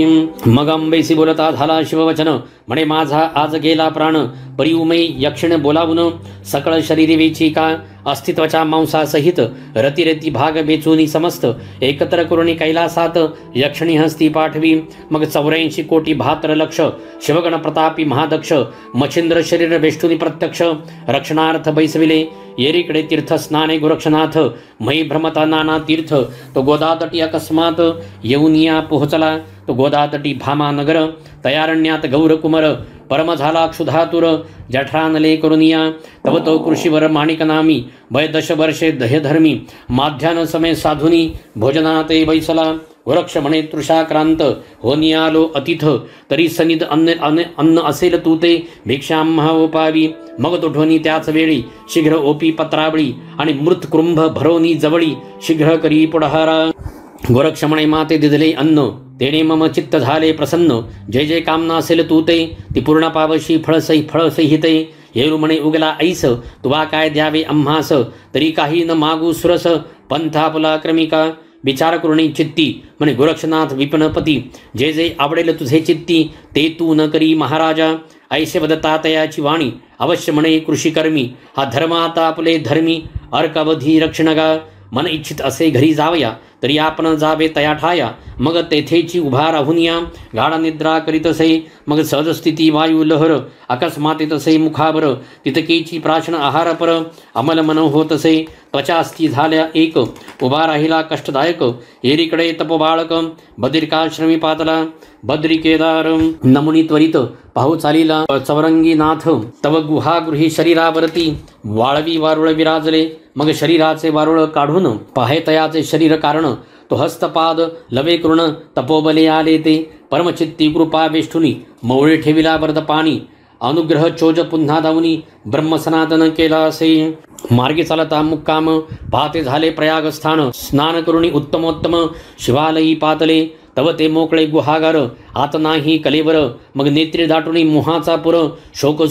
मग अंबेसी बोलता झाला शिववचन म्हणे माझा आज गेला प्राण परी उमे यक्षिण बोलावून सकळ शरीरी वेची का अस्तित्वाच्या मांसासहित रतिरती भाग वेचूनी समस्त एकत्र करुणी कैलासात यक्षिणी हस्ती पाठवी मग 84 कोटी 72 लक्ष शिवगण प्रतापी महादक्ष मच्छिंद्र शरीर वेष्टुनी प्रत्यक्ष रक्षणार्थ बैसविले येरीकडे तीर्थ स्नाने गोरक्षनाथ मयी भ्रमता नाना तीर्थ तो गोदातटी अकस्मात येऊनिया पोहोचला तो गोदातटी भामानगर तयारण्यात गौरकुमर परम झाला क्षुधातुर जठरानले करुनिया तव तो कृषीवर माणिक नामी 10 वर्षे दह्यधर्मी माध्यान समय साधुनी भोजनाते बैसला गोरक्ष म्हणे तृषाक्रांत हो नियालो अतिथ तरी सनिध अन्न असेल तू ते भिक्षाम ओपावी मग तो ढोनी त्याच वेळी शीघ्र ओपी पत्रावळी आणि मृत कृंभ भरोनी जवळी शीघ्र करी पुढहारा गोरक्ष म्हणे माते दिधले अन्न तेणे मम चित्त झाले प्रसन्न जय जय कामना असेल तू ते ती पूर्ण पावशी फळसहिते येरू म्हणे उगला ऐस तुवा काय द्यावे आम्हास तरी काही न मागू सुरस पंथापुला क्रमिका विचार करुणी चित्ती म्हणे गोरक्षनाथ विपणपती जे जे आवडेल तुझे चित्ती ते तू न करी महाराजा ऐसे वदता तयाची वाणी अवश्य म्हणे कृषीकर्मी हा धर्म आता आपले धर्मी अर्कवधी रक्षणगा मन इच्छित असे घरी जावया तरी आपण जावे तया ठाया मग तेथेची उभा राहुनिया गाढ निद्रा करीतसे मग सहजस्थिती वायू लहर अकस्मात तसे मुखावर तितकेची प्राशन आहार पर अमल मन होतसे त्वचास्थी झाल्या एक उभा राहिला कष्टदायक एरीकडे तपबाळक बद्रिकाश्रमी पातला बद्री केदार नमुनी त्वरित पाहू चालीला चौरंगी नाथ तव गुहागृही शरीरावरती वाळवी वारुळ विराजले मग शरीराचे वारुळ काढून पाहे तयाचे शरीर कारण तो हस्तपाद लवे करुण तपोबले आले ते परमचित्ती कृपा वेष्ठुनी मौळे ठेविला वरद पाणी अनुग्रह चोज पुन्हा दावनी ब्रह्मसनातन केला असे मार्गे चालता मुक्काम पाहते झाले प्रयागस्थान स्नान करुणी उत्तमोत्तम शिवालयी पातले तव ते मोकळे गुहागार आत नाही कलेवर मग नेत्री दाटुनी मोहाचा पुर शोक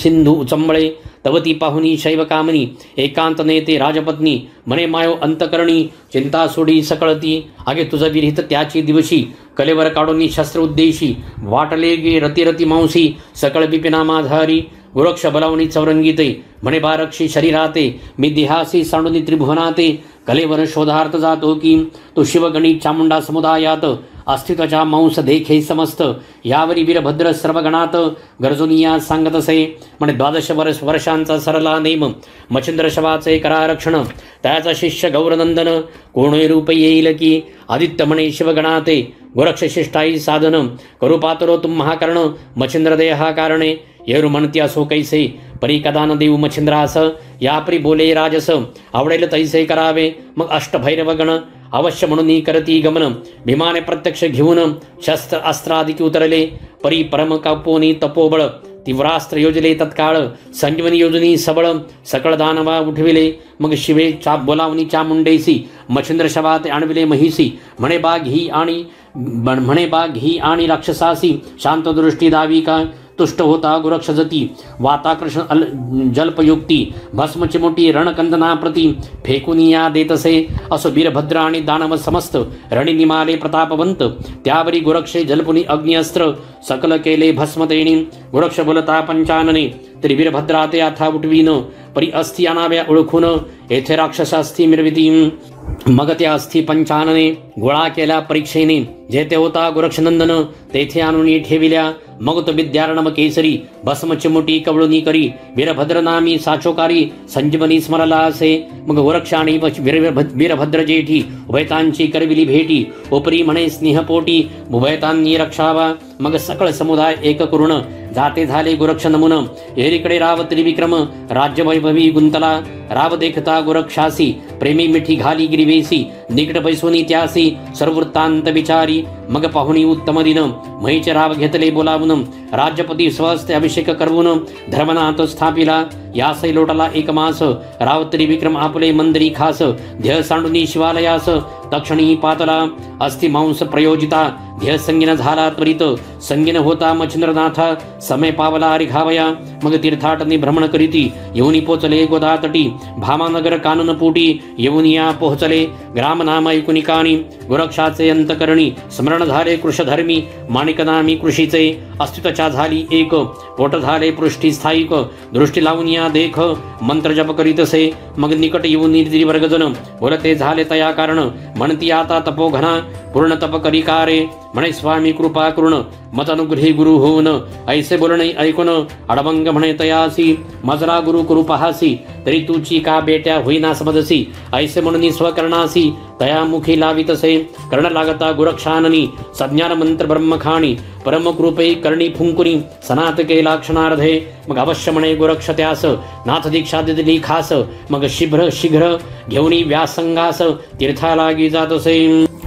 सिंधू उचंबळे तव ती पाहुनी शैवकामनी एकांत नेते राजपत्नी म्हणे मायो अंतकरणी चिंता सोडी सकळती आगे तुझ विरहित त्याची दिवशी कलेवर काढून शस्त्र उद्देशी वाटले गे रतिरती मांसी सकळ बिपिना माधारी गोरक्ष बलावणी चौरंगीते म्हणे बारक्षी शरीराते मी देहासी सांडुनी त्रिभुवनाते कलेवर शोधार्थ जातो की तो शिवगणी चामुंडा समुदायात अस्तित्वाच्या मांस देखे समस्त यावरी वीरभद्र सर्वगणात गरजुनिया सांगतसे म्हणे 12 वर्षांचा सरला नेम मच्छिंद्र शवाचे करारक्षण त्याचा शिष्य गौरनंदन कोणे रूप येईल की आदित्य म्हणे शिवगणाते गोरक्ष शिष्टाई साधन करू पातरो तुम्हा कर्ण मच्छिंद्र देहा कारणे येरू म्हणती असो कैसे परी कदा न देऊ मच्छिंद्रास यापरी बोले राजस आवडेल तैसे करावे मग अष्टभैरवगण अवश्य म्हणून करती गमन भीमाने प्रत्यक्ष घेऊन शस्त्र अस्त्रादिकी उतरले परी परम कापोनी तपोबळ तीव्रास्त्र योजले तत्काळ संजीवनी योजनी सबळ सकळ दानवा उठविले मग शिवे बोलावनी चामुंडेसी मच्छिंद्र शवात आणविले महिसी म्हणे बाग ही आणि राक्षसासी शांत दृष्टी दावी का तुष्ट होता गुरक्ष जती वाताकृष्ण जल्पयुक्ती भस्म चिमुटी रणकंदना प्रती फेकुनिया देतसे असो वीरभद्र आणि दानव समस्त रणी निमाले प्रतापवंत त्यावरी गुरक्षे जलपुनी अग्निअस्त्र सकल केले भस्मतेणी गुरक्ष बोलता पंचानने तरी वीरभद्रा ते आता उठवीन परी अस्थि अनाव्या ओळखून येथे राक्षस अस्थि मिरविती मग त्या अस्थि पंचानने गोळा केल्या परीक्षेने जेथे होता गोरक्षनंदन तेथे आणून ठेविल्या मग तो विद्यारणम केसरी भस्म चिमुटी कवळुनी करी वीरभद्र नामी साचोकारी संजीवनी स्मरला असे मग गोरक्ष आणि वीरभद्र जेठी उभयतांची करविली भेटी उपरी म्हणे स्नेहपोटी उभयतांनी रक्षावा मग सकळ समुदाय एक करुण जाते झाले गोरक्ष नमुन एरीकडे राव त्रिविक्रम राज्य वैभवी गुंतला राव देखता गोरक्षासी प्रेमी मिठी घाली गिरिवेसी निकट बैसोनी त्यासी सर्ववृत्तांत विचारी मग पाहुणी उत्तम दिन महीचे राव घेतले बोलावून राज्यपती स्वस्ते अभिषेक करवून धर्मनाथ स्थापिला यासै लोटला एक मास राव त्रिविक्रम आपले मंदिरी खास ध्येय सांडुनी शिवालयास तक्षणी पातला अस्थि मांस प्रयोजिता ध्येय संगीन झाला त्वरित संगीन होता मच्छिंद्रनाथा समय पावला रिघावया मग तीर्थाटनी भ्रमण करीती येऊनी पोचले गोदातटी भामानगर कानन पोटी येऊनिया पोहोचले ग्राम नाम ऐकुनिकानी गोरक्षाचे अंतकरणी स्मरण झाले कृषधर्मी माणिकनामी कृषीचे अस्तित्वच्या झाली एक पोट झाले पृष्ठी स्थायिक दृष्टी लावून या देख मंत्र जप करीतसे मग निकट येऊन वर्गजन बोलते झाले तया कारण म्हणती आता तपोघना पूर्ण तप करिकारे म्हणे स्वामी कृपा करुण मत अनुग्रही गुरु होऊन ऐसे बोलणे ऐकून अडभंग म्हणे तयासी मजरा गुरु करू पहासी तरी तुची का बेट्या होईना समजसी ऐसे म्हणून स्वकर्णासी तया मुखी लावितसे कर्ण लागता गुरक्षाननी सज्ञान मंत्र ब्रह्मखाणी परमकृपे करणी फुंकुनी सनात केला क्षणार्धे मग अवश्य म्हणे गोरक्ष त्यास नाथ दीक्षा दिली खास मग शीघ्र घेऊनी व्यासंगास तीर्थालागी जातसे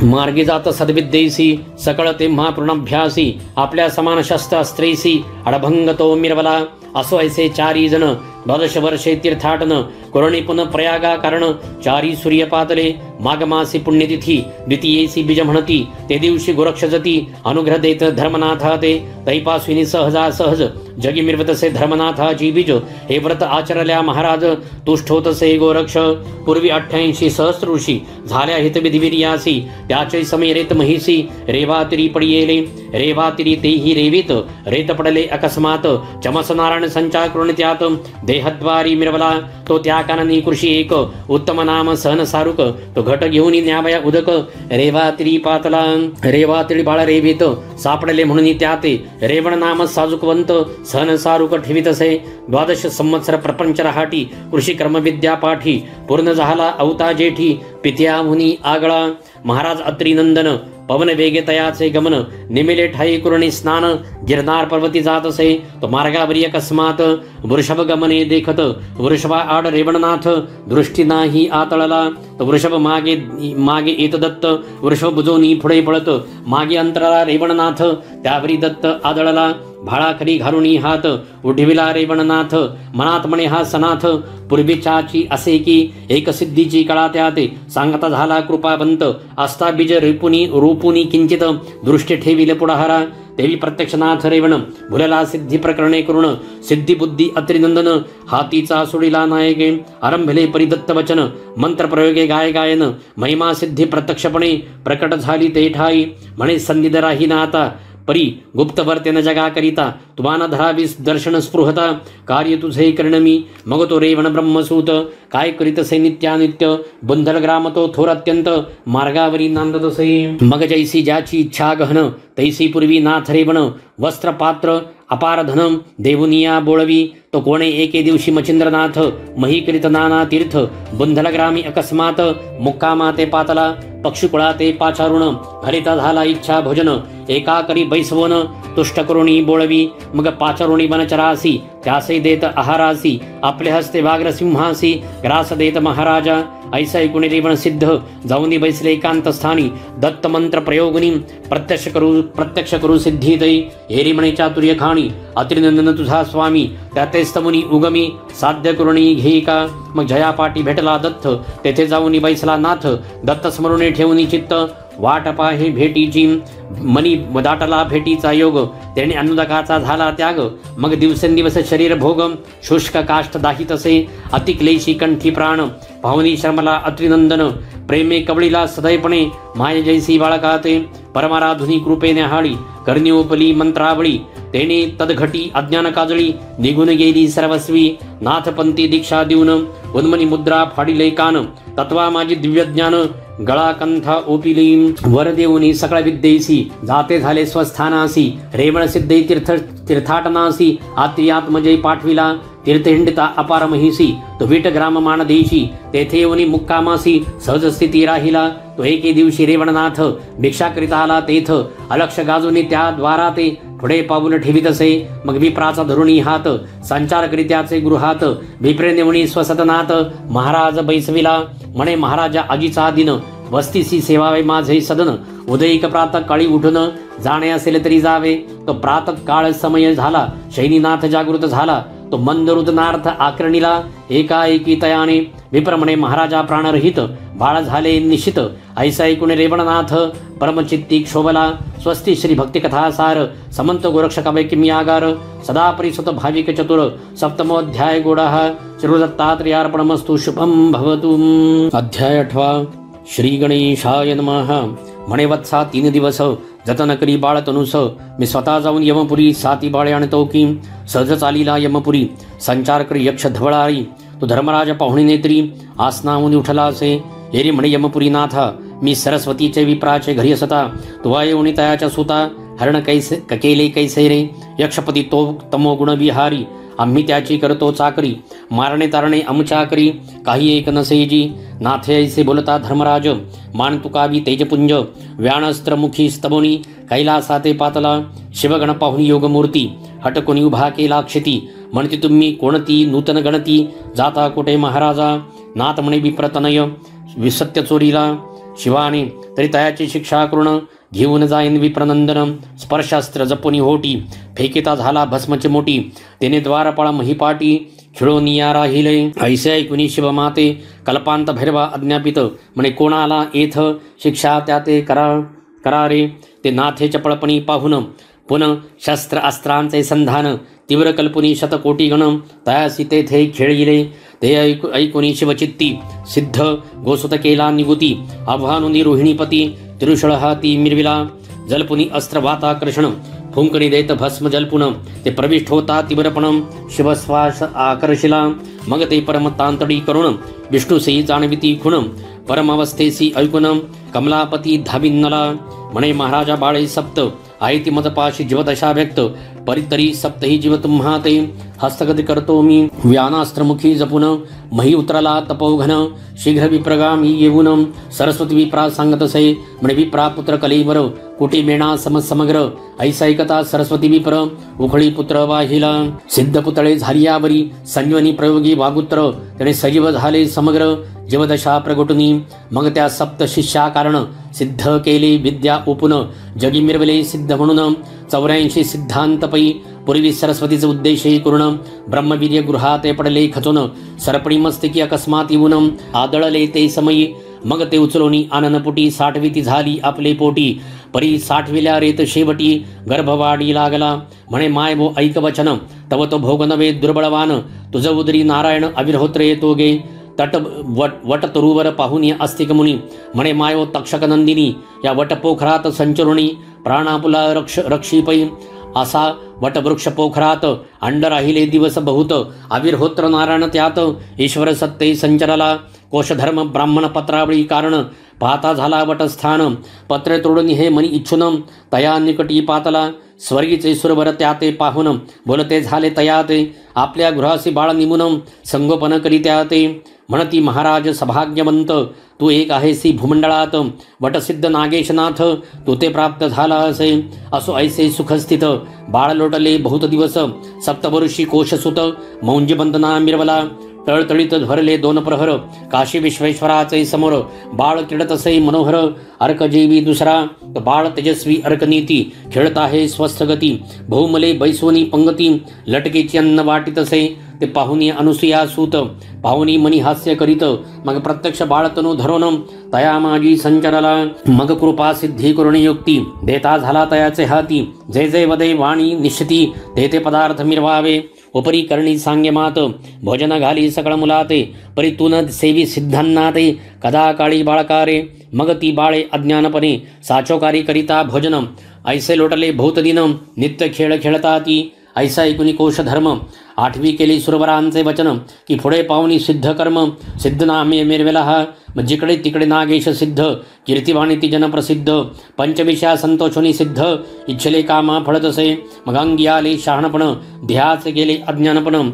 मार्गी जात सद्विद्येसी सकळ तेव्हा पूर्णाभ्यासी आपल्या समान शस्त्र अस्त्रेसी अडभंग तो मिरवला असो ऐसे चारी जण 12 वर्षे तीर्थाटन कोरणी पुन प्रयागा कारण चारी सूर्य पातले माघमासी पुण्यतिथी द्वितीयेसी बीज म्हणती ते दिवशी गोरक्ष जती अनुग्रह देत धर्मनाथा ते तैपासविनी सहज जगी मिरवतसे धर्मनाथाची बीज हे व्रत आचरल्या महाराज तुष्ट होतसे गोरक्ष पूर्वी 88 सहस्र ऋषी झाल्या हितविधिवीर्यासी त्याचे समय रेत महिसी रेवातिरी पडियेले रेवातिरी तेही रेवीत रेत पडले अकस्मात चमस नारायण संचार करून त्यात देहद्वारी मिरवला तो त्या काननी कृषी एक उत्तम नाम सहन सारुक तो घट घेऊन न्यावया उदक रेवातिरी पातला रेवातिरी बाळ रेवीत सापडले म्हणून त्याते रेवण नाम साजुकवंत सहन सारुक ठेवितसे 12 संवत्सर प्रपंच रहाटी कृषी कर्मविद्या पाठी पूर्ण झाला अवता जेठी पित्या मुनी आगळा महाराज अत्रिनंदन पवन वेगे तयाचे गमन निमिले ठाई कुरणी स्नान गिरनार पर्वती जातसे तो मार्गावरी अकस्मात वृषभ गमने देखत वृषभा आड रेवणनाथ दृष्टी नाही आतळला तो वृषभ मागे येत दत्त वृषभ बुजोनी पुढे पळत मागे अंतराला रेवणनाथ त्यावरी दत्त आदळला भाळाखरी घालुनी हात उठविला रेवणनाथ मनात म्हणे हा सनाथ पूर्वीच्याची असे की एक सिद्धीची कळा त्याते सांगता झाला कृपावंत असता बीज रूपुनी किंचित दृष्टी ठेविले पुढाहारा देवी प्रत्यक्षनाथ रेवण भुलला सिद्धी प्रकरणे करुण सिद्धी बुद्धी अत्रिनंदन हातीचा सोडिला नायके आरंभले परिदत्त वचन मंत्र प्रयोगे गायन महिमा सिद्धी प्रत्यक्षपणे प्रकट झाली ते ठाई म्हणे सन्निध राही ना आता परी गुप्त वर्तेन जगा करिता तुम्हाना धरावीस दर्शन स्पृहता कार्य तुझे करणमी मग तो रेवण ब्रह्मसूत काय करीतसे नित्यानित्य बुंधल ग्राम तो थोर अत्यंत मार्गावरी नांदतसे मग जैसी ज्याची इच्छा गहन तैसी पूर्वी नाथ रेवण वस्त्र पात्र अपार धनम देवुनिया बोळवी तो कोणे एके दिवशी मचिंद्रनाथ मही करीत नाना तीर्थ बुंधल ग्रामी अकस्मात मुक्कामा ते पातला पक्षीकुळा ते पाचारुण हरिता झाला इच्छा भोजन एका करी बैसवन तुष्ट करुणी बोळवी मग पाचारुणी बनचरासी त्यासे देत आहारासी आपले हस्ते व्याघ्र सिंहासी ग्रास देत महाराजा ऐसा ऐकून रेवण सिद्ध जाऊनी बैसले एकांत स्थानी दत्त मंत्र प्रयोगनी प्रत्यक्ष करू सिद्धी दई हेरी म्हणे चातुर्य खाणी अत्रिनंदन तुझा स्वामी त्यातेच मुनी उगमी साध्य करुणी घेई का मग जयापाटी भेटला दत्त तेथे जाऊनी बैसला नाथ दत्त स्मरुणे ठेवूनी चित्त वाट पाहे भेटीची मनी दाटला भेटीचा योग त्याने अनुदकाचा झाला त्याग मग दिवसेंदिवस शरीर भोग शुष्क काष्ठ दाही तसे अतिक्लेशी कंठी प्राण पाहुनी शर्मला अत्रिनंदन प्रेमे कवळीला सदैपणे माय जैसी बाळकाते परमाराधुनी कृपेने हाळी कर्ण्योपली मंत्रावळी तेने तदघटी अज्ञान काजळी निघून गेली सर्वस्वी नाथपंथी दीक्षा देऊन उन्मनी मुद्रा फाडिले कान तत्वा माझी दिव्य ज्ञान गळा कंथा ओपिली वर देऊनी सकळ विद्येसी जाते झाले स्वस्थानासी रेवण सिद्धे तीर्थाटनासी आत्मजय पाठविला तीर्थहिंडिता अपार महिसी तो विट ग्राम मानदेशी तेथे येऊनी मुक्कामासी सहज स्थिती राहिला तो एके दिवशी रेवणनाथ भिक्षा करिता आला तेथ अलक्ष गाजूनी त्या द्वारा ते पुढे पाऊल ठेवीत असे मग विप्राचा धरुणी हात संचार करित्याचे गृहात विप्रे नेवणी स्वसदनात महाराज बैसविला म्हणे महाराजा आजीचा दिन वस्तीसी सेवावे माझे सदन उदयिक प्रातः काळी उठून जाणे असेल तरी जावे तो प्रातः काळ समय झाला शैनीनाथ जागृत झाला तो मंदरुदनार्थ आकरणीला एकाएकी तयाने विप्रमणे महाराजा प्राणरहित बाळ झाले निश्चित ऐसा ऐकून रेवणनाथ परमचित्ती क्षोभला स्वस्ती श्री भक्तिकथासार समंत गोरक्षकवैकिम्यागार सदा परिसुत भाविक चतुर सप्तमोध्याय गोडः श्रीदत्तात्रेयार्पणमस्तु शुभम भवतु। अध्याय 8 श्री गणेशाय नमः। म्हणे वत्सा 3 दिवस जतन करी बाळ तनुस मी स्वतः जाऊन यमपुरी 7 बाळे आणतो की सहज चालीला यमपुरी संचार करी यक्ष धवळारी तो धर्मराज पाहुणी नेत्री आसनाहून उठला असे हेरी म्हणे यमपुरी नाथा मी सरस्वतीचे विप्राचे घरी असता तुवा येऊन तयाच्या सुता हरण कैसे ककेले कैसे रे यक्षपती तो तमोगुण विहारी आम्ही त्याची करतो चाकरी मारणे तारणे आमच्या करी काही एक नसेजी नाथे ऐसे बोलता धर्मराज मान तुकावी तेजपुंज व्याणस्त्रमुखी स्तबोनी कैलासा ते पातला शिवगण पाहुणी योगमूर्ती हटकुनी उभा केला क्षिती म्हणती तुम्ही कोणती नूतन गणती जाता कोठे महाराजा नाथ म्हणे विप्रतनय विसत्य चोरीला शिवाने तरी तयाची शिक्षा करून घेऊन जाईन विप्रनंदन स्पर्शास्त्र जपुनी होटी फेकिता झाला भस्मची मोठी तेने द्वारपाळ महिपाटी खिळोनिया राहिले ऐसे ऐकुनी शिवमाते कल्पांत भैरवा अज्ञापित म्हणे कोणाला येथ शिक्षा त्या ते करारे ते नाथे चपळपणी पाहुन पुन शस्त्र अस्त्रांचे संधान तीव्र कल्पुनी शतकोटी गण तयासी तेथे खेळिले ते ऐकुनी शिवचित्ती सिद्ध गोसुत केला निगुती आव्हानुनी रोहिणीपती तिरुषळ हाती मिरविला जलपुनी अस्त्र वाताकर्षण फुंकणी देत भस्म जलपुन ते प्रविष्ट होता तीव्रपण शिवश्वास आकर्षिला मग ते परमतांतडी करुण विष्णुसई जाणविती खुण परमावस्थेसी ऐकुन कमलापती धाविन्नला म्हणे महाराजा बाळे सप्त आयती मदपाशी जीवदशा व्यक्त परितरी सप्तही जीव तुम्हा ते हस्तगती करतो मी व्यानास्त्रमुखी जपुन मही उतरला तपोघन शीघ्र विप्रगामी येऊन सरस्वती विप्रा सांगतसे म्हणे विप्रा पुत्र कलेवर कुटी मेणा समग्र ऐसा ऐकता सरस्वती विप्र उखळी पुत्र वाहिला सिद्ध पुतळे झालियावरी संजीवनी प्रयोगी वागुत्र त्याने सजीव झाले समग्र जीवदशा प्रगटुनी मग त्या सप्त शिष्या कारण सिद्ध केले विद्या ओपुन जगी मिरवले सिद्ध म्हणून 84 सिद्धांतपै पूर्वी सरस्वतीचे उद्देशही करून ब्रह्मवीर्य गृहात पडले खचून सरपणी मस्तकी अकस्मात येऊन आदळले ते समयी मग ते उचलोनी आननपुटी साठविती झाली आपले पोटी परी साठविल्या रेत शेवटी गर्भवाडी लागला म्हणे माय भो ऐक वचन तव तो भोग नवे दुर्बळवान तुझ उदरी नारायण अविर्होत्रे येतो गे तट वट तरुवर पाहुनी अस्तिक मुनी म्हणे मायो तक्षक नंदिनी या वटपोखरात संचरुणी प्राणापुला रक्षीपै असा वटवृक्ष पोखरात अंड राहिले दिवस बहुत आविर्होत्र नारायण त्यात ईश्वर सत्ते संचरला कोशधर्म ब्राह्मण पत्रावळी कारण पाहता झाला वटस्थान पत्र तोडून हे मनी इच्छुन तया निकटी पातला स्वर्गीचे सुरवर त्या ते पाहून बोलते झाले तया ते आपल्या गृहासी बाळ निमुन संगोपन करीत्या ते म्हणती महाराज सभाग्यवंत तू एक आहेसी भूमंडळात वटसिद्ध नागेशनाथ तू ते प्राप्त झाला असे असो ऐसे सुखस्थित बाळ लोटले बहुत दिवस सप्तवर्षी कोशसुत मौंजी बंधना मिरवला तळतळीत भरले 2 प्रहर काशी विश्वेश्वराचे समोर बाळ किडत असे मनोहर अर्कजीवी दुसरा बाळ तेजस्वी अर्कनीती खेळत आहे स्वस्थ गती बहुमले बैसवनी पंगती लटकेची अन्न वाटीत असे ते पाहुनी अनुसुया सूत पाहुनी मनी हास्य करीत मग प्रत्यक्ष बाळतनु धरून तया माझी संचरला मग कृपा सिद्धी करुणी युक्ती देता झाला तयाचे हाती जे जे वदे वाणी निश्चिती ते पदार्थ मिरवावे उपरी करणी सांगे मात भोजन घाली सकळ मुलाते परी तुन सेवी सिद्धांना ते कदा काळी बाळकारे मग ती बाळे अज्ञानपणे साचोकारी करिता भोजन ऐसे लोटले बहुत दिन नित्य खेळ खेळता ती ऐसा ऐकुनी कोश धर्म 8वी केली सुरवरांचे वचन की पुढे पाहुनी सिद्ध कर्म सिद्ध नामे मिरवेला हा जिकडे तिकडे नागेश सिद्ध कीर्तिवाणी ती जनप्रसिद्ध पंचविषया संतोषोनी सिद्ध इच्छले कामा फळत असे मग अंगी आले शहाणपण ध्याचे गेले अज्ञानपण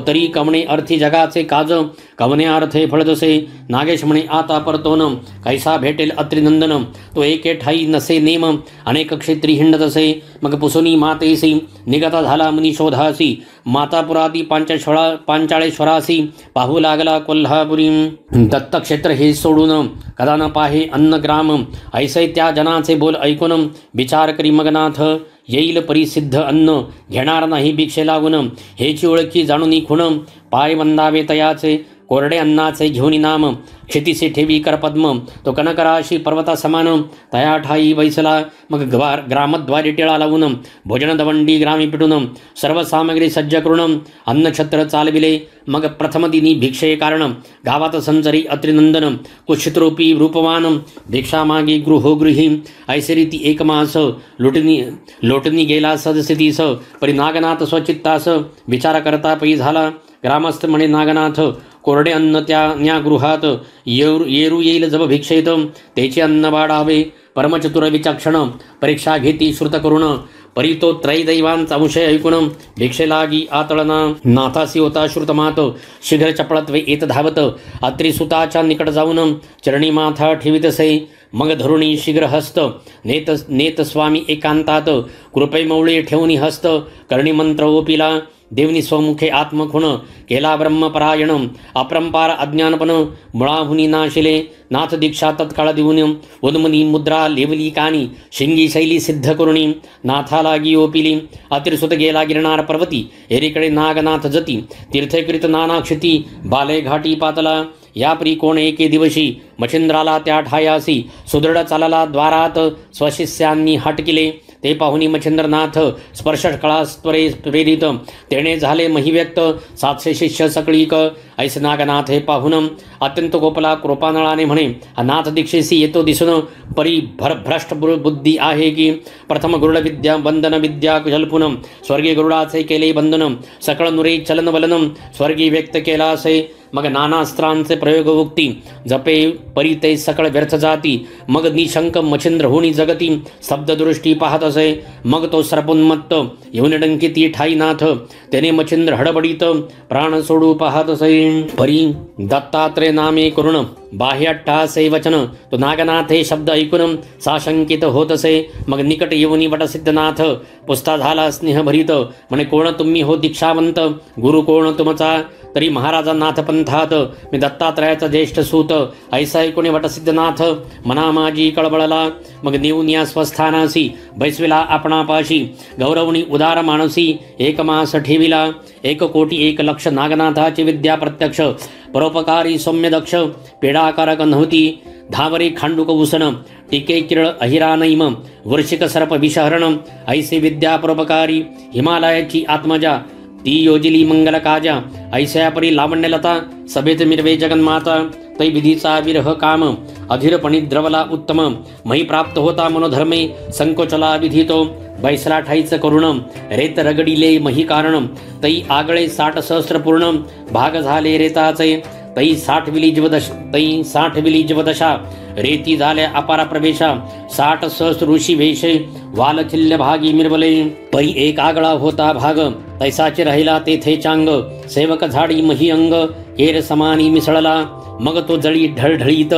तरी कवणे अर्थी जगाचे काज कवने अर्थे फळत असे नागेश म्हणे आता परतोन कैसा भेटेल अत्रिनंदन तो एके ठाई नसे नेम अनेक क्षेत्री हिंडत असे मग पुसुनी मातेसी निगता झाला मुनी शोधासी मातापुराती पांचाळेश्वरासी पाहू लागला कोल्हापुरी दत्तक्षेत्र हे सोडून कदा न पाहे अन्नग्राम ऐसे त्या जनाचे बोल ऐकून विचार करी मगनाथ येईल परिसिद्ध अन्न घेणार नाही भिक्षे लागून हेची ओळखी जाणून खुण पाय वंदावे तयाचे कोरडे अन्नाचे घेऊनी नाम क्षितिसे ठेवी करपद्म तो कनकराशी पर्वता समान तया ठाई बैसला मग ग्रामद्वारी टिळा लावून भोजन दवंडी ग्रामी पिटून सर्व सामग्री सज्ज करून अन्नछत्र चालविले मग प्रथम दिनी भिक्षे कारण गावात संचरी अत्रिनंदन कुशितरूपी रूपवान भिक्षा मागी गृहोगृही ऐसे रीती एक मास लोटनी गेला सदस्थितीस परी नागनाथ स्वचित्तास विचार करता पै झाला ग्रामस्थ म्हणे नागनाथ कोरडे अन्न त्या गृहात येरू येईल जब भिक्षेत त्याचे अन्न वाढावे परमचतुर विचक्षण परीक्षा घेती श्रुत करुण परी तो त्रैदैवांचा अंशय ऐकून भिक्षेलागी आतळना नाथासी होता श्रुतमात शीघ्र चपळत्वे येत धावत अत्रिसुताच्या निकट जाऊन चरणी माथा ठेवितसे मग धरुणी शीघ्र हस्त नेत स्वामी एकांतात कृपैमौळी ठेवणी हस्त करणी मंत्र ओपिला देवनी स्वमुखे आत्मखुण केला ब्रह्मपरायण अपरंपार अज्ञानपण मुळाहुनी नाशिले नाथ दीक्षा तत्काळ देऊन उन्मनी मुद्रा लेवली कानी शिंगी शैली सिद्ध करुणी नाथालागी ओपिली अतिरसुत गेला गिरणार पर्वती एरीकडे नागनाथ जती तीर्थकृत नानाक्षिती बाले घाटी पातला यापरी कोण एके दिवशी मच्छिंद्राला त्या ठायासी सुदृढ चालला द्वारात स्वशिष्यांनी हटकिले ते पाहुनी मच्छिंद्रनाथ स्पर्शकळास्त्वरे प्रेरित तेणे झाले महिव्यक्त 700 शिष्य सकळीक ऐसे नागनाथ हे पाहुन अत्यंत गोपला कृपानळाने म्हणे हा नाथ दीक्षेसी येतो दिसून परी भ्रष्ट बुद्धी आहे की प्रथम गरुड विद्या बंधन विद्या जल्पुन स्वर्गीय गरुडाचे केले बंधन सकळ नुरे चलन वलन स्वर्गी व्यक्त केला असे मग नानास्त्रांचे प्रयोग उक्ती जपे परी ते सकळ व्यर्थ जाती मग निशंक मच्छिंद्र होणी जगती स्तब्धदृष्टी पाहत असे मग तो सर्पोन्मत्त येऊन डंकिती ठाईनाथ त्याने मच्छिंद्र हडबडीत प्राण सोडू पाहत असे परी दत्तात्रय नामे करुण बाह्यट्टासे वचन तो नागनाथ हे शब्द ऐकून साशंकित होत असे मग निकट येऊनी वटसिद्धनाथ पुस्ता झाला स्नेह भरीत म्हणे कोण तुम्ही हो दीक्षावंत गुरु कोण तुमचा तरी महाराजा नाथ पंथात मी दत्तात्रयाचा ज्येष्ठ सूत ऐसा ऐकून वटसिद्धनाथ मना माझी कळबळला मग नेऊन या स्वस्थानासी बैसविला आपणापाशी गौरवणी उदार मानसी एक मास ठेविला 1 कोटी 1 लक्ष नागनाथाची विद्या प्रत्यक्ष परोपकारी सौम्य दक्ष पेडाकारक नव्हती धावरे खांडुक उसन टिके किरळ अहिरानैम वर्षिक सर्प विषहरण ऐसे विद्या परोपकारी हिमालयाची आत्मजा ती योजिली मंगल काजा ऐस्या परी लावण्यलता सभेत मिरवे जगन्माता तै विधीचा विरह काम अधीरपणी द्रवला उत्तम मही प्राप्त होता मनोधर्मे संकोचला विधितो बैसला ठाईच करुण रेत रगडिले मही कारण तै आगळे 60 सहस्र पूर्ण भाग झाले रेताचे तै 60 विली जीवदशा रेती झाल्या अपारा प्रवेशा 60 सहस्र ऋषी वेशे वालचिल्य भागी मिरवले. परी एक आगळा होता भाग, तैसाचे राहिला तेथे चांग. सेवक झाडी मही अंग, केर समानी मिसळला. मग तो जळी ढळढळीत,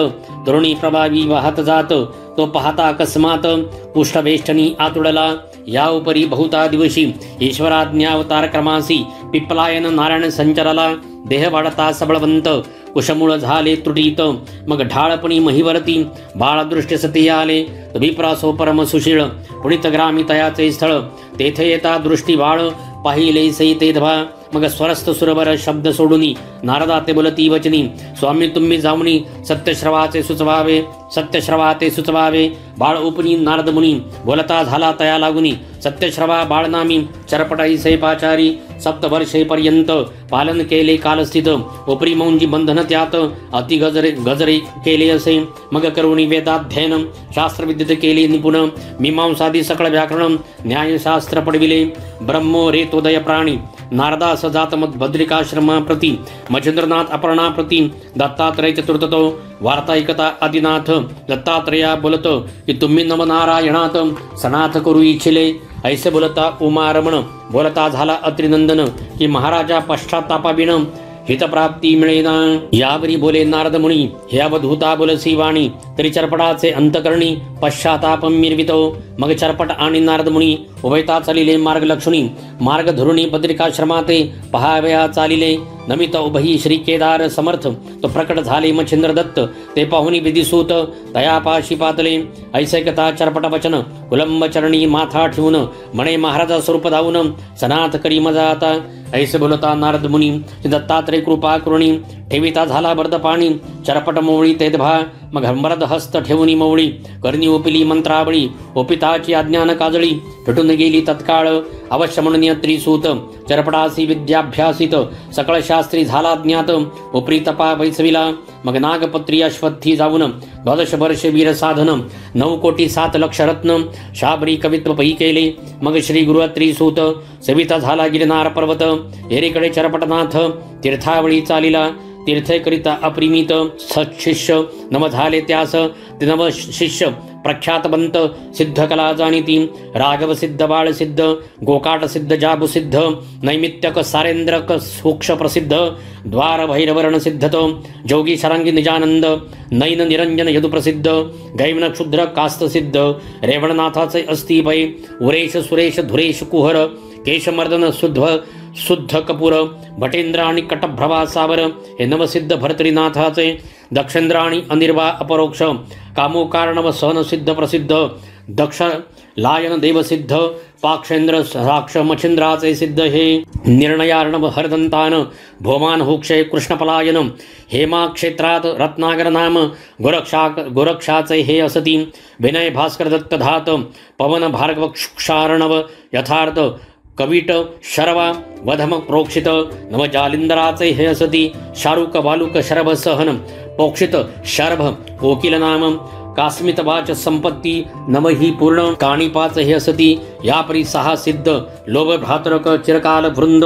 तरुणी प्रभावी वाहत जात. तो पाहता अकस्मात, कुष्ठवेष्टनी आतुडला. या उपरी बहुता दिवशी ईश्वराज्ञावतार क्रमासी. पिप्पलायन नारायण संचरला. देह वाढता सबळवंत, कुशमूळ झाले त्रुटीत. मग ढाळपणी महिवरती, बाळदृष्टी सती आले. विप्रासो परम सुशीळ, पुणित ग्रामी तयाचे स्थळ. तेथे येता दृष्टी बाळ, पाहिले सई ते धबा. मग स्वरस्थ सुरवर शब्द सोडूनी, नारदा ते बोलती वचनी. स्वामी तुम्ही जाऊनी, सत्यश्रवाचे सुचवावे. सत्यश्रवाते सुचवावे. बाळ उपनी नारद मुनी, बोलता झाला तया लागुनी. सत्यश्रवा बाळ नामी, चरपटाई सैपाचारी. सप्तवर्षे पर्यंत पालन केले कालस्थित. उपरी मौंजी बंधन त्यात, अति गजरे केले असे. मग करुणी वेदाध्ययन, शास्त्रविद्येत केले निपुण. मीमांसादी सकळ व्याकरण, न्यायशास्त्र पडविले. ब्रह्मो रेतोदय प्राणी, नारदास जात मत बद्रिकाश्रमा प्रती. मच्छिंद्रनाथ अपर्णा प्रती, दत्तात्रय चतुर्थतो. वार्ता ऐकता आदिनाथ, दत्तात्रया बोलत की तुम्ही नमनारायणात सनाथ करू इच्छिले. ऐसे बोलता उमारमण, बोलता झाला अत्रिनंदन की महाराजा पश्चातापाविण हितप्राप्ती मिळेना. यावरी बोले नारद मुनी, हे अवधूता बोलसी वाणी. तरी चरपटाचे अंतकरणी पश्चातापम मिरवितो. मग चरपट आणि नारद मुनी उभयता चालिले मार्ग लक्षणी. मार्ग धरुणी बद्रिकाश्रमाते पहावया चालिले. नमित उभही श्री केदार समर्थ, तो प्रकट झाले मच्छिंद्र दत्त. ते पाहुनी विधिसूत तयापाशी पातले. ऐसैकता चरपट वचन, उलंब चरणी माथा ठेवून. म्हणे महाराजा स्वरूप धावून, सनाथ करी मजा आता. ऐसे बोलता नारद मुनी, दत्तात्रय कृपा करुणी. ठेविता झाला बर्द पाणी, चरपट मोवळी तेत भा. मग हंबरद हस्त ठेवूनी मोवळी, करणी ओपिली मंत्रावळी. ओपिताची अज्ञान काजळी, पेटून गेली तत्काळ. अवश्य म्हणून त्रिसूत, चरपटासी विद्याभ्यासित. सकळ शास्त्री झाला ज्ञात, उपरी तपा वैसविला. मग नागपत्री अश्वत्थी जाऊन, 12 वर्षे वीर साधन. 9 कोटी 7 लक्ष रत्न, शाबरी कवित्व पै केले. मग श्री गुरु त्रिसूत, सविता झाला गिरनार पर्वत. एरेकडे चरपटनाथ, तीर्थावळी चालिला. तीर्थकरिता अप्रिमित सत्शिष्य नव झाले त्यास. ते नव शिष्य प्रख्यातवंत, सिद्ध कला जाणीती. राघव सिद्ध, बाळ सिद्ध, गोकाट सिद्ध, जाबु सिद्ध. नैमित्तक सारेंद्रक सूक्ष प्रसिद्ध. द्वार भैरवर्ण सिद्धतो, जोगी शरांगी निजानंद. नैन निरंजन यदु प्रसिद्ध, गैवन क्षुद्र कास्त सिद्ध. रेवणनाथाचे अस्ति पै, उरेश सुरेश धुरेश कुहर. केशमर्दन शुद्ध कपूर, भटेंद्र आणि कटभ्रवा सावर. हे नवसिद्ध भर्तरीनाथाचे. दक्षेंद्र आणि अनिर्वा अपरोक्ष, कामोकारणव सहन सिद्ध प्रसिद्ध. दक्ष लायन देवसिद्ध, पाक्षेंद्र साक्ष मच्छिंद्राचे सिद्ध हे. निर्णयार्णव हरदंतान, भोमान होक्षय कृष्णपलायन. हेमा क्षेत्रात रत्नागर नाम, गोरक्षाचे हे असती. विनय भास्कर दत्त धात, पवन भार्गव क्षारणव यथार्थ. कविट शरवा वधम प्रोक्षित, नव जालिंदराचे हे असती. शारुक वालुक शरभ सहन, पोक्षित शरभ कोकिल नाम. कास्मित वाच संपत्ती नव ही पूर्ण, काणिपाच हे असती. यापरी 6 सिद्ध, लोभ भ्रातरक चिरकाल वृंद.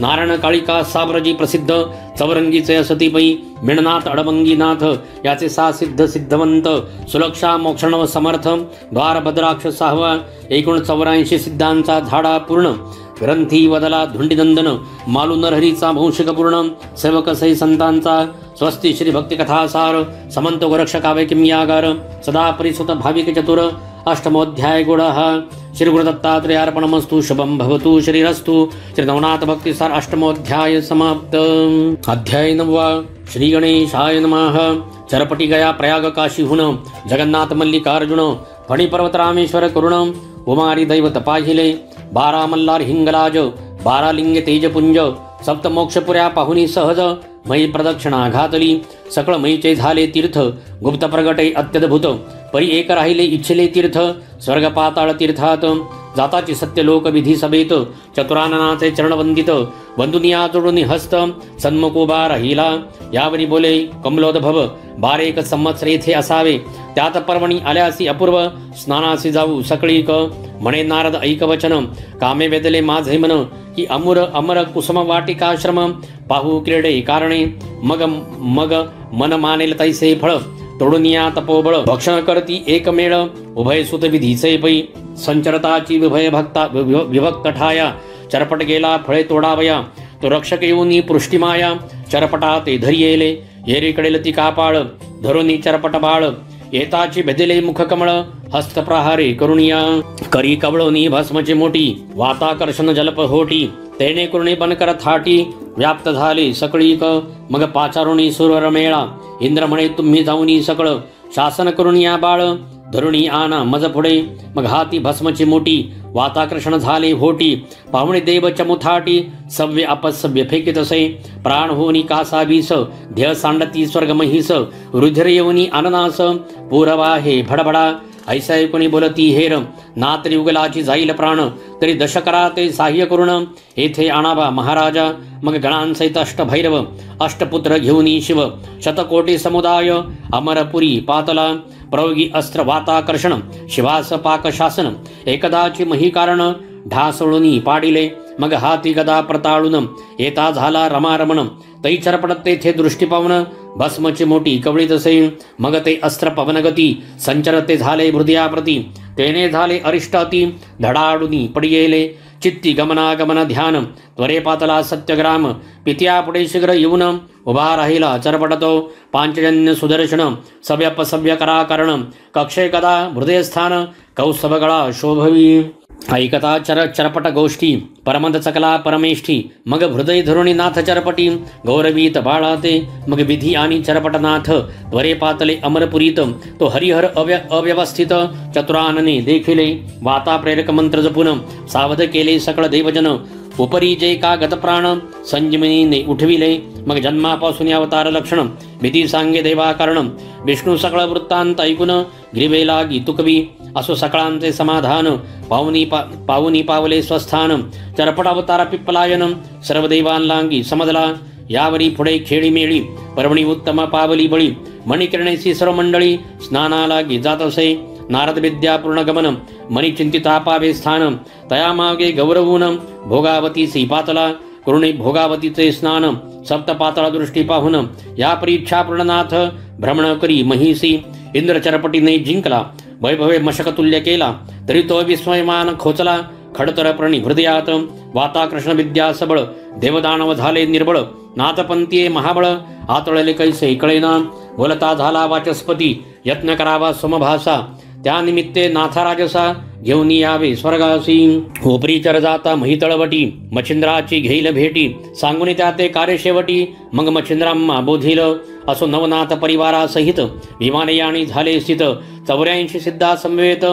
नारायण काळिका सावरजी प्रसिद्ध, चौरंगीचे असती पै. मिणनाथ अडमंगीनाथ, याचे 6 सिद्ध सिद्धवंत. सुलक्षा मोक्षणव समर्थ, द्वार भद्राक्ष 6वा. एकूण 84 सिद्धांचा झाडा पूर्ण. ग्रंथी वदला धुंडीनंदन, मालू नरहरीचा वंशिक पूर्ण. सेवक सई संतांचा, स्वस्ती श्री भक्ती कथासार. समंत गोरक्ष काव्य किम्यागार, सदा परिसुत भाविक चतुर. अष्टमोध्याय गुणः. श्री गुरुदत्तात्रेयार्पणमस्तु. शुभं भवतु. श्रीरस्तु. श्री नवनाथ भक्तिसार अष्टमोध्याय समाप्त. अध्याय 9. श्री गणेशाय नमः. चरपटी गया प्रयाग काशीहून, जगन्नाथ मल्लिकार्जुन. फणी पर्वत रामेश्वर करुण, उमारी दैवत पाहिले. 12 मल्हार हिंगलाज, 12 लिंग तेजपुंज. सप्तमोक्षपुऱ्या पाहुनी सहज, मयी प्रदक्षिणा घातली. सकळ मयीचे झाले तीर्थ, गुप्त प्रगटे अत्यद्भुत. परी एक राहिले इच्छिले तीर्थ, स्वर्ग पाताळ तीर्थात. जाताची सत्य लोक विधी सभेत, चतुराननाचे चरणवंदित. बंधुनिया जोडून हस्त, सन्मुख उभा राहिला. यावरी बोले कमलोद्भव, 12 संवत्सर येथे असावे. त्यात पर्वणी आल्यासी अपूर्व, स्नानासी जाऊ सकळीक. म्हणे नारद ऐक वचन, कामे वेदले माझे मन. की अमर कुसुम वाटिकाश्रम, पाहू क्रीडे कारणे. मग मन मानेल तैसे फळ, तोडून या तपोबळ. भक्षण करती एकमेळ, उभय सुत विधीचे पै. संचरताची विभक्त ठाया, चरपट गेला फळे तोडावया, तो रक्षक येऊनी पृष्टिमाया, चरपटा ते धरी येले, येरीकडे लती कापाळ, धरुनी चरपट बाळ, येताची भेदिले मुख कमळ, हस्तप्रहारे करुणिया, करी कवळोनी भस्मची मोठी, वाताकर्षण जलप होटी, तेने करुणी बनकर थाटी, व्याप्त झाले सकळीक, मग पाचारुणी सुरवर मेळा, इंद्र म्हणे तुम्ही जाऊनी सकळ, शासन करुणिया बाळ, धरुणी आना मज पुढे, मग हाती भस्मची मोठी, वाताकर्षण झाले होटी, पाहुणे देव चमुथाटी, सव्य अपसव्य फेकित असे, प्राण होनी कासावीस, ध्येय सांडती स्वर्ग महिस, रुधिर येऊनी अननास, पूरवाहे भडभडा, ऐसा कोणी बोलती हेर, ना तरी उगलाची जाईल प्राण, तरी दशकरा ते साह्य करुण, येथे आणावा महाराजा, मग गणांसहित अष्टभैरव, अष्टपुत्र घेऊनी शिव, शतकोटी समुदाय, अमरपुरी पातला, प्रयोगी अस्त्र वाताकर्षण, शिवास पाक शासन, एकदाची मही कारण, ढासळुनी पाडिले, मग हाती गदा प्रताळून, येता झाला रमारमण, तै चरपडत तेथे दृष्टी पावन, भस्मची मोठी कवळीत असे, मग ते अस्त्र पवनगती, संचरते झाले हृदयाप्रती, तेने झाले अरिष्टाती, धडाडुनी पडियेले, चित्ती गमनागमन ध्यान, त्वरे पातला सत्यग्राम, पित्यापुढे शीघ्र येऊन, उभा राहिला चरपटतो, पांचजन्य सुदर्शन, सव्यपसव्य कराकरण, कक्षे कदा हृदयस्थान, कौस्तभगळा शोभवी, ऐकता चरपट गोष्टी, परमद चकला परमेष्ठी, मग हृदय धरुणी नाथ चरपटी, गौरवीत बाळाते, मग विधी आणि चरपटनाथ, त्वरे पातले अमरपुरीत, तो हरिहर अव्यवस्थित, चतुरानने देखिले, वाता प्रेरक मंत्र जपून, सावध केले सकळ देवजन, उपरी जे का गतप्राण, संजीवनीने उठविले, मग जन्मापासून अवतार लक्षण, भीती सांगे देवा कारण, विष्णू सकळ वृत्तांत ऐकून, ग्रीवे लागी तुकवी, असो सकळांचे समाधान, पावनी पावले स्वस्थान, चरपट अवतार पिप्पलायन, सर्व देवांलांगी समजला, यावरी पुढे खेळी मेळी, पर्वणी उत्तम पावली बळी, मणिकिरणेसी सर्व मंडळी, स्नानालागी जात असे, नारद विद्या पूर्ण गमन, मनी चिंतिता पावे स्थान, तयामागे गौरवून, भोगावतीसी पातला, करुणे भोगावतीचे स्नान, सप्त पातळा दृष्टी पाहून, या परीक्षा पूर्णनाथ, भ्रमण करी महिसी, इंद्र चरपटीने जिंकला, वैभवे मशकतुल्य केला, तरी तो विस्मयमान खोचला, खडतर प्रणी हृदयात, वाताकृष्ण विद्या सबळ, देवदानव झाले निर्बळ, नाथपंथीये महाबळ, आतळले कैसे कळेना, बोलता झाला वाचस्पती, यत्न करावा समभासा, त्यानिमित्ते नाथाराजसा, घेऊन यावे स्वर्गासी, उपरीचर जाता महितळवटी, मच्छिंद्राची घेईल भेटी, सांगून त्या ते कार्य शेवटी, मग मच्छिंद्राम्मा बोधिल, असो नवनाथ परिवारासहित, विमानयानी झाले स्थित, 84 सिद्धा समवेत,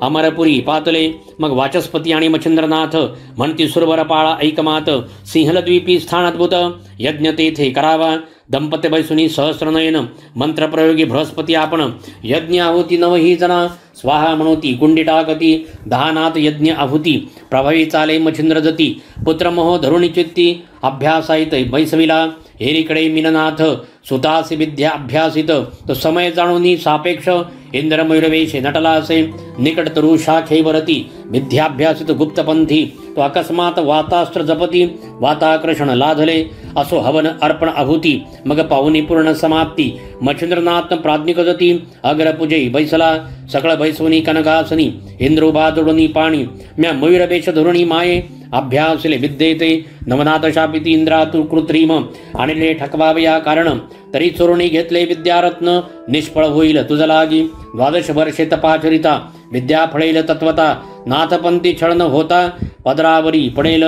अमरपुरी पातले, मग वाचस्पती आणि मच्छिंद्रनाथ, म्हणती सुरवर पाळा ऐकमात, सिंहलद्वीपी स्थान अद्भुत, यज्ञ तेथे करावा, दंपत्य बैसुनी सहस्रनयन, मंत्रप्रयोगी बृहस्पती आपण, यज्ञ आहुती नवही जना, स्वाहा म्हणोती कुंडी टाकती, दहानाथ यज्ञ आहुती, प्रभावी चाले मच्छिंद्र जती, पुत्रमोह धरुणी चित्ती, अभ्यासायित बैसविला, हेरीकडे मिननाथ, सुतासी विद्या अभ्यासित, तो समय जाणूनी सापेक्ष, इंद्रमयूरवेशे नटला असे, निकट तरु शाखेवरती, विद्याभ्यासित गुप्तपंथी, तो अकस्मात वातास्त्र जपती, वाताकर्षण लाधले, असो हवन अर्पण आहुती, मग पाहुनी पूर्ण समाप्ती, मच्छिंद्रनाथ प्राज्ञिक जती, अग्रपूजे बैसला, सकळ बैसवनी कनकासनी, इंद्रोबा जोडणी पाणी, म्या मयूरवेश धरुणी माये, अभ्यासले विद्येते, नवनाथ शापिती इंद्रातु कृत्रिम, आणले ठकवावे या कारण, तरी चोरुणी घेतले विद्यारत्न, निष्फळ होईल तुझ लागी, 12 वर्षे तपाचरिता, विद्या फळेल तत्वता, नाथपंथी छळन होता, पदरावरी पडेल,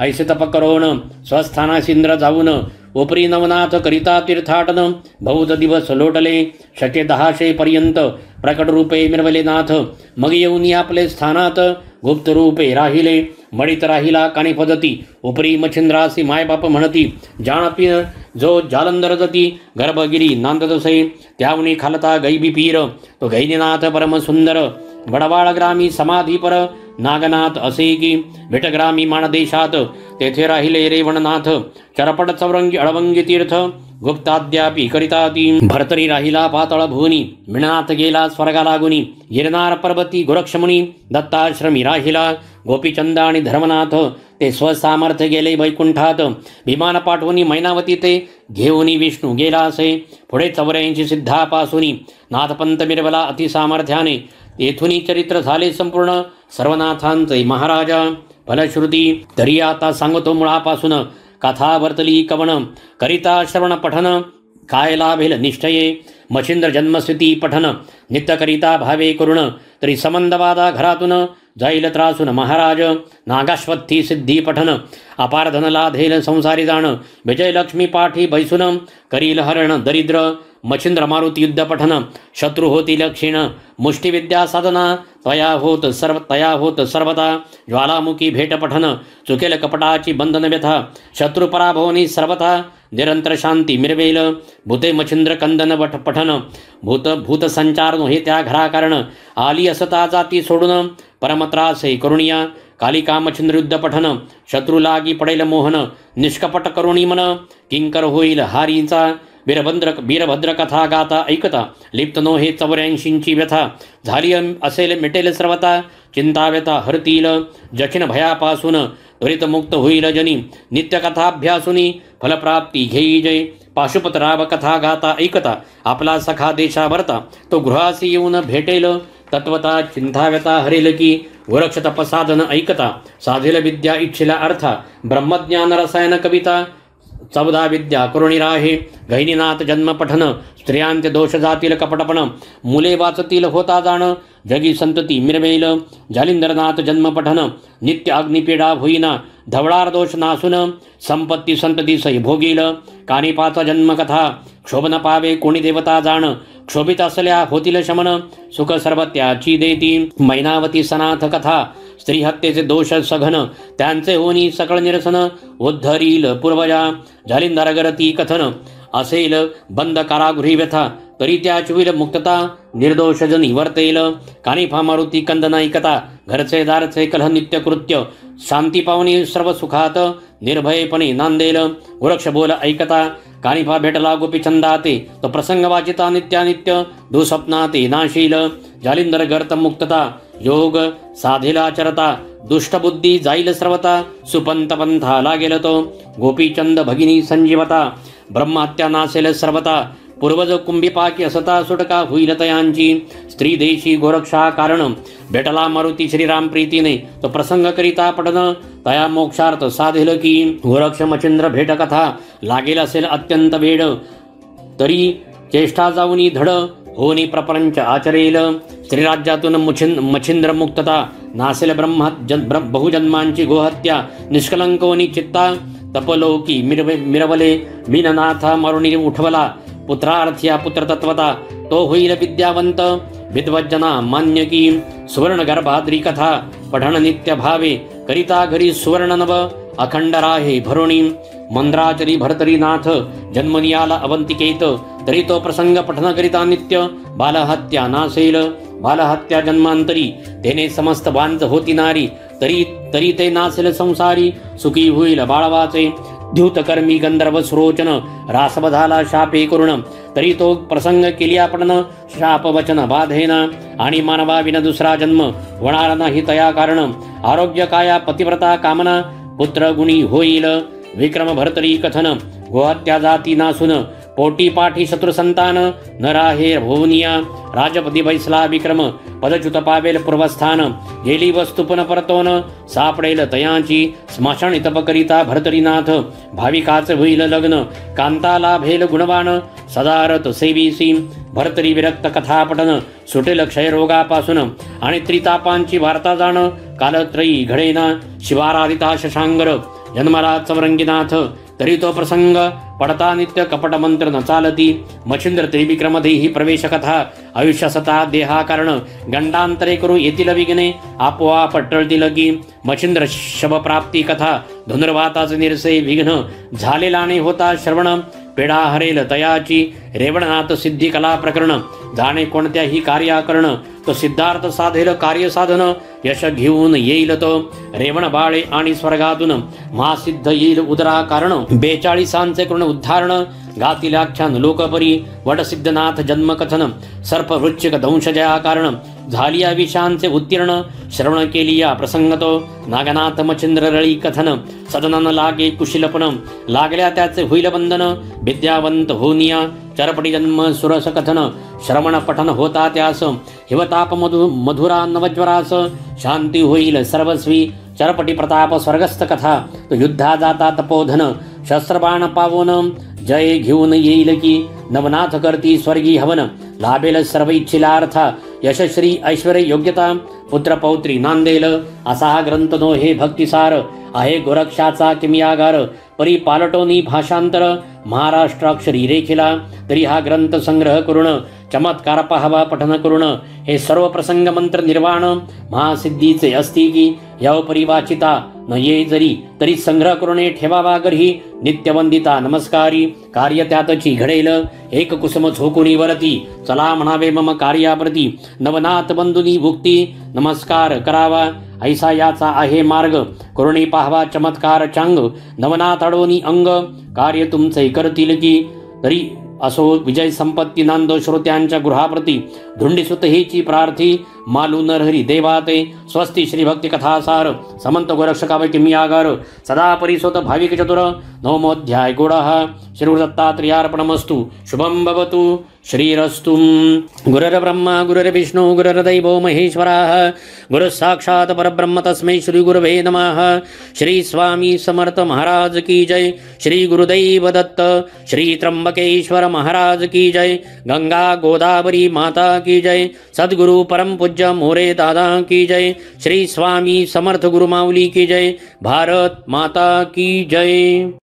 ऐसे तप करोन, स्वस्थानास इंद्र जाऊन, उपरी नवनाथ करिता तीर्थाटन, बहुत दिवस लोटले, शके 1000 पर्यंत, प्रकट रूपे मिरवले नाथ, मग येऊन आपले स्थानात, गुप्त रूपे राहिले, मडित राहिला कानी पदती, उपरी मच्छिंद्रासी मायबाप म्हणती, जाणपी जो जालंधर जती, गर्भगिरी नांदतसे, त्यावनी खालता गैबी पीर, तो गैनीनाथ परम सुंदर, बडवाळ ग्रामी समाधीपर, नागनाथ असे की, विटग्रामी माणदेशात, तेथे राहिले रेवणनाथ, चरपट चौरंगी अळवंगी तीर्थ, गुप्ताद्यापी करिताती, भरतरी राहिला पातळ भुवनी, मिळनाथ गेला स्वर्गा लागुनी, गिरनार पर्वती गोरक्षमुनी, दत्ताश्रमी राहिला, गोपीचंद आणि धर्मनाथ, ते स्वसामर्थ्य गेले वैकुंठात, विमान पाठवून मैनावती ते, घेऊन विष्णू गेला असे, पुढे 84 सिद्धापासूनी, नाथपंत मिरवला अतिसामर्थ्याने, येथूनही चरित्र झाले संपूर्ण सर्वनाथांचे महाराजा. फलश्रुती तरी आता सांगतो मुळापासून, कथा वर्तली कवन करिता श्रवण पठन. काय लाभेल निश्चये मच्छिंद्र जन्मस्थिती पठन. नित्य करिता भावे करुण तरी संबंधवादा घरातून. जाईल त्रासून महाराज नागाश्वत्थी सिद्धी पठन. अपार धन लाधेल संसारी जाण. विजयलक्ष्मी पाठी बैसून करील हरण दरिद्र. मच्छिंद्र मारुती युद्ध पठन. शत्रू होती क्षीण मुष्टिविद्या साधना. तया होत सर्वता ज्वालामुखी भेट पठन. चुकेल कपटाची बंधन व्यथा. शत्रू पराभवनी सर्वथा निरंतर शांती मिरवेल. भूते मच्छिंद्र कंदन पठन. भूत संचार नोहे त्या घरा कारण. आली असता जाती सोडून परमत्रासे करुणिया. कालिका मच्छिंद्र युद्ध पठन. शत्रू लागी पडेल मोहन. निष्कपट करुणी मन. किंकर होईल हारीचा. वीरभद्र कथा गाता ऐकता. लिप्त नो हे 84ची व्यथा. झाली असेल मिटेल सर्वता. चिंता व्यथा हरतील जखीन भयापासून. त्वरित मुक्त होईल जनी. नित्यकथाभ्यासुनी फलप्राप्ती घेई जय. पाशुपतराव कथा गाता ऐकता. आपला सखा देशाभरता. तो गृहासी येऊन भेटेल तत्वता. चिंताव्यता हरेल की वृक्ष तपसाधन ऐकता. साधेल विद्या इच्छिला अर्था. ब्रह्मज्ञान रसायन कविता. 14 विद्या करुणी राहे. गहिनीनाथ जन्म पठन. स्त्रियांचे दोष जातील कपटपण. मुले वाचतील होता जाण. जगी संतती मिरवेल. जालिंदरनाथ जन्म पठन. नित्य अग्निपीडा होईना. धवळार दोष नासून. संपत्ती संतती सई भोगील. कानिपाचा जन्मकथा. क्षोभन पावे कोणी देवता जाण. क्षोभित असल्या होतील शमन. सुख सर्व त्याची देती. मैनावती सनाथ कथा. स्त्री हत्येचे दोष सघन. त्यांचे होनी सकळ निरसन. उद्धरील पूर्वजा जालिंदरगरती कथन. असेल बंद कारागृही व्यथा. तरी त्याचविल मुक्तता. निर्दोष जनी वर्तेल. कानिफा मारुती कंदन ऐकता. घरचे दारचे कलह नित्य कृत्य. शांती पावनी सर्व सुखात. निर्भयपणे नांदेल. वृक्ष बोल ऐकता. कानिफा भेटला गोपीचंदाते. तो प्रसंग वाचिता नित्यानित्य. दुःस्वप्नाते नाशील. जालिंदर गर्त मुक्तता. योग साधेला चरता. दुष्टबुद्धी जाईल सर्वता. सुपंत पंथा लागेल तो. गोपीचंद भगिनी संजीवता. ब्रह्महत्या नासेल सर्वता. पूर्वज कुंभिपाकी असता सुटका होईल तयांची. स्त्री देशी गोरक्षा कारण. भेटला मारुती श्रीराम प्रीतीने. तो प्रसंग करिता पठन. तया मोक्षार्थ साधेल की. वृक्ष मच्छिंद्र भेट कथा. लागेल असेल अत्यंत वेळ. तरी चेष्टा जाऊनी धड. होनी प्रपंच आचरेल. स्त्रीराज्यातून मच्छिंद्र मुक्तता. नासेल बहुजन्मांची गोहत्या. निष्कलंकोनी चित्ता. तपलोकी मिरवले. मीननाथा मरुणी उठवला. पुत्रार्थ्या पुत्रतत्वता. तो होईल विद्यावंत. विद्वज्जना मान्य की. सुवर्ण गर्भाद्री कथा. पठण नित्य भावे. करिता घरी सुवर्ण नव. अखंड राहे भरुणी. मंद्राचरी भरतरीनाथ. जन्मनियाला अवंतिकेत. तरी तो प्रसंग पठन करिता नित्य. बालहत्या नासेल. बालहत्या जन्मांतरी. तेने समस्त वांज होती नारी. तरी ते नासेल संसारी. सुखी होईल बाळवाचे. द्यूतकर्मी गंधर्व सुरोचन. रासव झाला शापे करुण. तरी तो प्रसंग केली आपण. शाप वचन बाधेना. आणि मानवा विना दुसरा जन्म होणार नाही तया कारण. आरोग्य काया पतिव्रता कामना. पुत्र गुणी होईल. विक्रम भरतरी कथन. गोहत्या जाती नासून. पोटी पाठी शत्रु संतान. न राहे भोवनिया. राजपती बैसला विक्रम. पदच्युत पावेल पूर्वस्थान. गेली वस्तू पुन परतोन. सापडेल तयांची. स्मशान तप करिता भरतरीनाथ. भाविकाच होईल लग्न. कांता लाभेल गुणवान. सदारत सेवीसी. भरतरी विरक्त कथा पठन. सुटेल क्षयरोगापासून. आणि त्रितापांची वार्ता जाण. कालत्रयी घडेना. शिवाराधिता शशांगर. जन्मला चौरंगीनाथ. तरी तो प्रसंग पडता नित्य. कपट मंत्र न चालती. मच्छिंद्र त्रिविक्रमधेही प्रवेश कथा. आयुष्य सता देहा कारण. गंडांतरे करू येतील विघ्ने. आपोआप टळतील की. मच्छिंद्र शबप्राप्ती कथा. धनुर्वाताचे निरसे विघ्न. झालेलाने होता श्रवण. पेढा हरेल तयाची. रेवणनाथ सिद्धी कला प्रकरण. जाणे कोणत्याही कार्याकरण. तो सिद्धार्थ साधेल कार्य साधन. यश घेऊन येईल तो. रेवण बाळे आणि स्वर्गातून. महासिद्ध येईल उदरा कारण. 42 करुण उद्धारण. गातील आख्यान लोकपरी. वडसिद्धनाथ जन्मकथन. सर्प वृश्चिक दंशजया कारण. झाली या विषांचे उत्तीर्ण, श्रवण केली या प्रसंगतो, नागनाथ मच्छिंद्र रळी कथन, सदनन लागे कुशिलपण, लागल्या त्याचे होईल बंधन, विद्यावंत होनिया चरपटी जन्म सुरस कथन, श्रवण पठन होता त्यास, हिवताप मधुरा नवज्वरास, शांती होईल सर्वस्वी, चरपटी प्रताप स्वर्गस्थ कथा, तो युद्धा जाता तपोधन, शस्त्रबाण पावोन, जय घेऊन येईल की, नवनाथ करती स्वर्गी हवन, लाभेल सर्व इच्छिलार्थ, यशश्री ऐश्वर्य योग्यता, पुत्र पौत्री नांदेल, असा हा ग्रंथ नो हे भक्तिसार, आहे गोरक्षाचा किमियागार, परी पालटोनी भाषांतर, महाराष्ट्राक्षरी रेखिला, तरी हा ग्रंथ संग्रह करून, चमत्कार पाहावा पठन करून, हे सर्व प्रसंग मंत्र निर्वाण, महासिद्धीचे असती की, यव परिवाचिता न ये जरी, तरी संग्रह करून ठेवावा गरी, नित्यवंदिता नमस्कारी, कार्य त्यातची घडेल, एक कुसुम झोकुनी वरती, चला म्हणावे मम कार्याप्रती, नवनाथ बंधुनी भुक्ती, नमस्कार करावा, ऐसा याचा आहे मार्ग, करुणी पाहवा चमत्कार चांग, नवनाथ अडोनी अंग, कार्य तुमचे करतील की, तरी असो विजय संपत्ती नांदो श्रोत्यांच्या गृहाप्रती, धुंडीसुत हेची प्रार्थी, मालू नरहरी देवाते, स्वस्ती श्री भक्ती कथासार, समंत गोरक्षका वै किमियागार, सदा परिसोत भाविक चतुर, नवमोऽध्याय गुडः, श्रीगुरुदत्तात्रेयार्पणमस्तु, शुभं भवतु, श्रीरस्तु। गुरुर्ब्रह्मा गुरुर्विष्णु गुरुर्दैवो महेश्वरः, गुरुः साक्षात् परब्रह्म तस्मै श्री गुरवे नमः। श्री स्वामी समर्थ महाराज की जय, श्री गुरुदैव दत्त, श्री त्र्यंबकेश्वर महाराज की जय, गंगा गोदावरी माता की जय, सद्गुरु परम पूज्य मोरे दादा की जय, श्री स्वामी समर्थ गुरु माऊली की जय, भारत माता की जय।